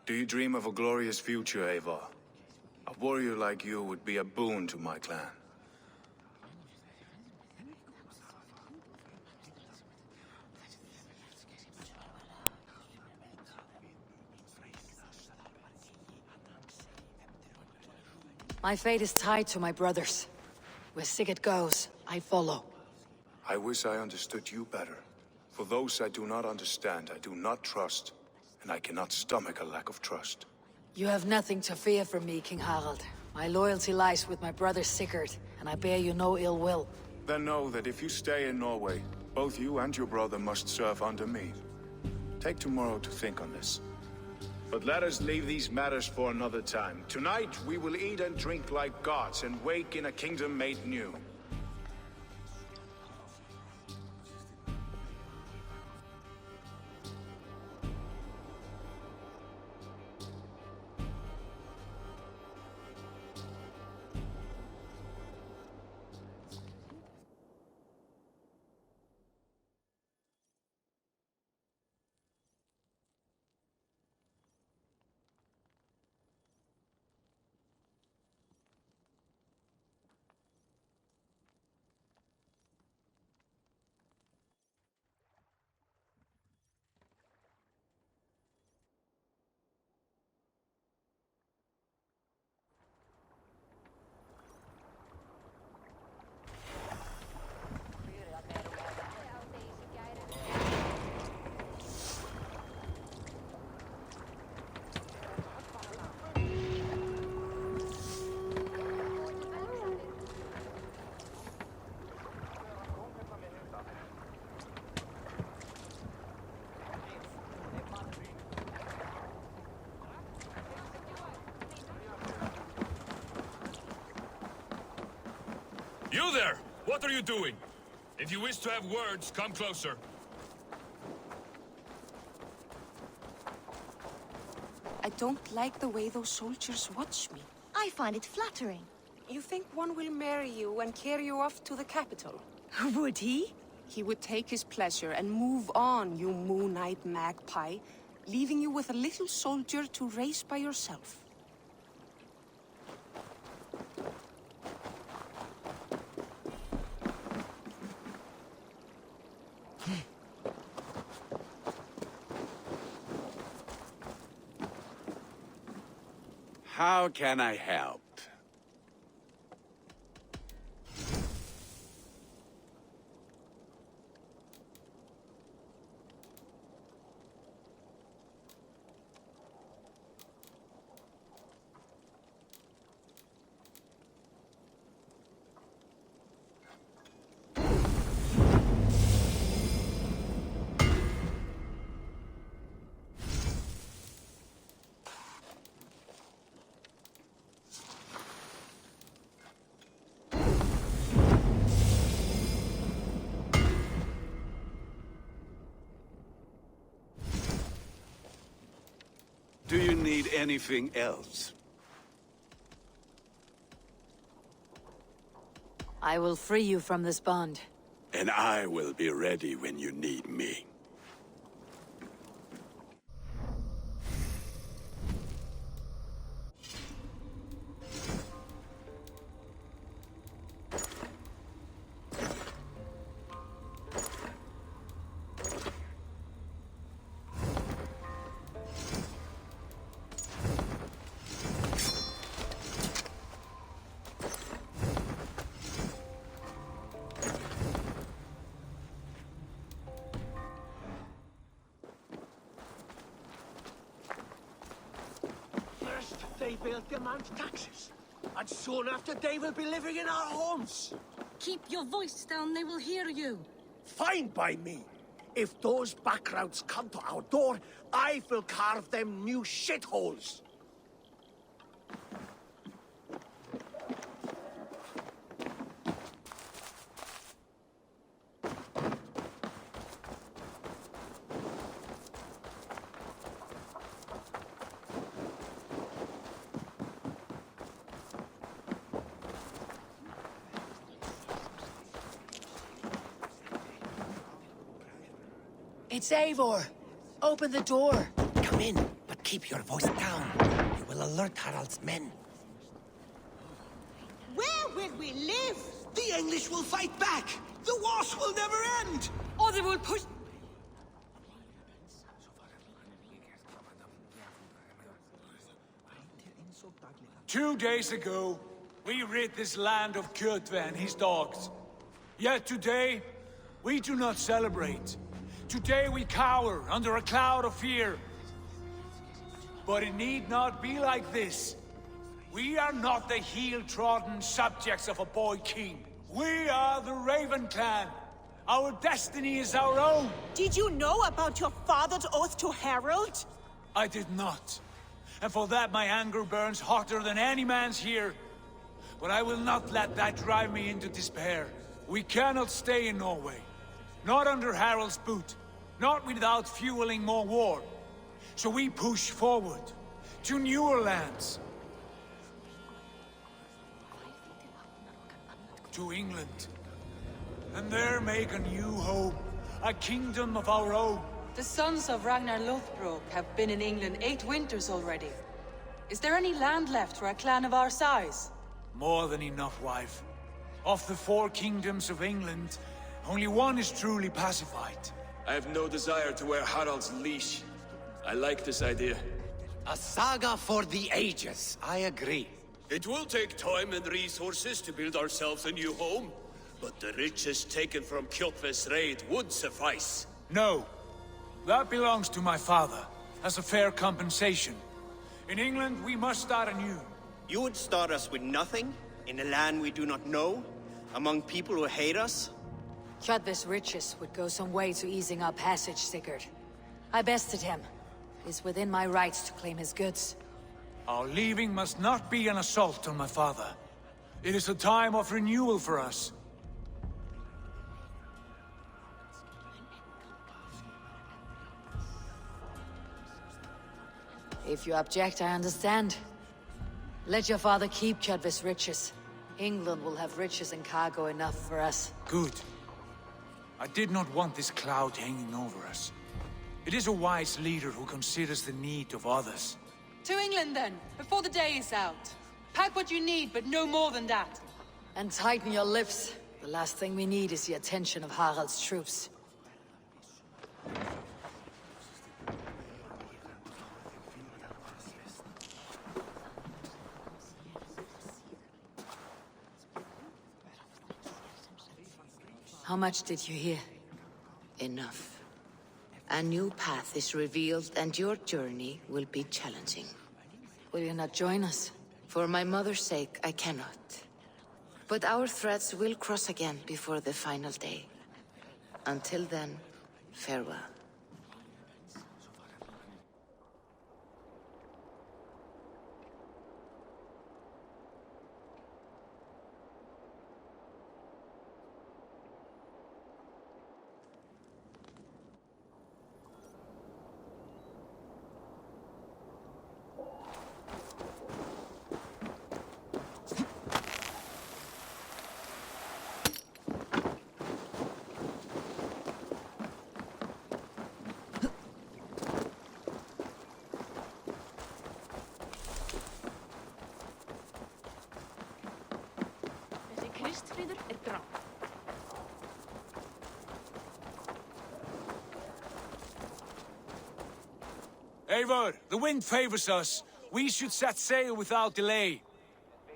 Do you dream of a glorious future, Eivor? A warrior like you would be a boon to my clan. My fate is tied to my brothers. Where Sigurd goes, I follow. I wish I understood you better. For those I do not understand, I do not trust. And I cannot stomach a lack of trust. You have nothing to fear from me, King Harald. My loyalty lies with my brother Sigurd, and I bear you no ill will. Then know that if you stay in Norway, both you and your brother must serve under me. Take tomorrow to think on this. But let us leave these matters for another time. Tonight, we will eat and drink like gods and wake in a kingdom made new. You there! What are you doing? If you wish to have words, come closer. I don't like the way those soldiers watch me. I find it flattering. You think one will marry you and carry you off to the capital? Would he? He would take his pleasure and move on, you moon-eyed magpie, leaving you with a little soldier to raise by yourself. How can I help? Do you need anything else? I will free you from this bond. And I will be ready when you need me. They will demand taxes, and soon after they will be living in our homes. Keep your voice down, they will hear you. Fine by me. If those backgrounds come to our door, I will carve them new shitholes. It's Eivor. Open the door. Come in, but keep your voice down. You will alert Harald's men. Where will we live? The English will fight back. The wars will never end. Or they will push... Two days ago, we rid this land of Kjotve and his dogs. Yet today, we do not celebrate. Today we cower under a cloud of fear. But it need not be like this. We are not the heel-trodden subjects of a boy king. We are the Raven clan. Our destiny is our own. Did you know about your father's oath to Harald? I did not. And for that my anger burns hotter than any man's here. But I will not let that drive me into despair. We cannot stay in Norway. Not under Harald's boot. Not without fueling more war. So we push forward. To newer lands. To England. And there make a new home. A kingdom of our own. The sons of Ragnar Lothbrok have been in England 8 winters already. Is there any land left for a clan of our size? More than enough, wife. Of the 4 kingdoms of England, only one is truly pacified. I have no desire to wear Harald's leash. I like this idea. A saga for the ages, I agree. It will take time and resources to build ourselves a new home, but the riches taken from Kjotve's raid would suffice. No. That belongs to my father, as a fair compensation. In England, we must start anew. You would start us with nothing, in a land we do not know, among people who hate us? Kjotve's riches would go some way to easing our passage, Sigurd. I bested him. It is within my rights to claim his goods. Our leaving must not be an assault on my father. It is a time of renewal for us. If you object, I understand. Let your father keep Kjotve's riches. England will have riches and cargo enough for us. Good. I did not want this cloud hanging over us. It is a wise leader who considers the need of others. To England, then, before the day is out. Pack what you need, but no more than that. And tighten your lips. The last thing we need is the attention of Harald's troops. How much did you hear? Enough. A new path is revealed, and your journey will be challenging. Will you not join us? For my mother's sake, I cannot. But our threads will cross again before the final day. Until then, farewell. Eivor, the wind favors us. We should set sail without delay.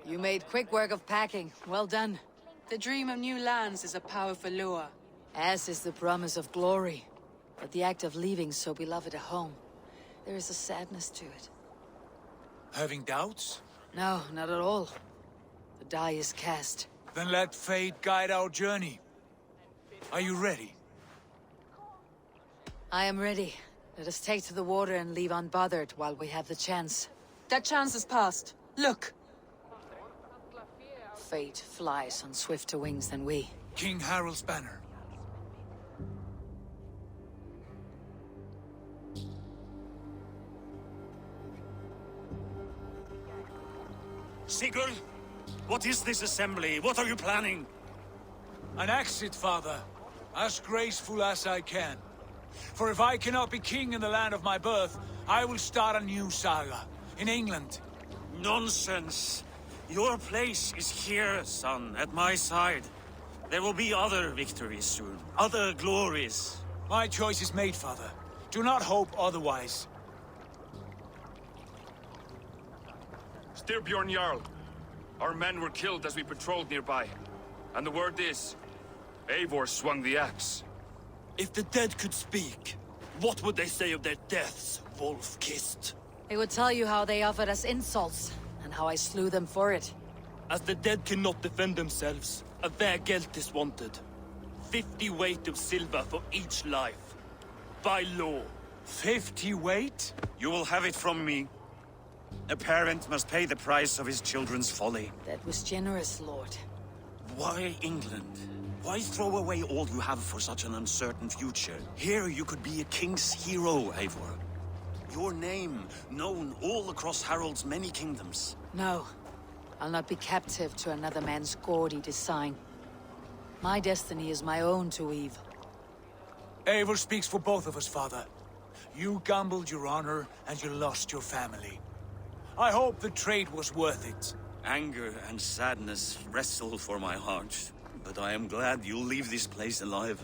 You made quick work of packing. Well done. The dream of new lands is a powerful lure. As is the promise of glory. But the act of leaving so beloved a home, there is a sadness to it. Having doubts? No, not at all. The die is cast. Then let fate guide our journey. Are you ready? I am ready. Let us take to the water and leave unbothered while we have the chance. That chance is past. Look! Fate flies on swifter wings than we. King Harald's banner. Sigurd, what is this assembly? What are you planning? An exit, father. As graceful as I can. For if I cannot be king in the land of my birth, I will start a new saga. In England. Nonsense. Your place is here, son, at my side. There will be other victories soon. Other glories. My choice is made, father. Do not hope otherwise. Styrbjorn Jarl. Our men were killed as we patrolled nearby. And the word is, Eivor swung the axe. If the dead could speak, what would they say of their deaths, wolf-kissed? They would tell you how they offered us insults, and how I slew them for it. As the dead cannot defend themselves, a vergelt is wanted. 50 weight of silver for each life. By law. 50 weight? You will have it from me. A parent must pay the price of his children's folly. That was generous, Lord. Why England? Why throw away all you have for such an uncertain future? Here you could be a king's hero, Eivor. Your name known all across Harald's many kingdoms. No. I'll not be captive to another man's gaudy design. My destiny is my own to weave. Eivor speaks for both of us, father. You gambled your honor, and you lost your family. I hope the trade was worth it. Anger and sadness wrestle for my heart. But I am glad you'll leave this place alive.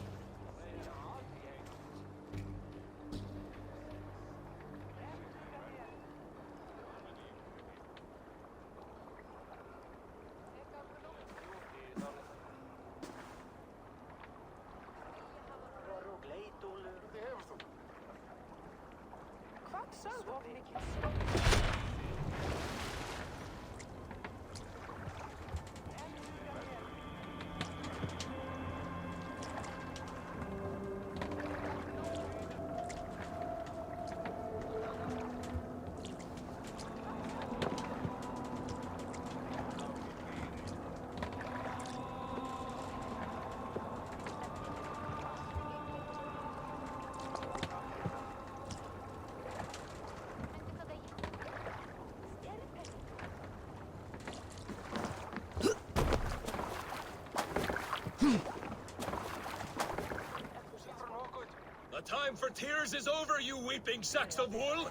The time for tears is over, you weeping sacks of wool!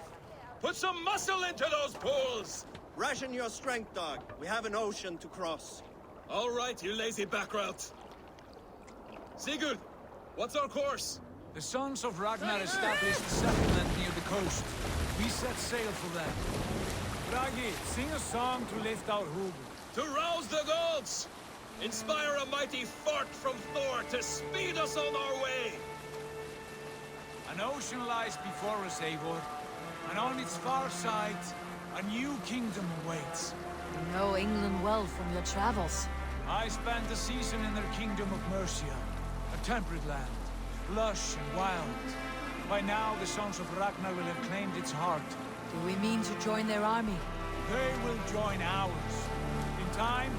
Put some muscle into those pools! Ration your strength, dog. We have an ocean to cross. All right, you lazy backrout. Sigurd, what's our course? The Sons of Ragnar established a settlement near the coast. We set sail for them. Bragi, sing a song to lift our Hugr. To rouse the gods! Inspire a mighty fart from Thor to speed us on our way! An ocean lies before us, Eivor, and on its far side, a new kingdom awaits. You know England well from your travels. I spent a season in their kingdom of Mercia, a temperate land, lush and wild. By now, the Sons of Ragnar will have claimed its heart. Do we mean to join their army? They will join ours. In time,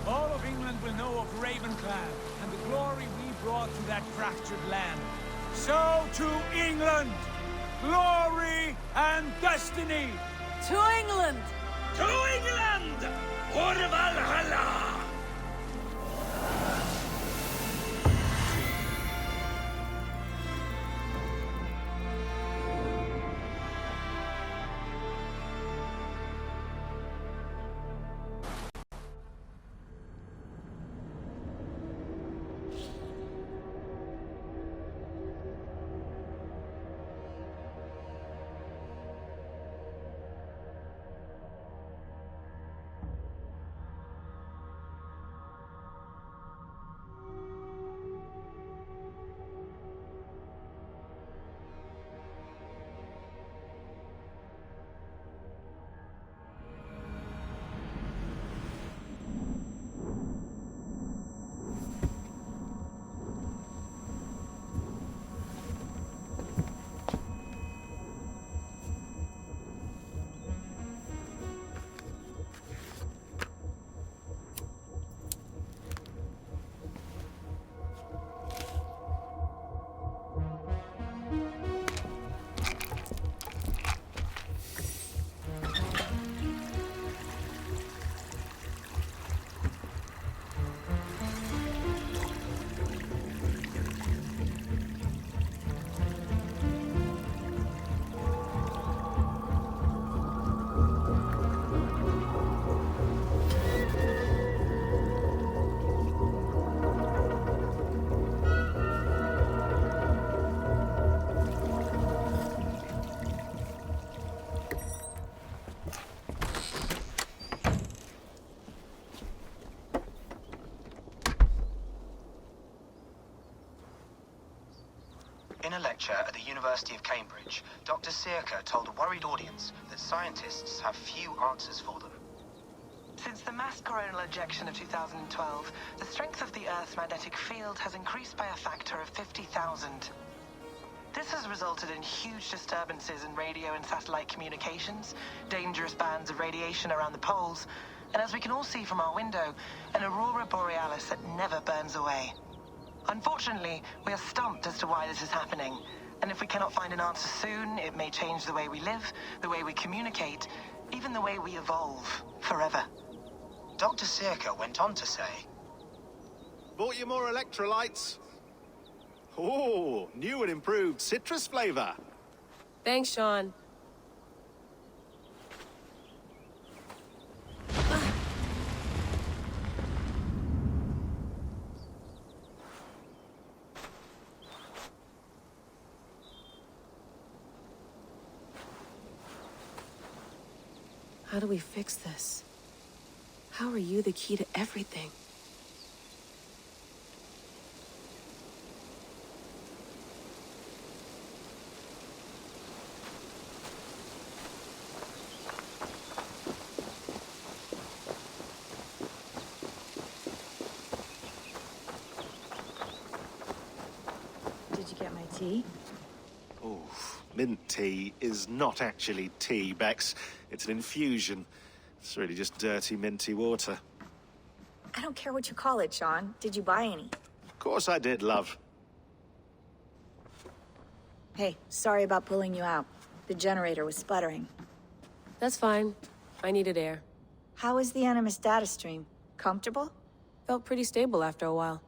all of England will know of Raven Clan and the glory we brought to that fractured land. So to England! Glory and destiny! To England! To England! For Valhalla! In a lecture at the University of Cambridge, Dr. Sirka told a worried audience that scientists have few answers for them. Since the mass coronal ejection of 2012, the strength of the Earth's magnetic field has increased by a factor of 50,000. This has resulted in huge disturbances in radio and satellite communications, dangerous bands of radiation around the poles, and as we can all see from our window, an aurora borealis that never burns away. Unfortunately, we are stumped as to why this is happening, and if we cannot find an answer soon, it may change the way we live, the way we communicate, even the way we evolve, forever. Dr. Sirka went on to say, Bought you more electrolytes? Oh, new and improved citrus flavor. Thanks, Sean. How do we fix this? How are you the key to everything? Did you get my tea? Oh, mint tea is not actually tea, Bex. It's an infusion. It's really just dirty, minty water. I don't care what you call it, Sean. Did you buy any? Of course I did, love. Hey, sorry about pulling you out. The generator was sputtering. That's fine. I needed air. How is the Animus data stream? Comfortable? Felt pretty stable after a while.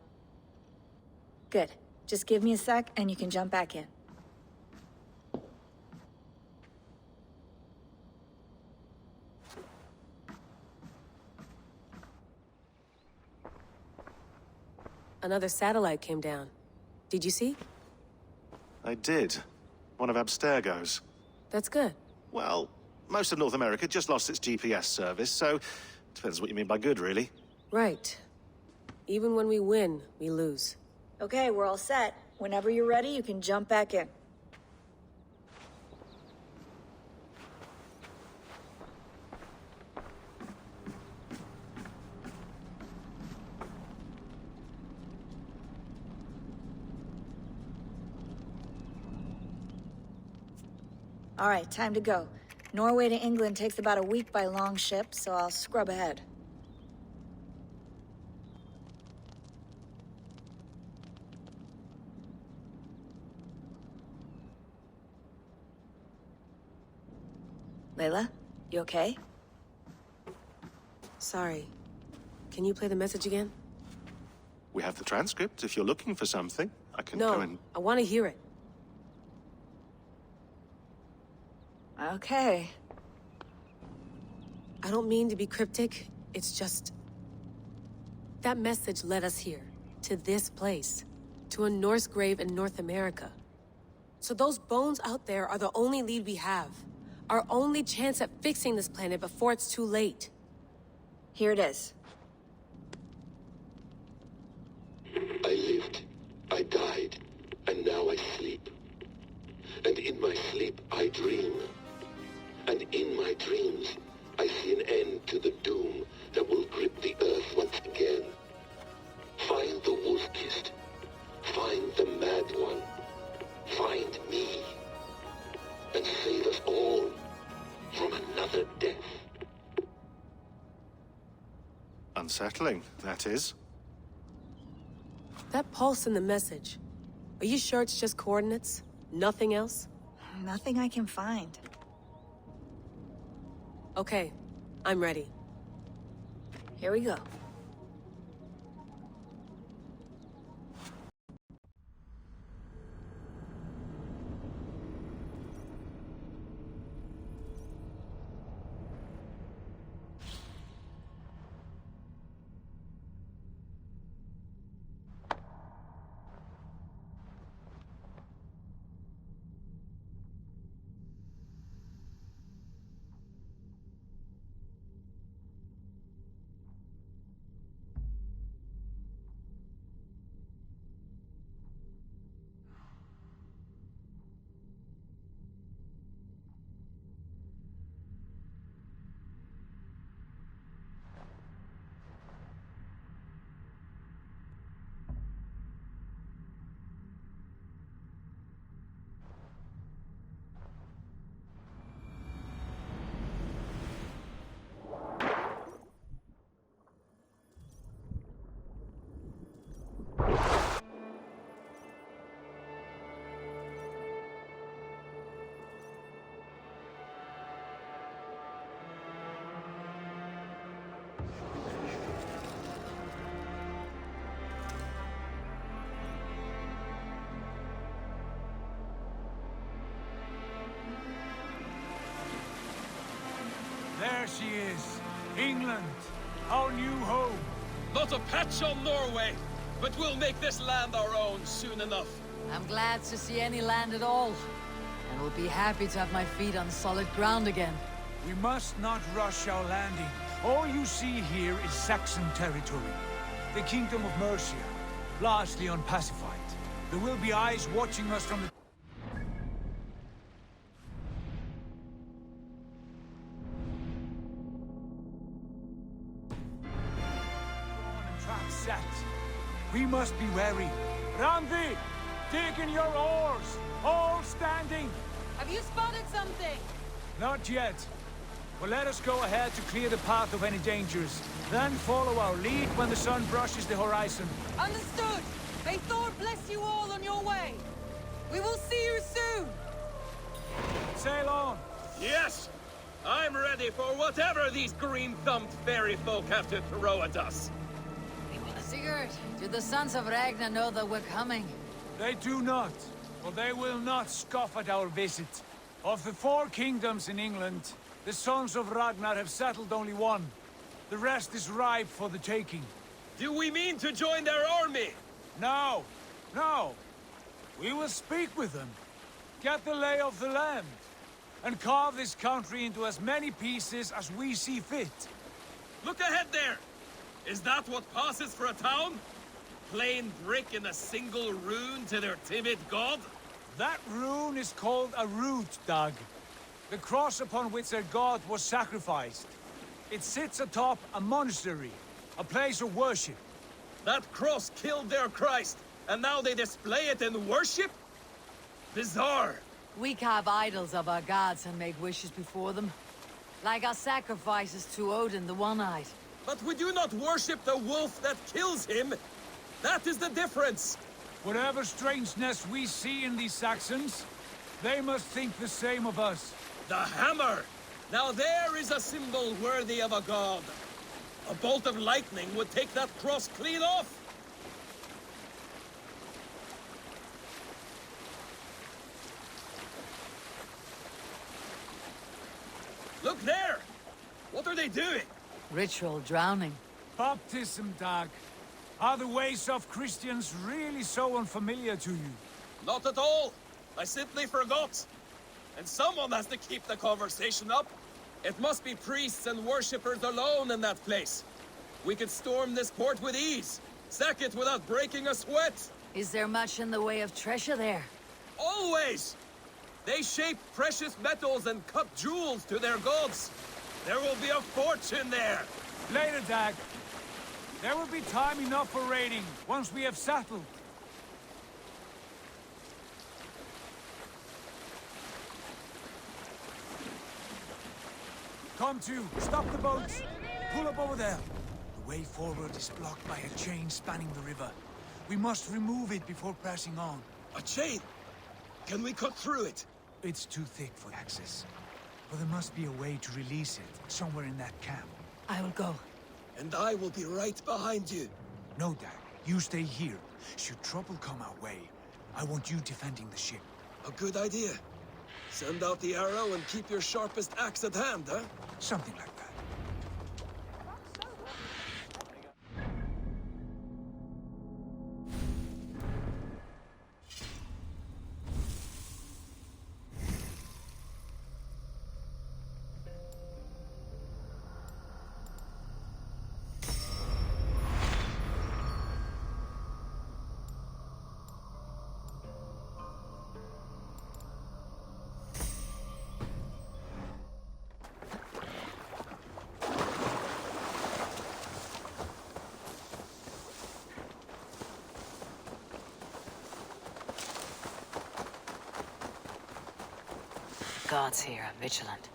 Good. Just give me a sec and you can jump back in. Another satellite came down. Did you see? I did. One of Abstergo's. That's good. Well, most of North America just lost its GPS service, so depends what you mean by good, really. Right. Even when we win, we lose. Okay, we're all set. Whenever you're ready, you can jump back in. All right, time to go. Norway to England takes about a week by long ship, so I'll scrub ahead. Layla, you okay? Sorry. Can you play the message again? We have the transcript. If you're looking for something, I can go and... No, I want to hear it. Okay. I don't mean to be cryptic. It's just... that message led us here. To this place. To a Norse grave in North America. So those bones out there are the only lead we have. Our only chance at fixing this planet before it's too late. Here it is. I lived, I died, and now I sleep. And in my sleep I dream. And in my dreams, I see an end to the doom that will grip the earth once again. Find the wolf-kissed. Find the mad one. Find me. And save us all from another death. Unsettling, that is. That pulse in the message. Are you sure it's just coordinates? Nothing else? Nothing I can find. Okay, I'm ready. Here we go. There she is. England. Our new home. Not a patch on Norway, but we'll make this land our own soon enough. I'm glad to see any land at all. And will be happy to have my feet on solid ground again. We must not rush our landing. All you see here is Saxon territory. The Kingdom of Mercia, largely unpacified. There will be eyes watching us from the... Set. We must be wary. Randi! Dig in your oars! All standing! Have you spotted something? Not yet. But let us go ahead to clear the path of any dangers. Then follow our lead when the sun brushes the horizon. Understood! May Thor bless you all on your way! We will see you soon! Sail on! Yes! I'm ready for whatever these green-thumbed fairy folk have to throw at us. Sigurd, do the sons of Ragnar know that we're coming? They do not, but they will not scoff at our visit. Of the 4 kingdoms in England, the sons of Ragnar have settled only one. The rest is ripe for the taking. Do we mean to join their army? No, no. We will speak with them, get the lay of the land, and carve this country into as many pieces as we see fit. Look ahead there! Is that what passes for a town? Plain brick in a single rune to their timid god? That rune is called a root, Doug. The cross upon which their god was sacrificed. It sits atop a monastery, a place of worship. That cross killed their Christ, and now they display it in worship? Bizarre. We carve idols of our gods and make wishes before them. Like our sacrifices to Odin, the One-Eyed. But we do not worship the wolf that kills him. That is the difference. Whatever strangeness we see in these Saxons, they must think the same of us. The hammer! Now there is a symbol worthy of a god. A bolt of lightning would take that cross clean off. Look there! What are they doing? Ritual drowning. Baptism, Dag. Are the ways of Christians really so unfamiliar to you? Not at all. I simply forgot. And someone has to keep the conversation up. It must be priests and worshippers alone in that place. We could storm this port with ease. Sack it without breaking a sweat. Is there much in the way of treasure there? Always! They shape precious metals and cut jewels to their gods. There will be a fortune there. Later, Dag. There will be time enough for raiding, once we have settled. Come to, stop the boats. Pull up over there. The way forward is blocked by a chain spanning the river. We must remove it before pressing on. A chain? Can we cut through it? It's too thick for access. But there must be a way to release it, somewhere in that camp. I will go. And I will be right behind you. No, Dag. You stay here. Should trouble come our way, I want you defending the ship. A good idea. Send out the arrow and keep your sharpest axe at hand, huh? Something like that. Gods here are vigilant.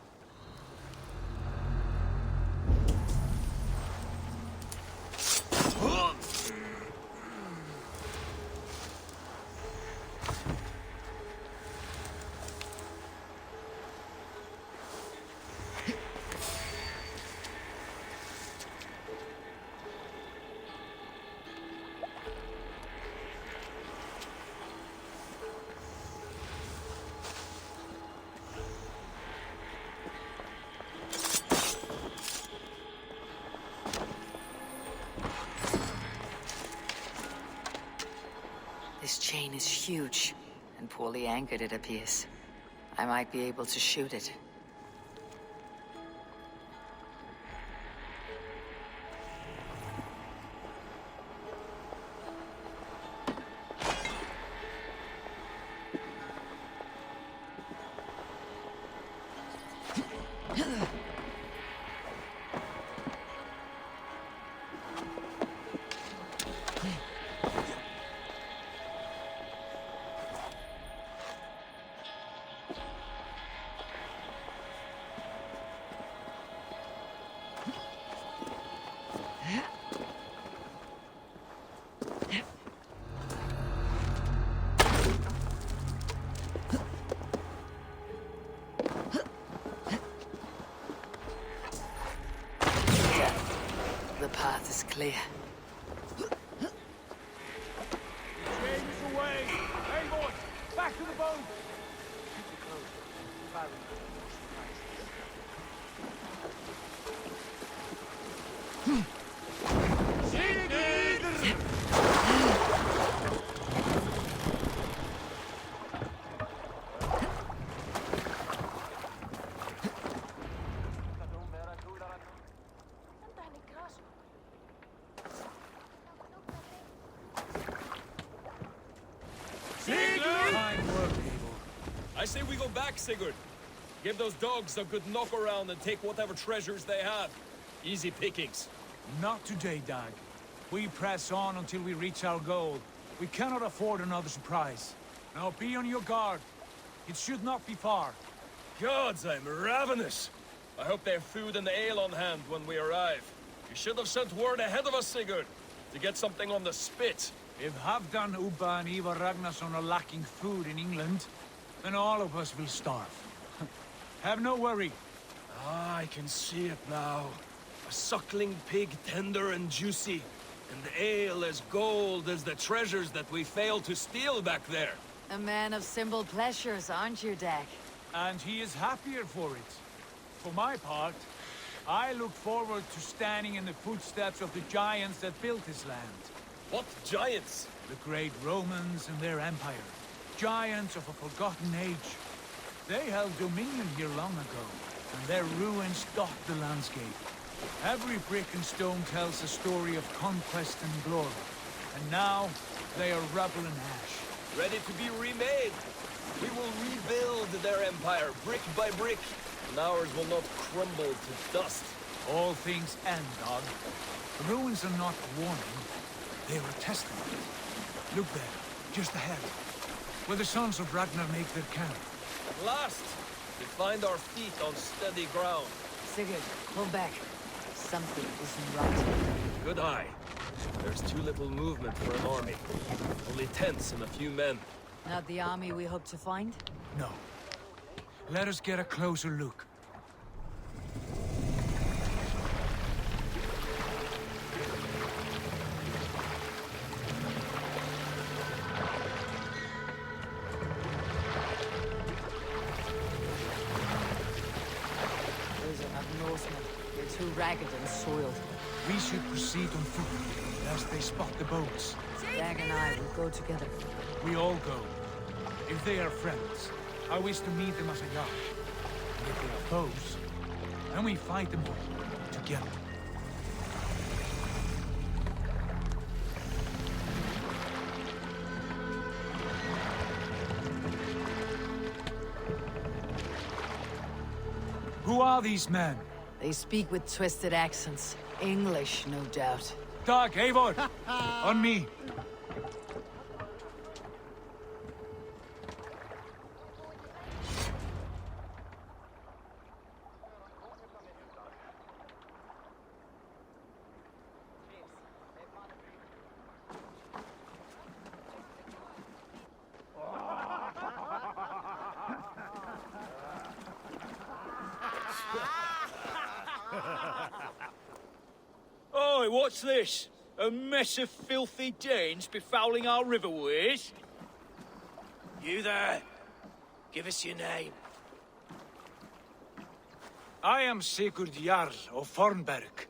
This chain is huge, and poorly anchored it appears. I might be able to shoot it. The path is clear. Chain is away! Hey, boys! Back to the boat! Keep it close. Firing. I say we go back, Sigurd. Give those dogs a good knock around and take whatever treasures they have. Easy pickings. Not today, Dag. We press on until we reach our goal. We cannot afford another surprise. Now be on your guard. It should not be far. Gods, I'm ravenous. I hope they have food and ale on hand when we arrive. You should have sent word ahead of us, Sigurd, to get something on the spit. If Halfdan, Ubba and Ivar Ragnarsson are lacking food in England, then all of us will starve. Have no worry. Ah, I can see it now. A suckling pig, tender and juicy. And ale as gold as the treasures that we failed to steal back there. A man of simple pleasures, aren't you, Dag? And he is happier for it. For my part, I look forward to standing in the footsteps of the giants that built this land. What giants? The great Romans and their empire. Giants of a forgotten age. They held dominion here long ago, and their ruins dot the landscape. Every brick and stone tells a story of conquest and glory. And now, they are rubble and ash. Ready to be remade. We will rebuild their empire, brick by brick, and ours will not crumble to dust. All things end, Dog. The ruins are not a warning. They are a testament. Look there, just ahead, where the sons of Ragnar make their camp. At last, we find our feet on steady ground. Sigurd, pull back. Something isn't right. Good eye. There's too little movement for an army. Only tents and a few men. Not the army we hope to find? No. Let us get a closer look. Those are not Norsemen. They're too ragged and soiled. We should proceed on foot, lest they spot the boats. Dag and I will go together. We all go. If they are friends, I wish to meet them as a yard. And if they are foes, then we fight them all, together. Who are these men? They speak with twisted accents. English, no doubt. Dag, Eivor! On me! Oi, what's this? A mess of filthy Danes befouling our riverways? You there. Give us your name. I am Sigurd Jarl of Fornberg.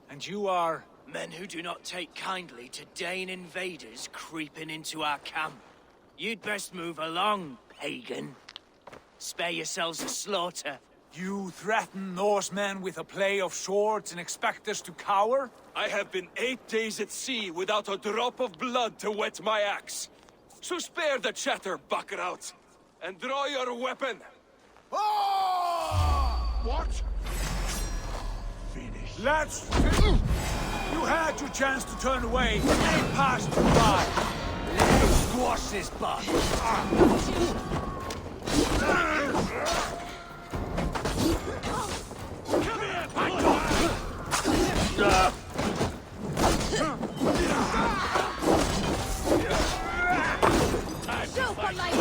And you are? Men who do not take kindly to Dane invaders creeping into our camp. You'd best move along, pagan. Spare yourselves a slaughter. You threaten Norsemen with a play of swords and expect us to cower? I have been 8 days at sea without a drop of blood to wet my axe. So spare the chatter, Buckerout, and draw your weapon. What? Finish. Let's... You had your chance to turn away. It passed you by. Let's squash this butt. Come here, my dog! Super light!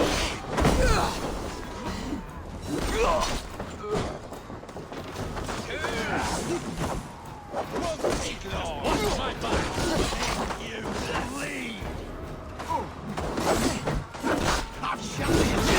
Won't take long. Watch my back. You leave. I've shot you.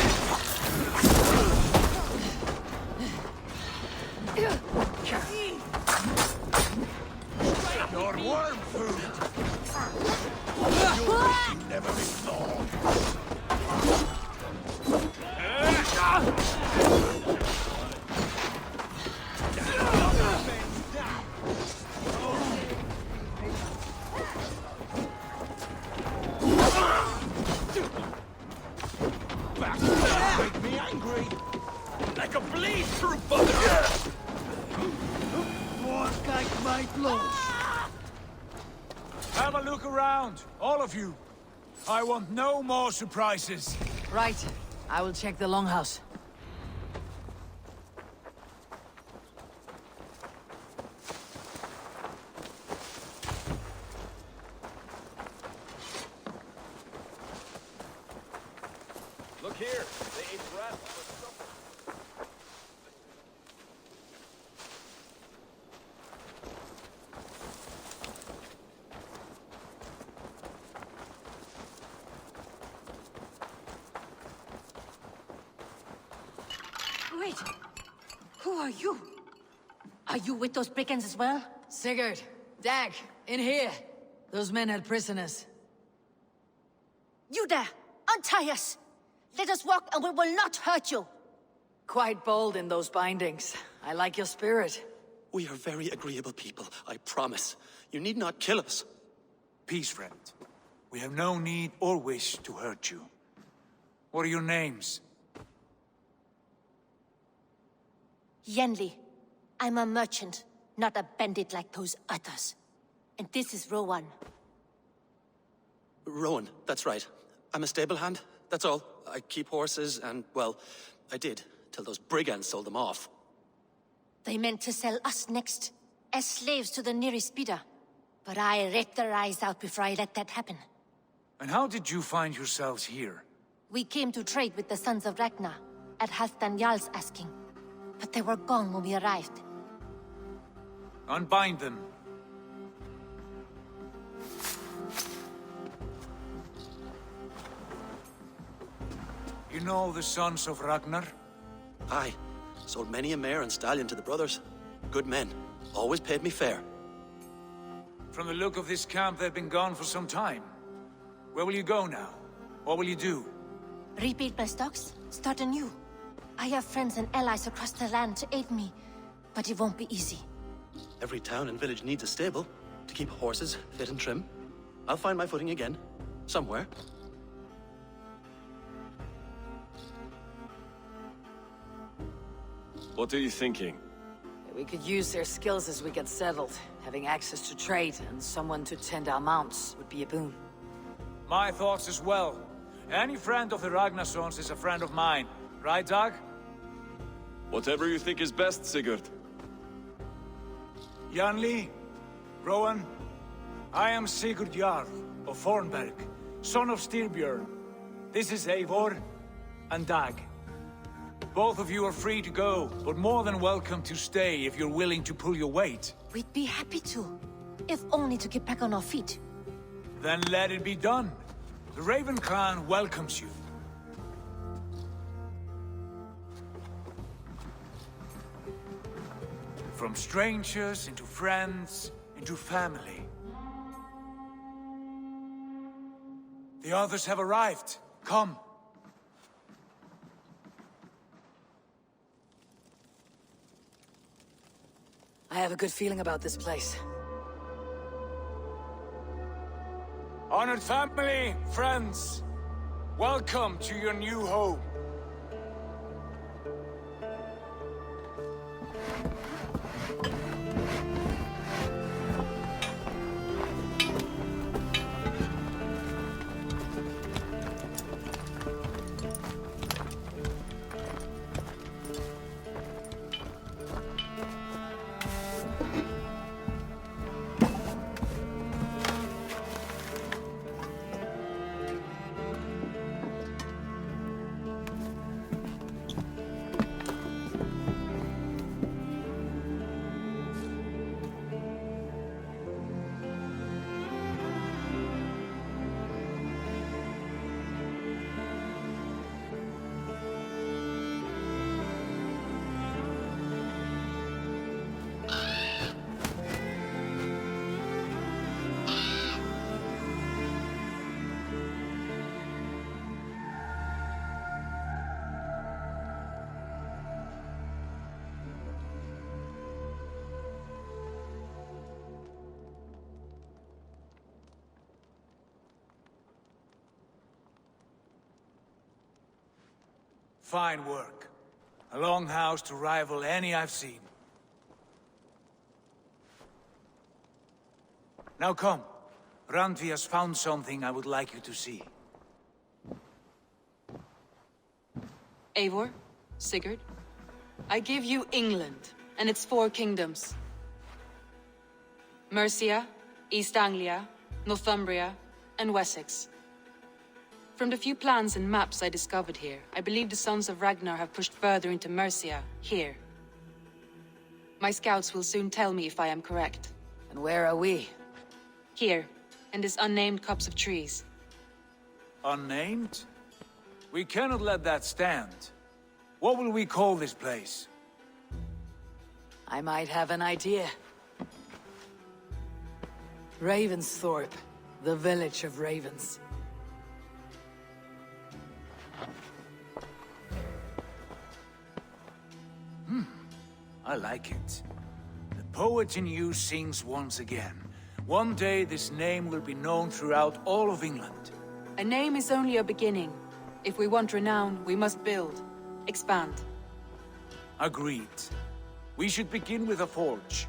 angry. Like a bleed through butter. More like my blood. Have a look around, all of you. I want no more surprises. Right. I will check the longhouse. Look here. They ate rats. Wait. Who are you? Are you with those brigands as well? Sigurd, Dag, in here. Those men had prisoners. You there! Untie us! Let us walk and we will not hurt you! Quite bold in those bindings. I like your spirit. We are very agreeable people, I promise. You need not kill us. Peace, friend. We have no need or wish to hurt you. What are your names? Yenli. I'm a merchant, not a bandit like those others. And this is Rowan. Rowan, that's right. I'm a stable hand, that's all. I keep horses and, well, I did, till those brigands sold them off. They meant to sell us next, as slaves to the nearest bidder. But I ripped their eyes out before I let that happen. And how did you find yourselves here? We came to trade with the Sons of Ragnar, at Halfdan Jarl's asking. But they were gone when we arrived. Unbind them. You know the Sons of Ragnar? Aye. Sold many a mare and stallion to the brothers. Good men. Always paid me fair. From the look of this camp, they've been gone for some time. Where will you go now? What will you do? Rebuild my stocks, start anew. I have friends and allies across the land to aid me, but it won't be easy. Every town and village needs a stable to keep horses fit and trim. I'll find my footing again. Somewhere. What are you thinking? We could use their skills as we get settled. Having access to trade and someone to tend our mounts would be a boon. My thoughts as well. Any friend of the Ragnarsons is a friend of mine. Right, Dag? Whatever you think is best, Sigurd. Janli, Rowan, I am Sigurd Jarl of Fornberg, son of Styrbjörn. This is Eivor and Dag. Both of you are free to go, but more than welcome to stay if you're willing to pull your weight. We'd be happy to, if only to get back on our feet. Then let it be done. The Raven Clan welcomes you. From strangers into friends, into family. The others have arrived. Come. I have a good feeling about this place. Honored family, friends, welcome to your new home. Fine work. A longhouse to rival any I've seen. Now come. Randvi has found something I would like you to see. Eivor, Sigurd, I give you England and its 4 kingdoms. Mercia, East Anglia, Northumbria, and Wessex. From the few plans and maps I discovered here, I believe the Sons of Ragnar have pushed further into Mercia, here. My scouts will soon tell me if I am correct. And where are we? Here, in this unnamed copse of trees. Unnamed? We cannot let that stand. What will we call this place? I might have an idea. Ravensthorpe, the village of ravens. I like it. The poet in you sings once again. One day this name will be known throughout all of England. A name is only a beginning. If we want renown, we must build, expand. Agreed. We should begin with a forge.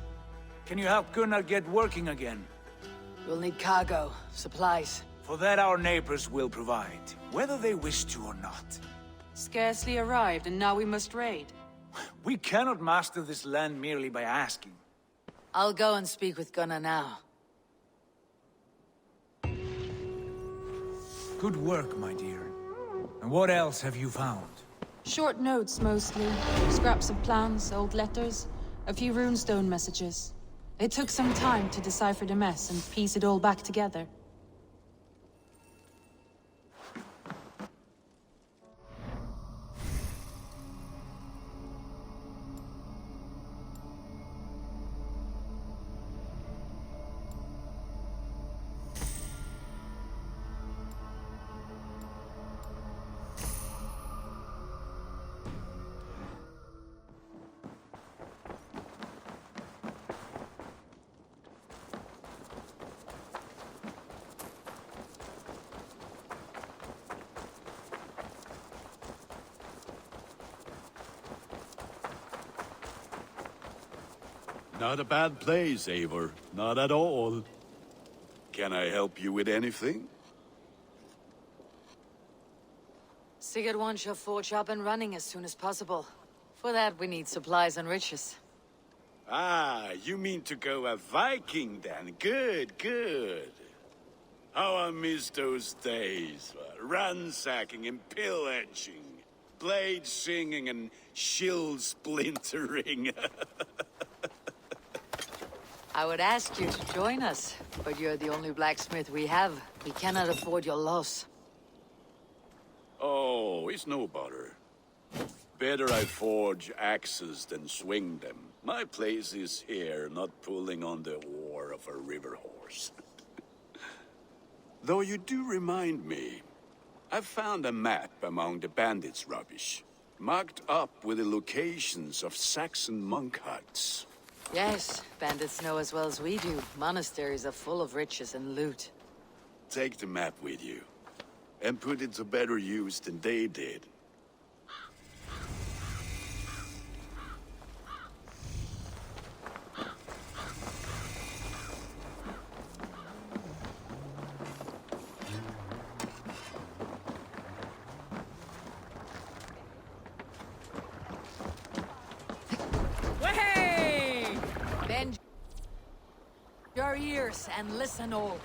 Can you help Gunnar get working again? We'll need cargo, supplies. For that our neighbors will provide, whether they wish to or not. Scarcely arrived, and now we must raid. We cannot master this land merely by asking. I'll go and speak with Gunnar now. Good work, my dear. And what else have you found? Short notes, mostly. Scraps of plans, old letters, a few runestone messages. It took some time to decipher the mess and piece it all back together. Not a bad place, Eivor. Not at all. Can I help you with anything? Sigurd wants your forge up and running as soon as possible. For that, we need supplies and riches. Ah, you mean to go a Viking then? Good, good. How I miss those days. Ransacking and pillaging. Blade singing and shield splintering. I would ask you to join us, but you're the only blacksmith we have. We cannot afford your loss. Oh, it's no bother. Better I forge axes than swing them. My place is here, not pulling on the oar of a river horse. Though you do remind me, I found a map among the bandits' rubbish, marked up with the locations of Saxon monk huts. Yes, bandits know as well as we do. Monasteries are full of riches and loot. Take the map with you, and put it to better use than they did. Bend your ears and listen all.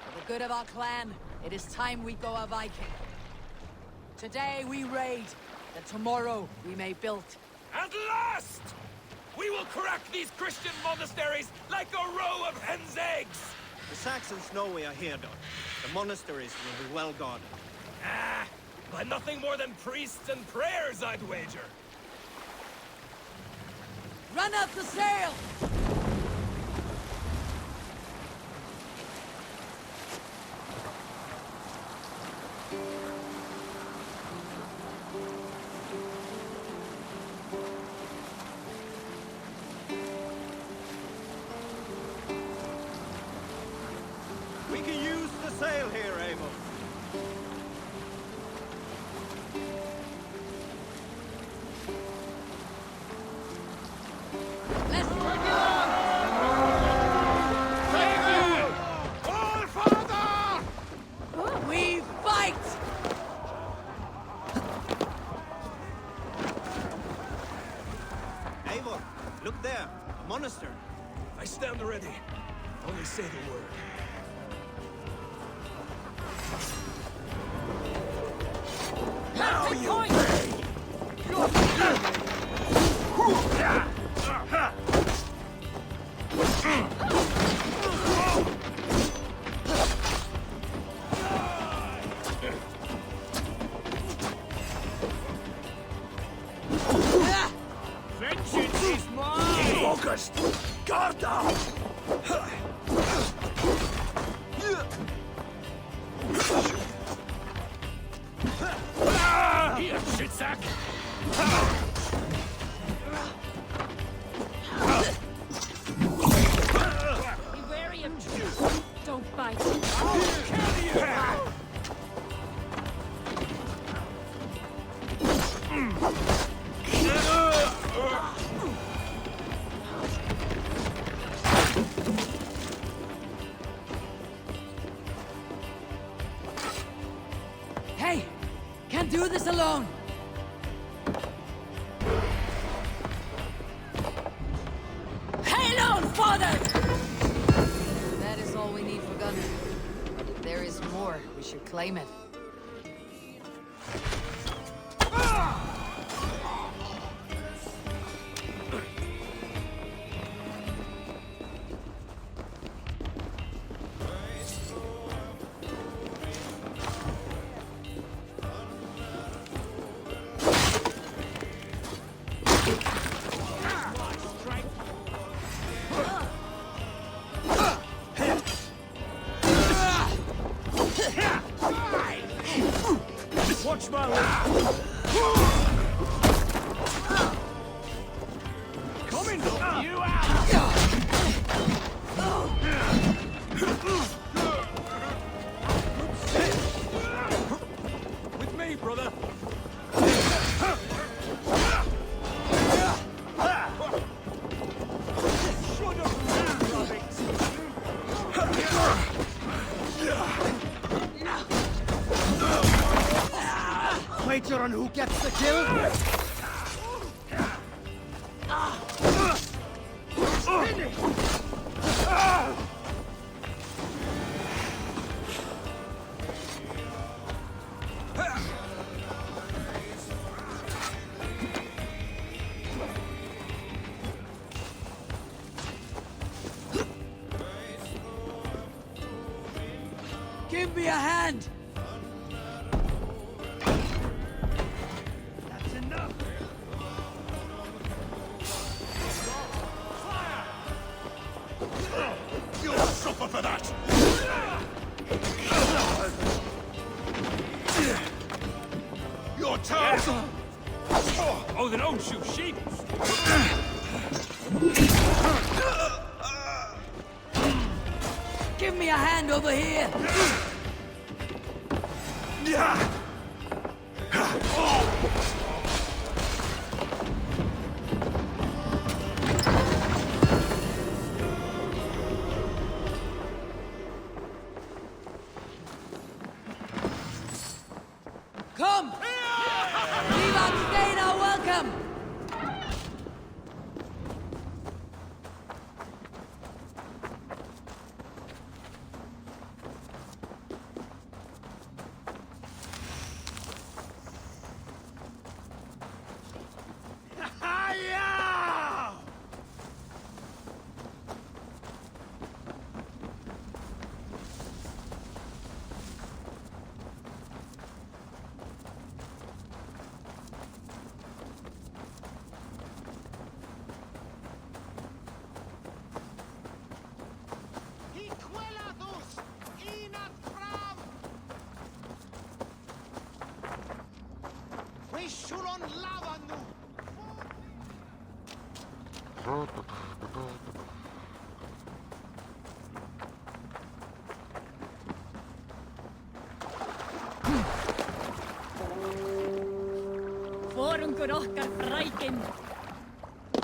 For the good of our clan, it is time we go a Viking. Today we raid, that tomorrow we may build. At last! We will crack these Christian monasteries like a row of hen's eggs! The Saxons know we are here, Doc. The monasteries will be well guarded. Ah, by nothing more than priests and prayers, I'd wager. Run up the sail! We can use the sail here, Eivor. monastery. I stand ready. Only say the word. Now you Vengeance is mine! Focused! Guard down! Here, shitsack! be wary of trees. Don't bite. I'll kill you! Hey! Can't do this alone! Hail on, father! That is all we need for Gunnar. But if there is more, we should claim it. Watch my left! Coming to you out! With me, brother. Wager on who gets the kill? Give me a hand! That's enough! You'll suffer for that! Your turn! Oh, then don't shoot sheep! Give me a hand over here! Come! Viva Stena, welcome!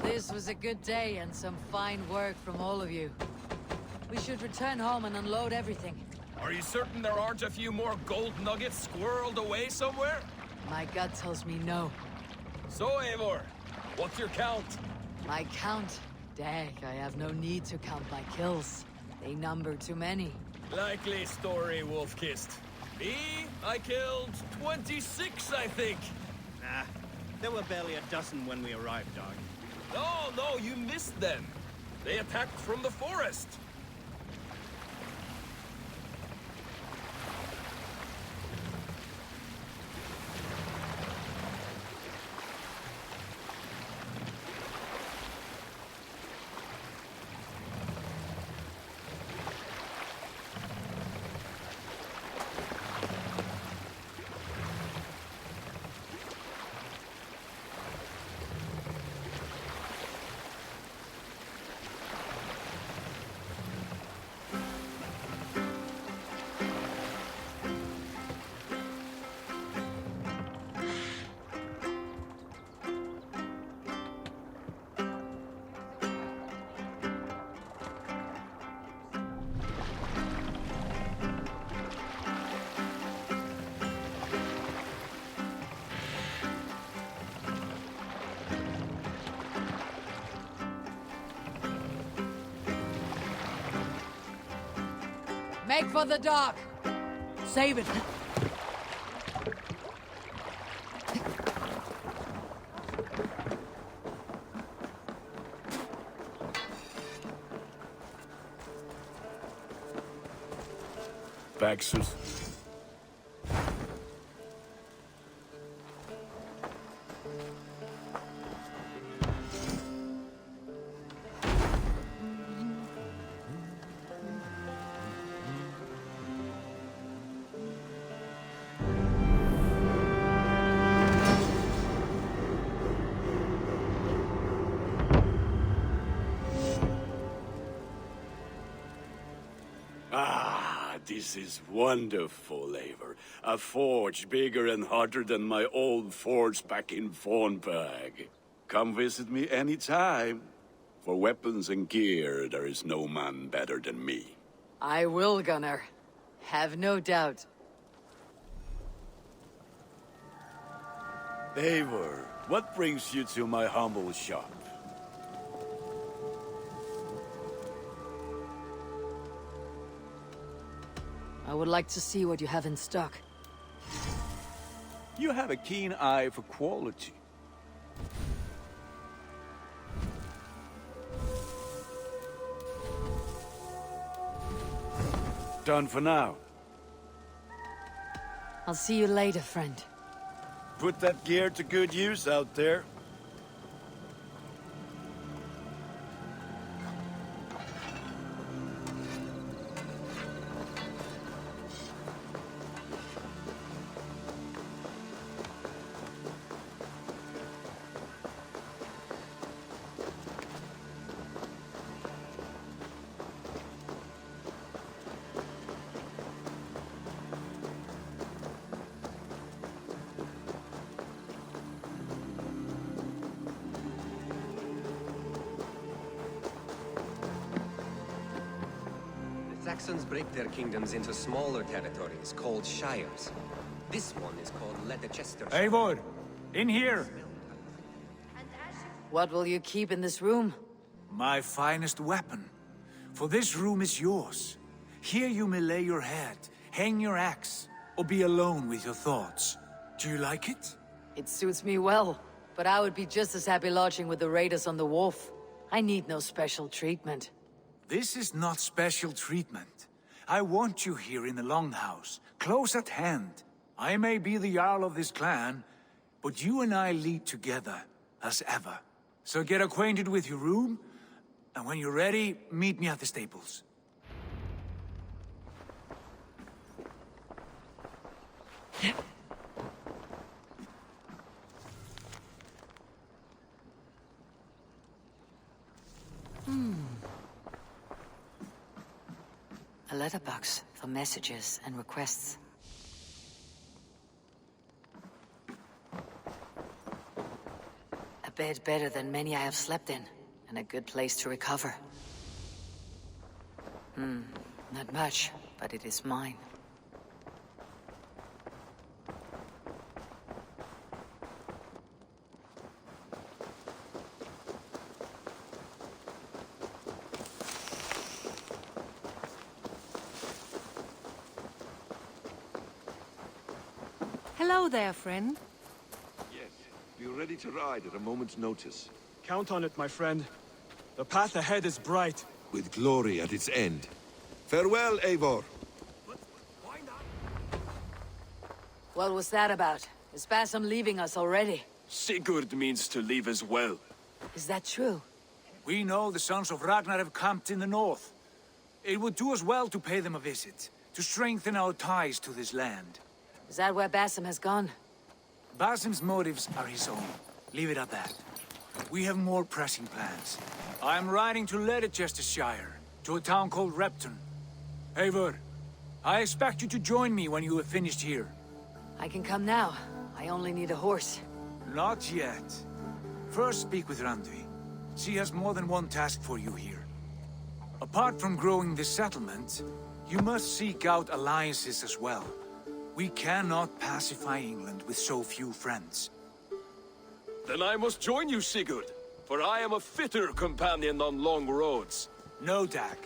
This was a good day and some fine work from all of you. We should return home and unload everything. Are you certain there aren't a few more gold nuggets squirreled away somewhere? My gut tells me no. So, Eivor, what's your count? My count Dag, I have no need to count my kills. They number too many. Likely story, Wolf-Kissed. Me? I killed 26, I think. Nah, there were barely a dozen when we arrived, dog. No, you missed them. They attacked from the forest. Make for the dock! Save it. Baxus. This is wonderful, Eivor. A forge bigger and hotter than my old forge back in Fornburg. Come visit me anytime. For weapons and gear, there is no man better than me. I will, Gunnar. Have no doubt. Eivor, what brings you to my humble shop? I would like to see what you have in stock. You have a keen eye for quality. Done for now. I'll see you later, friend. Put that gear to good use out there. Saxons break their kingdoms into smaller territories called shires. This one is called Leicester. Eivor! In here! What will you keep in this room? My finest weapon. For this room is yours. Here you may lay your head, hang your axe, or be alone with your thoughts. Do you like it? It suits me well, but I would be just as happy lodging with the raiders on the wharf. I need no special treatment. This is not special treatment. I want you here in the Longhouse, close at hand. I may be the Jarl of this clan, but you and I lead together, as ever. So get acquainted with your room, and when you're ready, meet me at the stables. A letterbox for messages and requests. A bed better than many I have slept in, and a good place to recover. Not much, but it is mine. Hello there, friend. Yes, be ready to ride at a moment's notice. Count on it, my friend. The path ahead is bright. With glory at its end. Farewell, Eivor. What was that about? Is Basim leaving us already? Sigurd means to leave as well. Is that true? We know the Sons of Ragnar have camped in the north. It would do us well to pay them a visit, to strengthen our ties to this land. Is that where Basim has gone? Basim's motives are his own. Leave it at that. We have more pressing plans. I am riding to Leicestershire, to a town called Repton. Eivor, I expect you to join me when you have finished here. I can come now. I only need a horse. Not yet. First speak with Randvi. She has more than one task for you here. Apart from growing this settlement, you must seek out alliances as well. We cannot pacify England with so few friends. Then I must join you, Sigurd, for I am a fitter companion on long roads. No, Dag.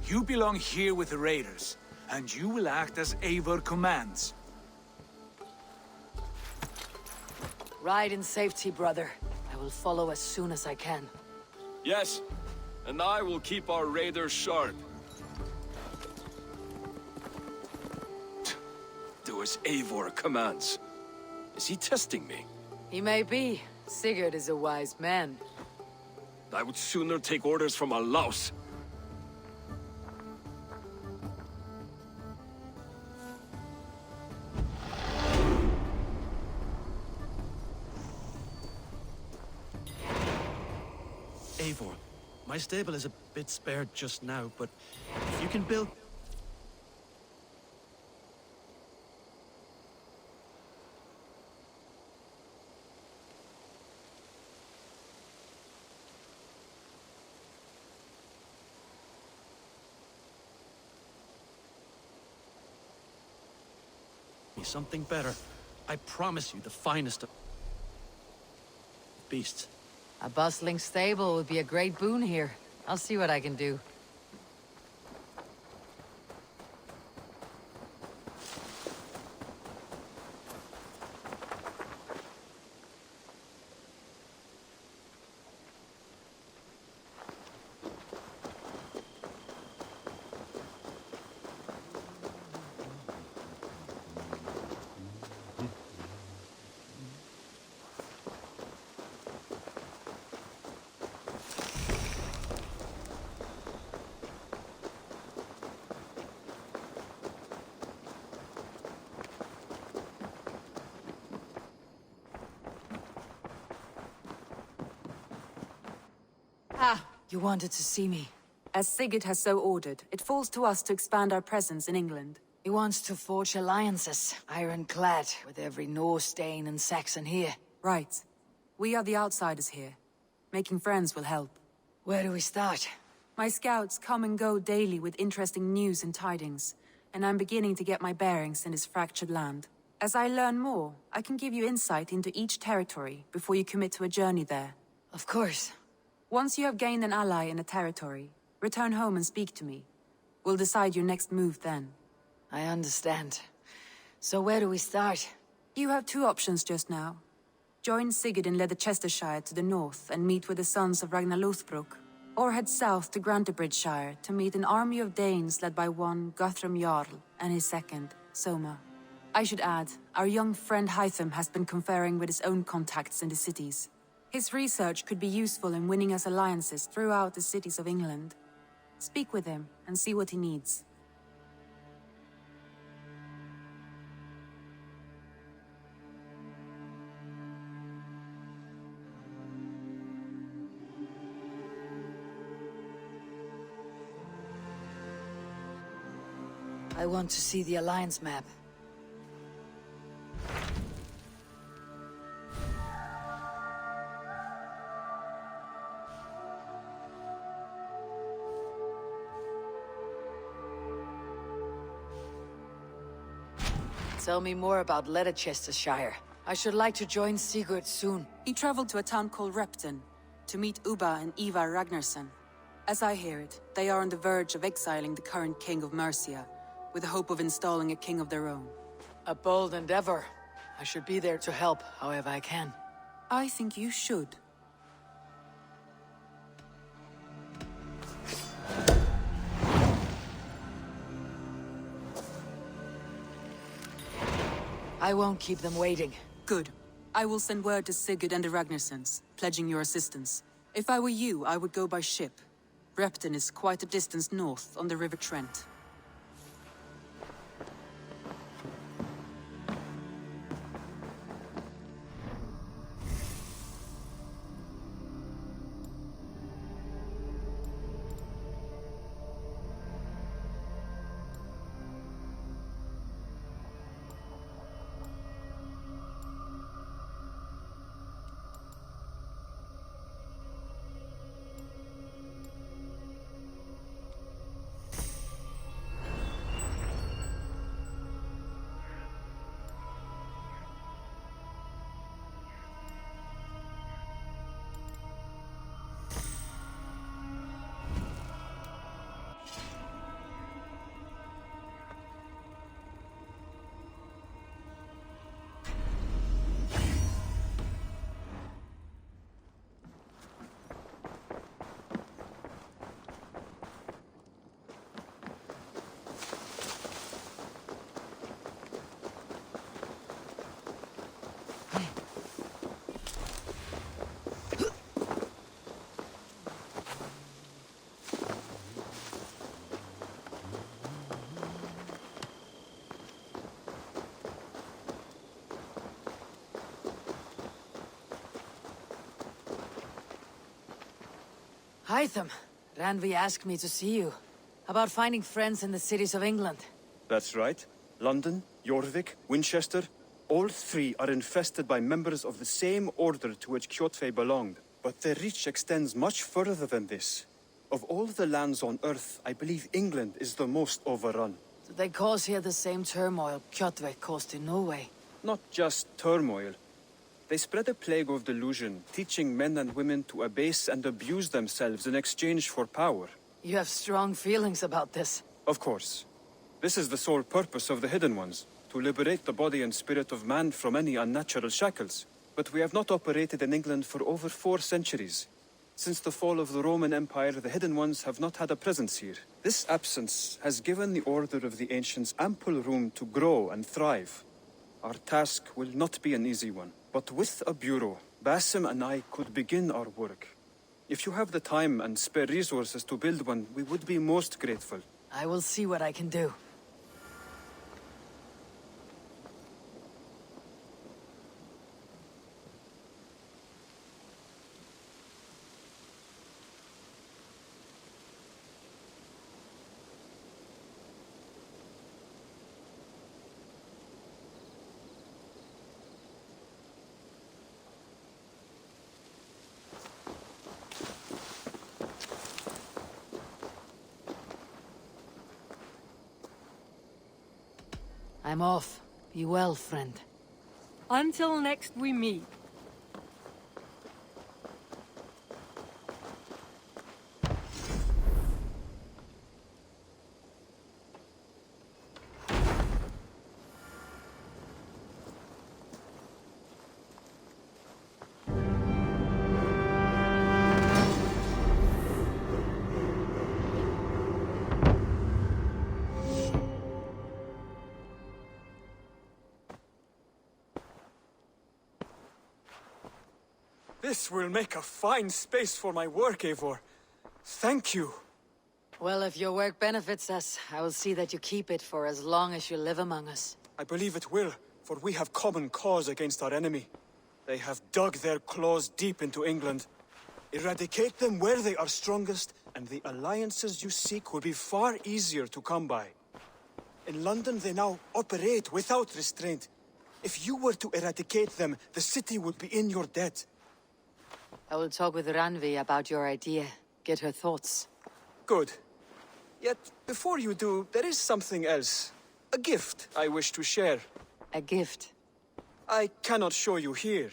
You belong here with the raiders, and you will act as Eivor commands. Ride in safety, brother. I will follow as soon as I can. Yes, and I will keep our raiders sharp. Do as Eivor commands. Is he testing me? He may be. Sigurd is a wise man. I would sooner take orders from a louse. Eivor, my stable is a bit spared just now, but if you can build... something better. I promise you the finest of beasts. A bustling stable would be a great boon here. I'll see what I can do. Ah, you wanted to see me. As Sigurd has so ordered, it falls to us to expand our presence in England. He wants to forge alliances, ironclad, with every Norse, Dane, and Saxon here. Right. We are the outsiders here. Making friends will help. Where do we start? My scouts come and go daily with interesting news and tidings, and I'm beginning to get my bearings in this fractured land. As I learn more, I can give you insight into each territory before you commit to a journey there. Of course. Once you have gained an ally in a territory, return home and speak to me. We'll decide your next move then. I understand. So where do we start? You have two options just now. Join Sigurd in Leicestershire to the north and meet with the sons of Ragnar Lothbrok, or head south to Grantebridgeshire to meet an army of Danes led by one Guthrum Jarl and his second, Soma. I should add, our young friend Hytham has been conferring with his own contacts in the cities. His research could be useful in winning us alliances throughout the cities of England. Speak with him and see what he needs. I want to see the Alliance map. Tell me more about Leicestershire. I should like to join Sigurd soon. He traveled to a town called Repton to meet Ubba and Ivar Ragnarsson. As I hear it, they are on the verge of exiling the current king of Mercia, with the hope of installing a king of their own. A bold endeavor. I should be there to help however I can. I think you should. I won't keep them waiting. Good. I will send word to Sigurd and the Ragnarsons, pledging your assistance. If I were you, I would go by ship. Repton is quite a distance north on the River Trent. Hytham, Ranvi asked me to see you. About finding friends in the cities of England. That's right. London, Jorvik, Winchester, all three are infested by members of the same order to which Kjotve belonged. But their reach extends much further than this. Of all the lands on Earth, I believe England is the most overrun. Do they cause here the same turmoil Kjotve caused in Norway? Not just turmoil. They spread a plague of delusion, teaching men and women to abase and abuse themselves in exchange for power. You have strong feelings about this. Of course. This is the sole purpose of the Hidden Ones, to liberate the body and spirit of man from any unnatural shackles. But we have not operated in England for over 4 centuries. Since the fall of the Roman Empire, the Hidden Ones have not had a presence here. This absence has given the Order of the Ancients ample room to grow and thrive. Our task will not be an easy one. But with a bureau, Basim and I could begin our work. If you have the time and spare resources to build one, we would be most grateful. I will see what I can do. I'm off. Be well, friend. Until next we meet. This will make a fine space for my work, Eivor. Thank you. Well, if your work benefits us, I will see that you keep it for as long as you live among us. I believe it will, for we have common cause against our enemy. They have dug their claws deep into England. Eradicate them where they are strongest, and the alliances you seek will be far easier to come by. In London, they now operate without restraint. If you were to eradicate them, the city would be in your debt. I will talk with Ranvi about your idea. Get her thoughts. Good. Yet, before you do, there is something else. A gift I wish to share. A gift? I cannot show you here.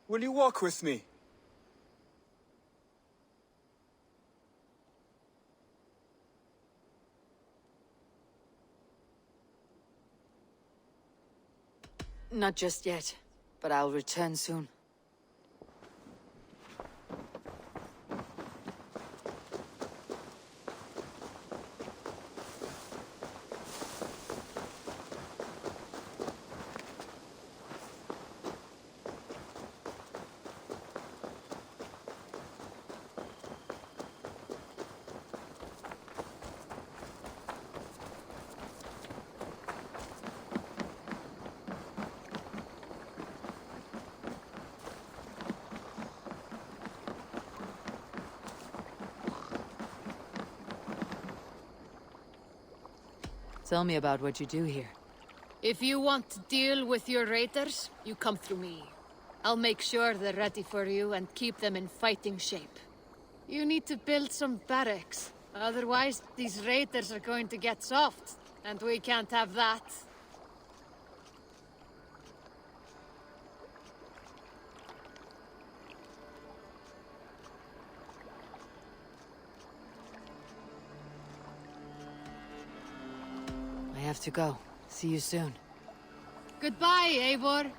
Will you walk with me? Not just yet, but I'll return soon. Tell me about what you do here. If you want to deal with your raiders, you come through me. I'll make sure they're ready for you and keep them in fighting shape. You need to build some barracks. Otherwise, these raiders are going to get soft, and we can't have that. I have to go. See you soon. Goodbye, Eivor.